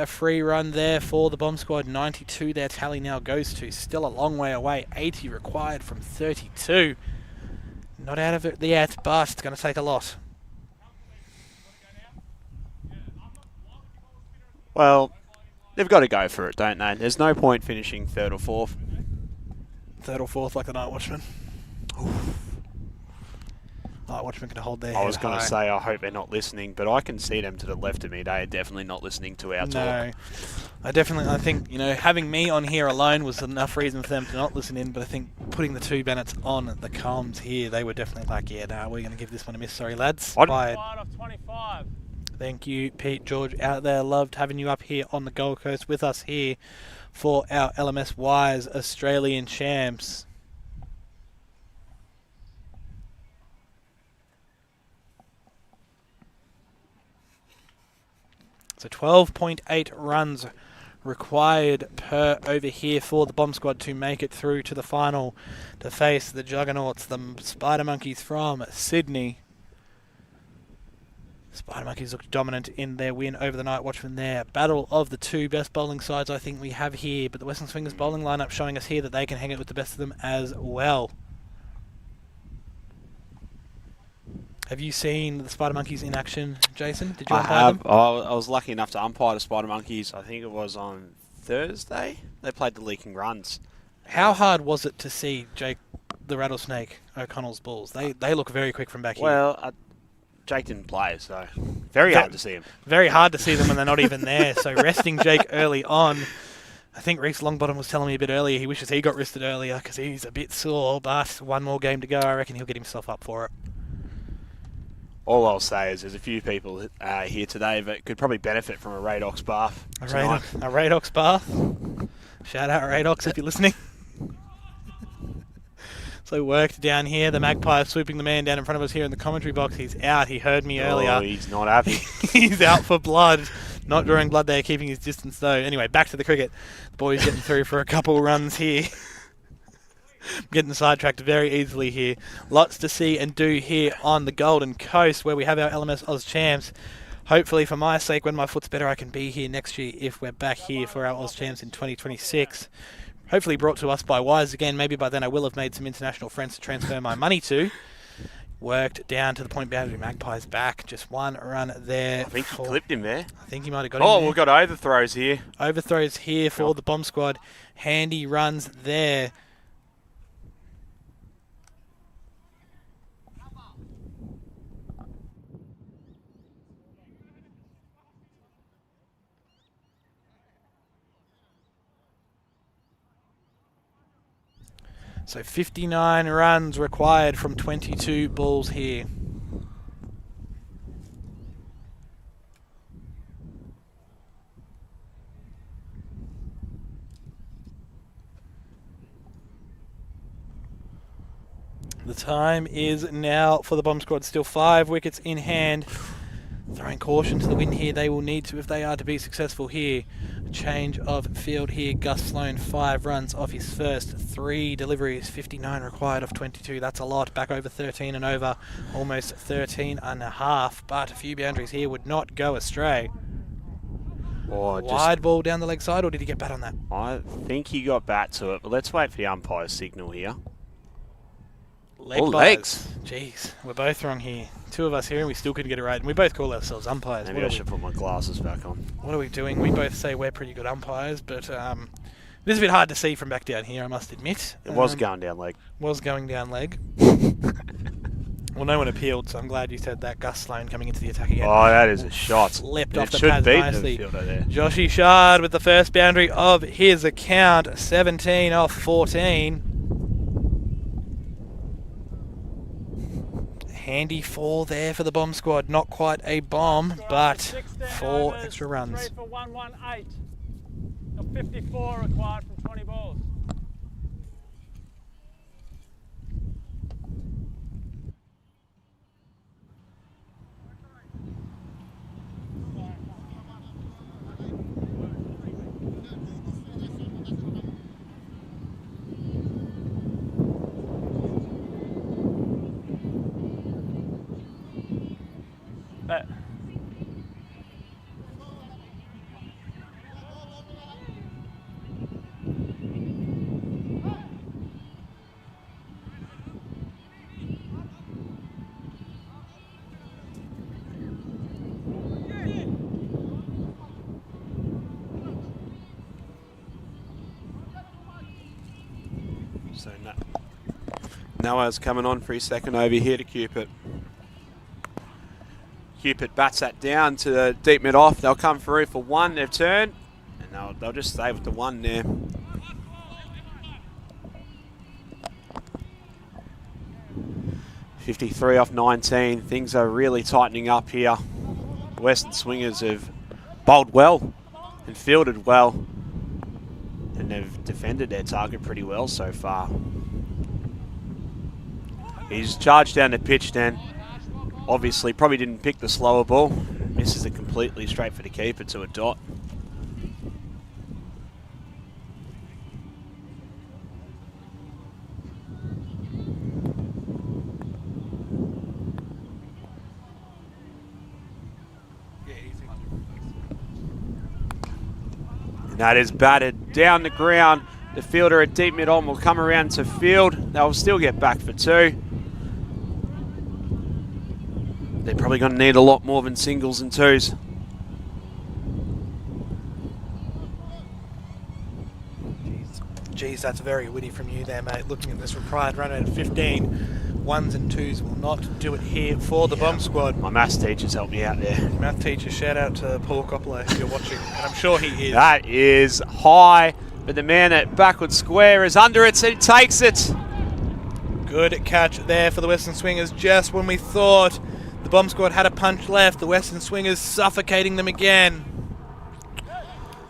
a free run there for the Bomb Squad. 92 their tally now goes to. Still a long way away, 80 required from 32. Not out of it yet, but it's going to take a lot. Well, they've got to go for it, don't they? There's no point finishing third or fourth. Third or fourth like the Night Watchman. Night Watchman can hold their head I was going to high. say, I hope they're not listening, but I can see them to the left of me. They are definitely not listening to our talk. I think, having me on here alone was enough reason for them to not listen in, but I think putting the two Bennetts on the comms here, they were definitely like, yeah, no, we're going to give this one a miss. Sorry, lads. Wide off 25. Thank you, Pete George out there. Loved having you up here on the Gold Coast with us here for our LMS Wise Australian Champs. So 12.8 runs required per over here for the Bomb Squad to make it through to the final to face the Juggernauts, the Spider Monkeys from Sydney. Spider Monkeys looked dominant in their win over the Night Watchman there. Battle of the two best bowling sides I think we have here, but the Western Swingers bowling lineup showing us here that they can hang it with the best of them as well. Have you seen the Spider Monkeys in action, Jason? Did you umpire them? I was lucky enough to umpire the Spider Monkeys. I think it was on Thursday. They played the Leaking Runs. How hard was it to see Jake the Rattlesnake O'Connell's balls? They look very quick from back here. Well, Jake didn't play, so very hard to see him. Very hard to see them when they're not even there. So resting Jake early on. I think Reece Longbottom was telling me a bit earlier he wishes he got rested earlier because he's a bit sore, but one more game to go. I reckon he'll get himself up for it. All I'll say is there's a few people here today that could probably benefit from a Radox bath. A Radox bath. Shout out Radox if you're listening. So worked down here. The Magpie swooping the man down in front of us here in the commentary box. He's out. He heard me earlier. Oh, he's not happy. He's out for blood. Not drawing blood there, keeping his distance though. Anyway, back to the cricket. The boys getting through for a couple runs here. Getting sidetracked very easily here. Lots to see and do here on the Golden Coast where we have our LMS Oz Champs. Hopefully for my sake, when my foot's better, I can be here next year if we're back here for our Oz Champs in 2026. Hopefully brought to us by Wise again. Maybe by then I will have made some international friends to transfer my money to. Worked down to the point boundary. Magpies back. Just one run there. I think he clipped him there. I think he might have got him there. We've got overthrows here. Overthrows here for the Bomb Squad. Handy runs there. So 59 runs required from 22 balls here. The time is now for the Bomb Squad. Still 5 wickets in hand. Throwing caution to the wind here. They will need to if they are to be successful here. A change of field here. Gus Sloan 5 runs off his first 3 deliveries. 59 required of 22. That's a lot. Back over 13 and over. Almost 13 and a half. But a few boundaries here would not go astray. Wide ball down the leg side, or did he get bat on that? I think he got bat to it, but let's wait for the umpire's signal here. Legs. Jeez, we're both wrong here. 2 of us here and we still couldn't get it right. And we both call ourselves umpires. Maybe I should put my glasses back on. What are we doing? We both say we're pretty good umpires, but it is a bit hard to see from back down here, I must admit. It was going down leg. Was going down leg. Well, no one appealed, so I'm glad you said that. Gus Sloan coming into the attack again. Oh, that is a shot. Flipped It off the should pads beat nicely. the fielder there. Joshy Shard with the first boundary of his account. 17 off 14. Handy 4 there for the bomb squad. Not quite a bomb, but 4 extra runs. Straight for 118. 54 required from 20 balls. So Noah's coming on for his second over here to Cupid. Cupid bats that down to the deep mid off. They'll come through for one. They've turned, and they'll just stay with the one there. .53 off 19. Things are really tightening up here. The Western Swingers have bowled well and fielded well, and they've defended their target pretty well so far. He's charged down the pitch then. Obviously, probably didn't pick the slower ball. Misses it completely straight for the keeper to a dot. And that is batted down the ground. The fielder at deep mid-on will come around to field. They'll still get back for 2. They're probably going to need a lot more than singles and 2s. Geez, that's very witty from you there, mate. Looking at this required run rate of 15. 1s and 2s will not do it here for the bomb squad. My maths teachers helped me out there. Math teacher, shout out to Paul Coppola if you're watching, and I'm sure he is. That is high, but the man at backward square is under it, so he takes it. Good catch there for the Western Swingers. Just when we thought the bomb squad had a punch left, the Western Swingers suffocating them again.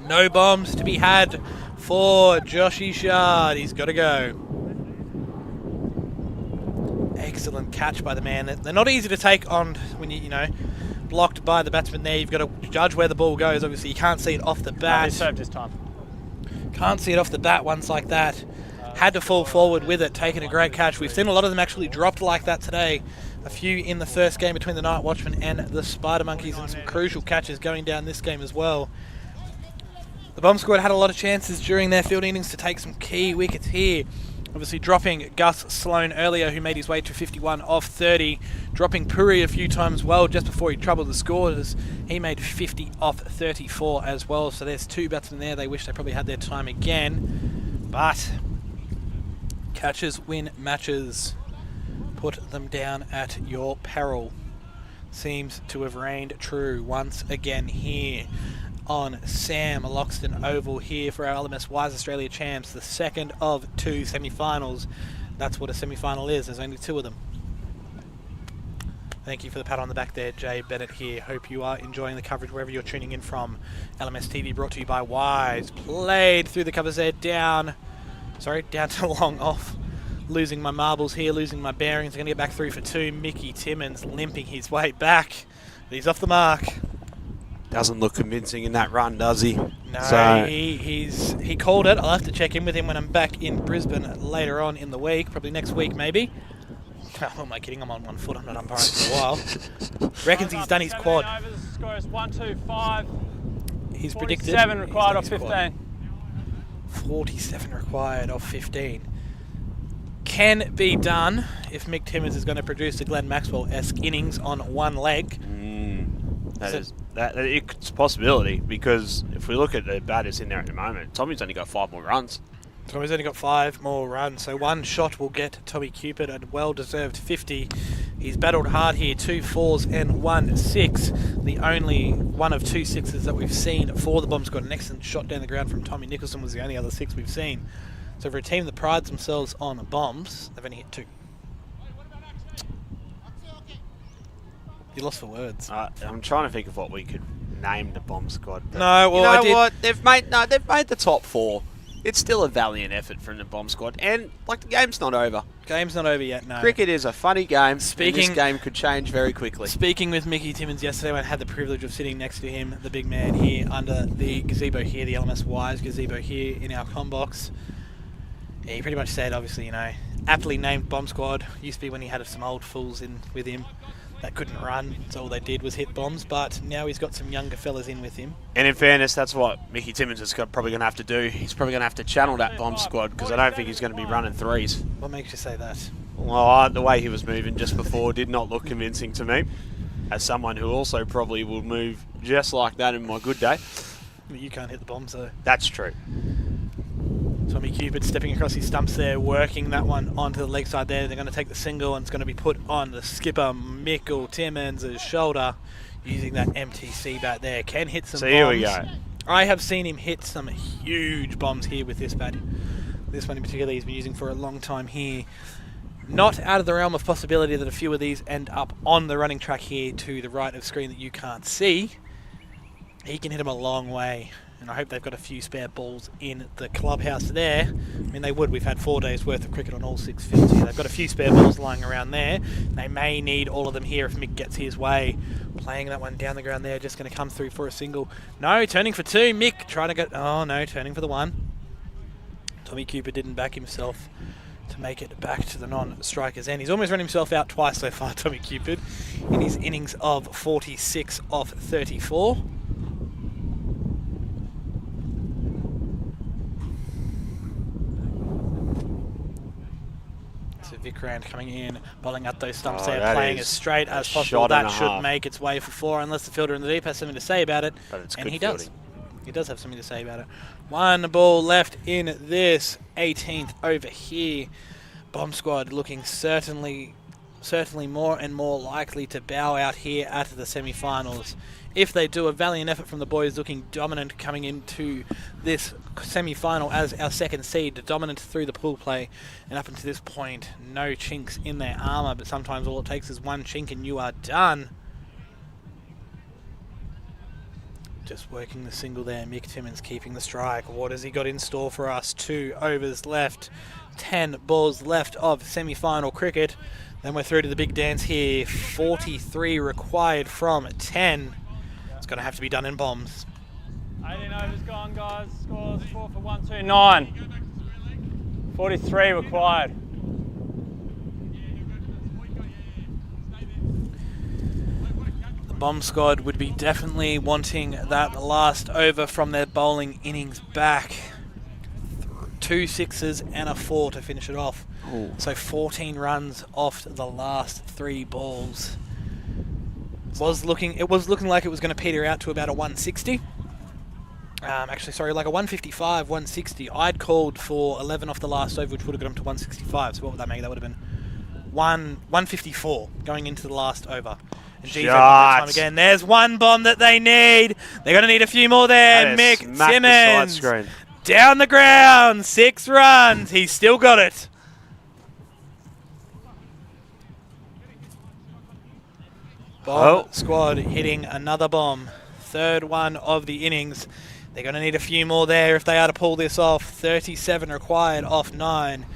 No bombs to be had for Joshy Shard. He's got to go. Excellent catch by the man. They're not easy to take on when you know, blocked by the batsman there. You've got to judge where the ball goes. Obviously, you can't see it off the bat. He served his time. Can't see it off the bat once like that. Had to fall forward with it, taking a great catch. We've seen a lot of them actually dropped like that today. A few in the first game between the Night Watchmen and the Spider Monkeys, and some crucial catches going down this game as well. The bomb squad had a lot of chances during their field innings to take some key wickets here. Obviously dropping Gus Sloan earlier, who made his way to 51 off 30. Dropping Puri a few times well just before he troubled the scores. He made 50 off 34 as well. So there's 2 batsmen there. They wish they probably had their time again. But catches win matches. Put them down at your peril. Seems to have reigned true once again here on Sam Loxton Oval here for our LMS Wise Australia Champs, the second of 2 semi-finals. That's what a semi-final is. There's only 2 of them. Thank you for the pat on the back there, Jay Bennett here. Hope you are enjoying the coverage wherever you're tuning in from. LMS TV brought to you by Wise. Played through the covers there, down to long off. Losing my marbles here, losing my bearings. Going to get back through for 2. Mickey Timmins limping his way back. But he's off the mark. Doesn't look convincing in that run, does he? No, So he called it. I'll have to check in with him when I'm back in Brisbane later on in the week, probably next week maybe. Who am I kidding? I'm on 1 foot. I'm not umpiring for a while. Reckons he's done his quad. Overs, score is 125. He's predicted 47 required off 15. 47 required off 15. Can be done if Mick Timmins is going to produce a Glenn Maxwell-esque innings on one leg. It's a possibility, because if we look at the batters in there at the moment, Tommy's only got 5 more runs. Tommy's only got 5 more runs, so 1 shot will get Tommy Cupid a well-deserved 50. He's battled hard here, 2 4s and 1 6. The only one of 2 6s that we've seen for the Bombs Squad. An excellent shot down the ground from Tommy Nicholson was the only other 6 we've seen. So for a team that prides themselves on bombs, they've only hit 2. You lost for words. I'm trying to think of what we could name the Bomb Squad. No, well, you know I did. what? They've made the top 4. It's still a valiant effort from the Bomb Squad, and like the game's not over. Game's not over yet. No. Cricket is a funny game. And Speaking- this game could change very quickly. Speaking with Mickey Timmins yesterday, I had the privilege of sitting next to him, the big man here under the gazebo here, the LMS Wise gazebo here in our comm box. Yeah, he pretty much said, obviously, you know, aptly named Bomb Squad. Used to be when he had some old fools in with him that couldn't run, so all they did was hit bombs, but now he's got some younger fellas in with him. And in fairness, that's what Mickey Timmins is probably going to have to do. He's probably going to have to channel that Bomb Squad, because I don't think he's going to be running 3s. What makes you say that? Well, the way he was moving just before did not look convincing to me. As someone who also probably will move just like that in my good day. But you can't hit the bombs, though. That's true. Tommy Cupid stepping across his stumps there, working that one onto the leg side there. They're going to take the single, and it's going to be put on the skipper, Mickle Timmins' shoulder, using that MTC bat there. Can hit some bombs. So here we go. I have seen him hit some huge bombs here with this bat. This one in particular he's been using for a long time here. Not out of the realm of possibility that a few of these end up on the running track here to the right of screen that you can't see. He can hit them a long way. And I hope they've got a few spare balls in the clubhouse there. I mean, they would. We've had 4 days worth of cricket on all 6 fields here. They've got a few spare balls lying around there. They may need all of them here if Mick gets his way. Playing that one down the ground there, just going to come through for a single. No, turning for 2. Mick trying to get... Oh, no, turning for the 1. Tommy Cooper didn't back himself to make it back to the non-striker's end. He's almost run himself out twice so far, Tommy Cupid, in his innings of 46 off 34. Vikrant coming in, bowling at those stumps there, playing as straight as possible. That should make its way for 4, unless the fielder in the deep has something to say about it. And he does. He does have something to say about it. 1 ball left in this 18th over here. Bomb Squad looking certainly more and more likely to bow out here at the semi-finals. If they do, a valiant effort from the boys, looking dominant coming into this semi-final as our second seed, dominant through the pool play, and up until this point, no chinks in their armour, but sometimes all it takes is one chink and you are done. Just working the single there, Mick Timmins keeping the strike. What has he got in store for us? 2 overs left, 10 balls left of semi-final cricket. Then we're through to the big dance here, 43 required from 10. It's going to have to be done in bombs. 18 overs gone, guys. Scores 4 for 129. 43 required. The Bomb Squad would be definitely wanting that last over from their bowling innings back. 2 6s and a 4 to finish it off. Ooh. So 14 runs off the last 3 balls. It was looking like it was going to peter out to about a 160. Actually, sorry, like a 155, 160. I'd called for 11 off the last over, which would have got them to 165. So what would that make? That would have been 154 going into the last over. And time again. There's one bomb that they need. They're going to need a few more there. Mick Timmins down the ground, 6 runs. He's still got it. Bomb Squad hitting another bomb. 3rd one of the innings. They're going to need a few more there if they are to pull this off. 37 required off 9.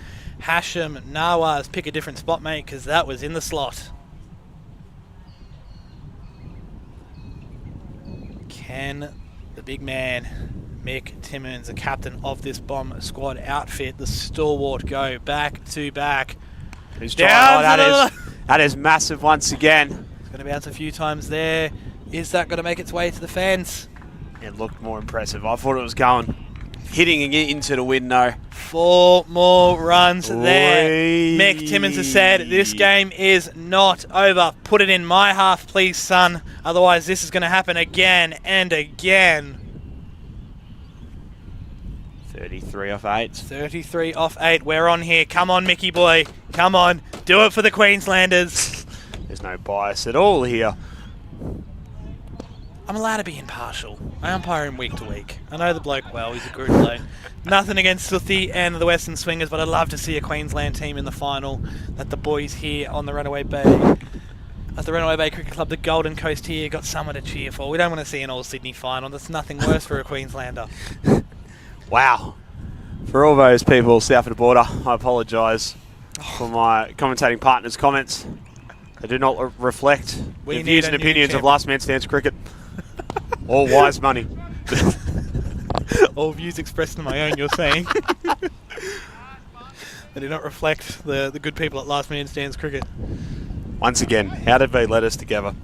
Hashim Nawaz, pick a different spot, mate, because that was in the slot. Can the big man, Mick Timmins, the captain of this Bomb Squad outfit, the stalwart, go back to back? Who's down? That is massive once again. Going to bounce a few times there. Is that going to make its way to the fence? It looked more impressive. I thought it was going. Hitting it into the wind, though. 4 more runs there. Mick Timmins has said, this game is not over. Put it in my half, please, son. Otherwise, this is going to happen again and again. 33 off 8. 33 off 8. We're on here. Come on, Mickey boy. Come on. Do it for the Queenslanders. There's no bias at all here. I'm allowed to be impartial. I umpire him week to week. I know the bloke well. He's a good bloke. Nothing against Suthi and the Western Swingers, but I'd love to see a Queensland team in the final. That the boys here on the Runaway Bay, at the Runaway Bay Cricket Club, the Golden Coast here, got someone to cheer for. We don't want to see an All-Sydney final. That's nothing worse for a Queenslander. Wow. For all those people south of the border, I apologise for my commentating partner's comments. They do not reflect the views and opinions of Last Man Stands Cricket. All wise money. All views expressed in my own, you're saying. They do not reflect the good people at Last Man Stands Cricket. Once again, how did they let us together?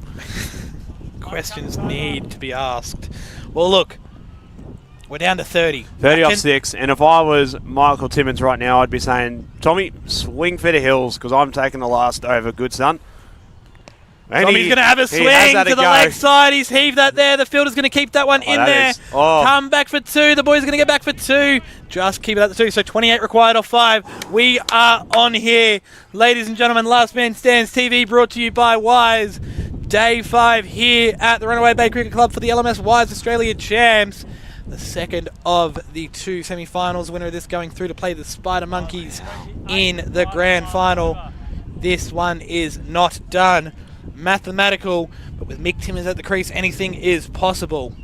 Questions need to be asked. Well, look, we're down to 30. 30 off 6, and if I was Michael Timmins right now, I'd be saying, Tommy, swing for the hills, because I'm taking the last over, good son. And Tommy's going to have a swing to the leg side. He's heaved that there. The fielder's going to keep that one in there. Come back for 2. The boys are going to get back for 2. Just keep it at the 2. So 28 required off 5. We are on here. Ladies and gentlemen, Last Man Stands TV brought to you by Wise. Day 5 here at the Runaway Bay Cricket Club for the LMS Wise Australia Champs. The second of the 2 semi-finals. Winner of this going through to play the Spider Monkeys in the grand final. This one is not done. Mathematical, but with Mick Timmins at the crease, anything is possible.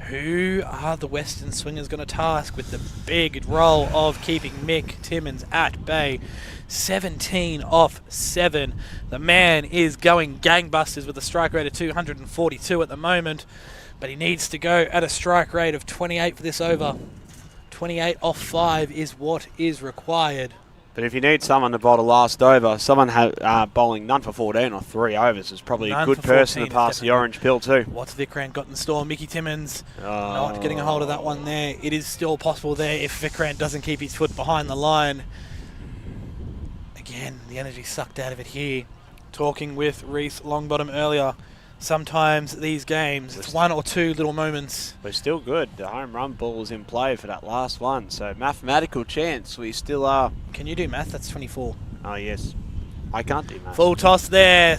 Who are the Western Swingers going to task with the big role of keeping Mick Timmins at bay? 17 off 7. The man is going gangbusters with a strike rate of 242 at the moment, but he needs to go at a strike rate of 28 for this over. 28 off 5 is what is required. But if you need someone to bowl the last over, someone bowling none for 14 or 3 overs is probably a good person to pass the orange pill too. What's Vikrant got in store? Mickey Timmins not getting a hold of that one there. It is still possible there if Vikrant doesn't keep his foot behind the line. Again, the energy sucked out of it here. Talking with Reece Longbottom earlier. Sometimes these games, it's 1 or 2 little moments. We're still good. The home run ball is in play for that last one. So mathematical chance, we still are. Can you do math? That's 24. Oh, yes. I can't do math. Full toss there.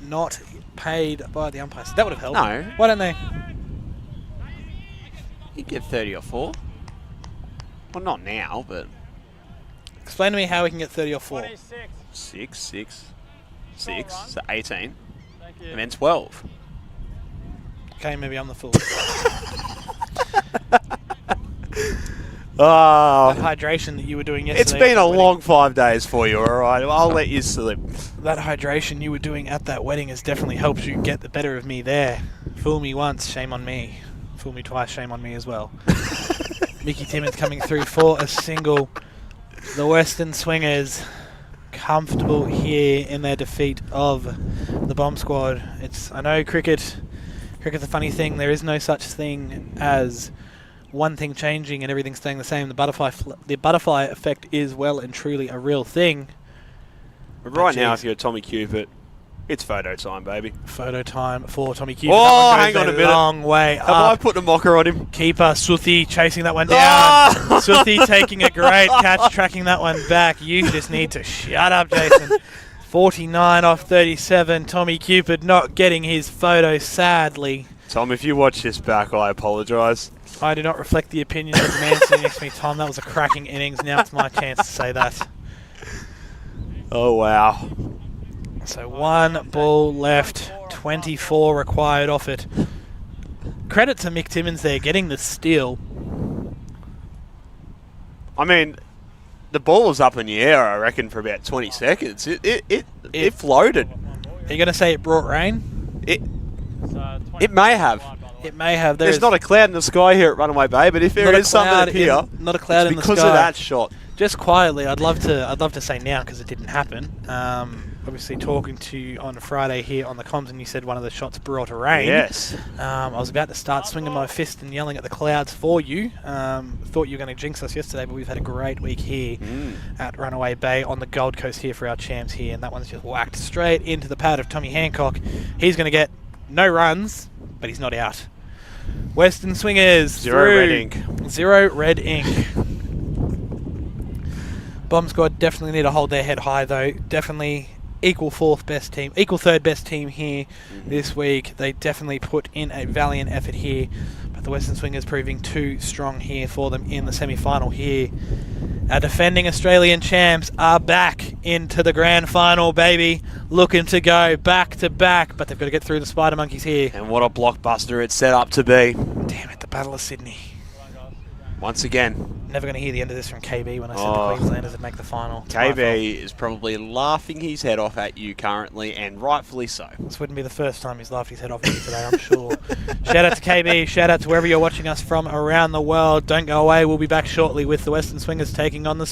Not paid by the umpires. That would have helped. No. Why don't they? You get 30 or 4. Well, not now, but... Explain to me how we can get 30 or 4. 6. So 18. And then 12. Okay, maybe I'm the fool. Oh, that hydration that you were doing yesterday. It's been a long 5 days for you, all right? I'll let you slip. That hydration you were doing at that wedding has definitely helped you get the better of me there. Fool me once, shame on me. Fool me twice, shame on me as well. Mickey Timmins coming through for a single. The Western Swingers comfortable here in their defeat of the Bomb Squad. I know cricket's a funny thing. There is no such thing as one thing changing and everything staying the same. The butterfly effect is well and truly a real thing. But right now, if you're Tommy Cupid, it's photo time, baby. Photo time for Tommy Cupid. Oh, hang on a minute. Long way Have up. I put a mocker on him? Keeper Suthi chasing that one down. Suthi taking a great catch, tracking that one back. You just need to shut up, Jason. 49 off 37. Tommy Cupid not getting his photo, sadly. Tom, if you watch this back, I apologise. I do not reflect the opinions of the man sitting next to me, Tom. That was a cracking innings. Now it's my chance to say that. Oh, wow. So 1 ball left, 24 required off it. Credit to Mick Timmins there, getting the steal. I mean, the ball was up in the air, I reckon, for about 20 seconds. It floated. Are you going to say it brought rain? It may have. It may have. There's not a cloud in the sky here at Runaway Bay, but if there is something up here, not a cloud in the sky. Because of that shot. Just quietly, I'd love to say now because it didn't happen. Obviously, talking to you on Friday here on the comms, and you said one of the shots brought a rain. Yes. I was about to start swinging my fist and yelling at the clouds for you. Thought you were going to jinx us yesterday, but we've had a great week here at Runaway Bay on the Gold Coast here for our champs here, and that one's just whacked straight into the pad of Tommy Hancock. He's going to get no runs, but he's not out. Western Swingers 0 red ink. 0 red ink. Bomb Squad definitely need to hold their head high, though. Definitely equal third best team here this week. They definitely put in a valiant effort here, but the Western Swingers proving too strong here for them in the semi-final here. Our defending Australian champs are back into the grand final, baby. Looking to go back to back, but they've got to get through the Spider Monkeys here. And what a blockbuster it's set up to be. Damn it, the Battle of Sydney. Once again. Never going to hear the end of this from KB when I said the Queenslanders would make the final. KB is probably laughing his head off at you currently, and rightfully so. This wouldn't be the first time he's laughed his head off at me today, I'm sure. Shout out to KB. Shout out to wherever you're watching us from around the world. Don't go away. We'll be back shortly with the Western Swingers taking on the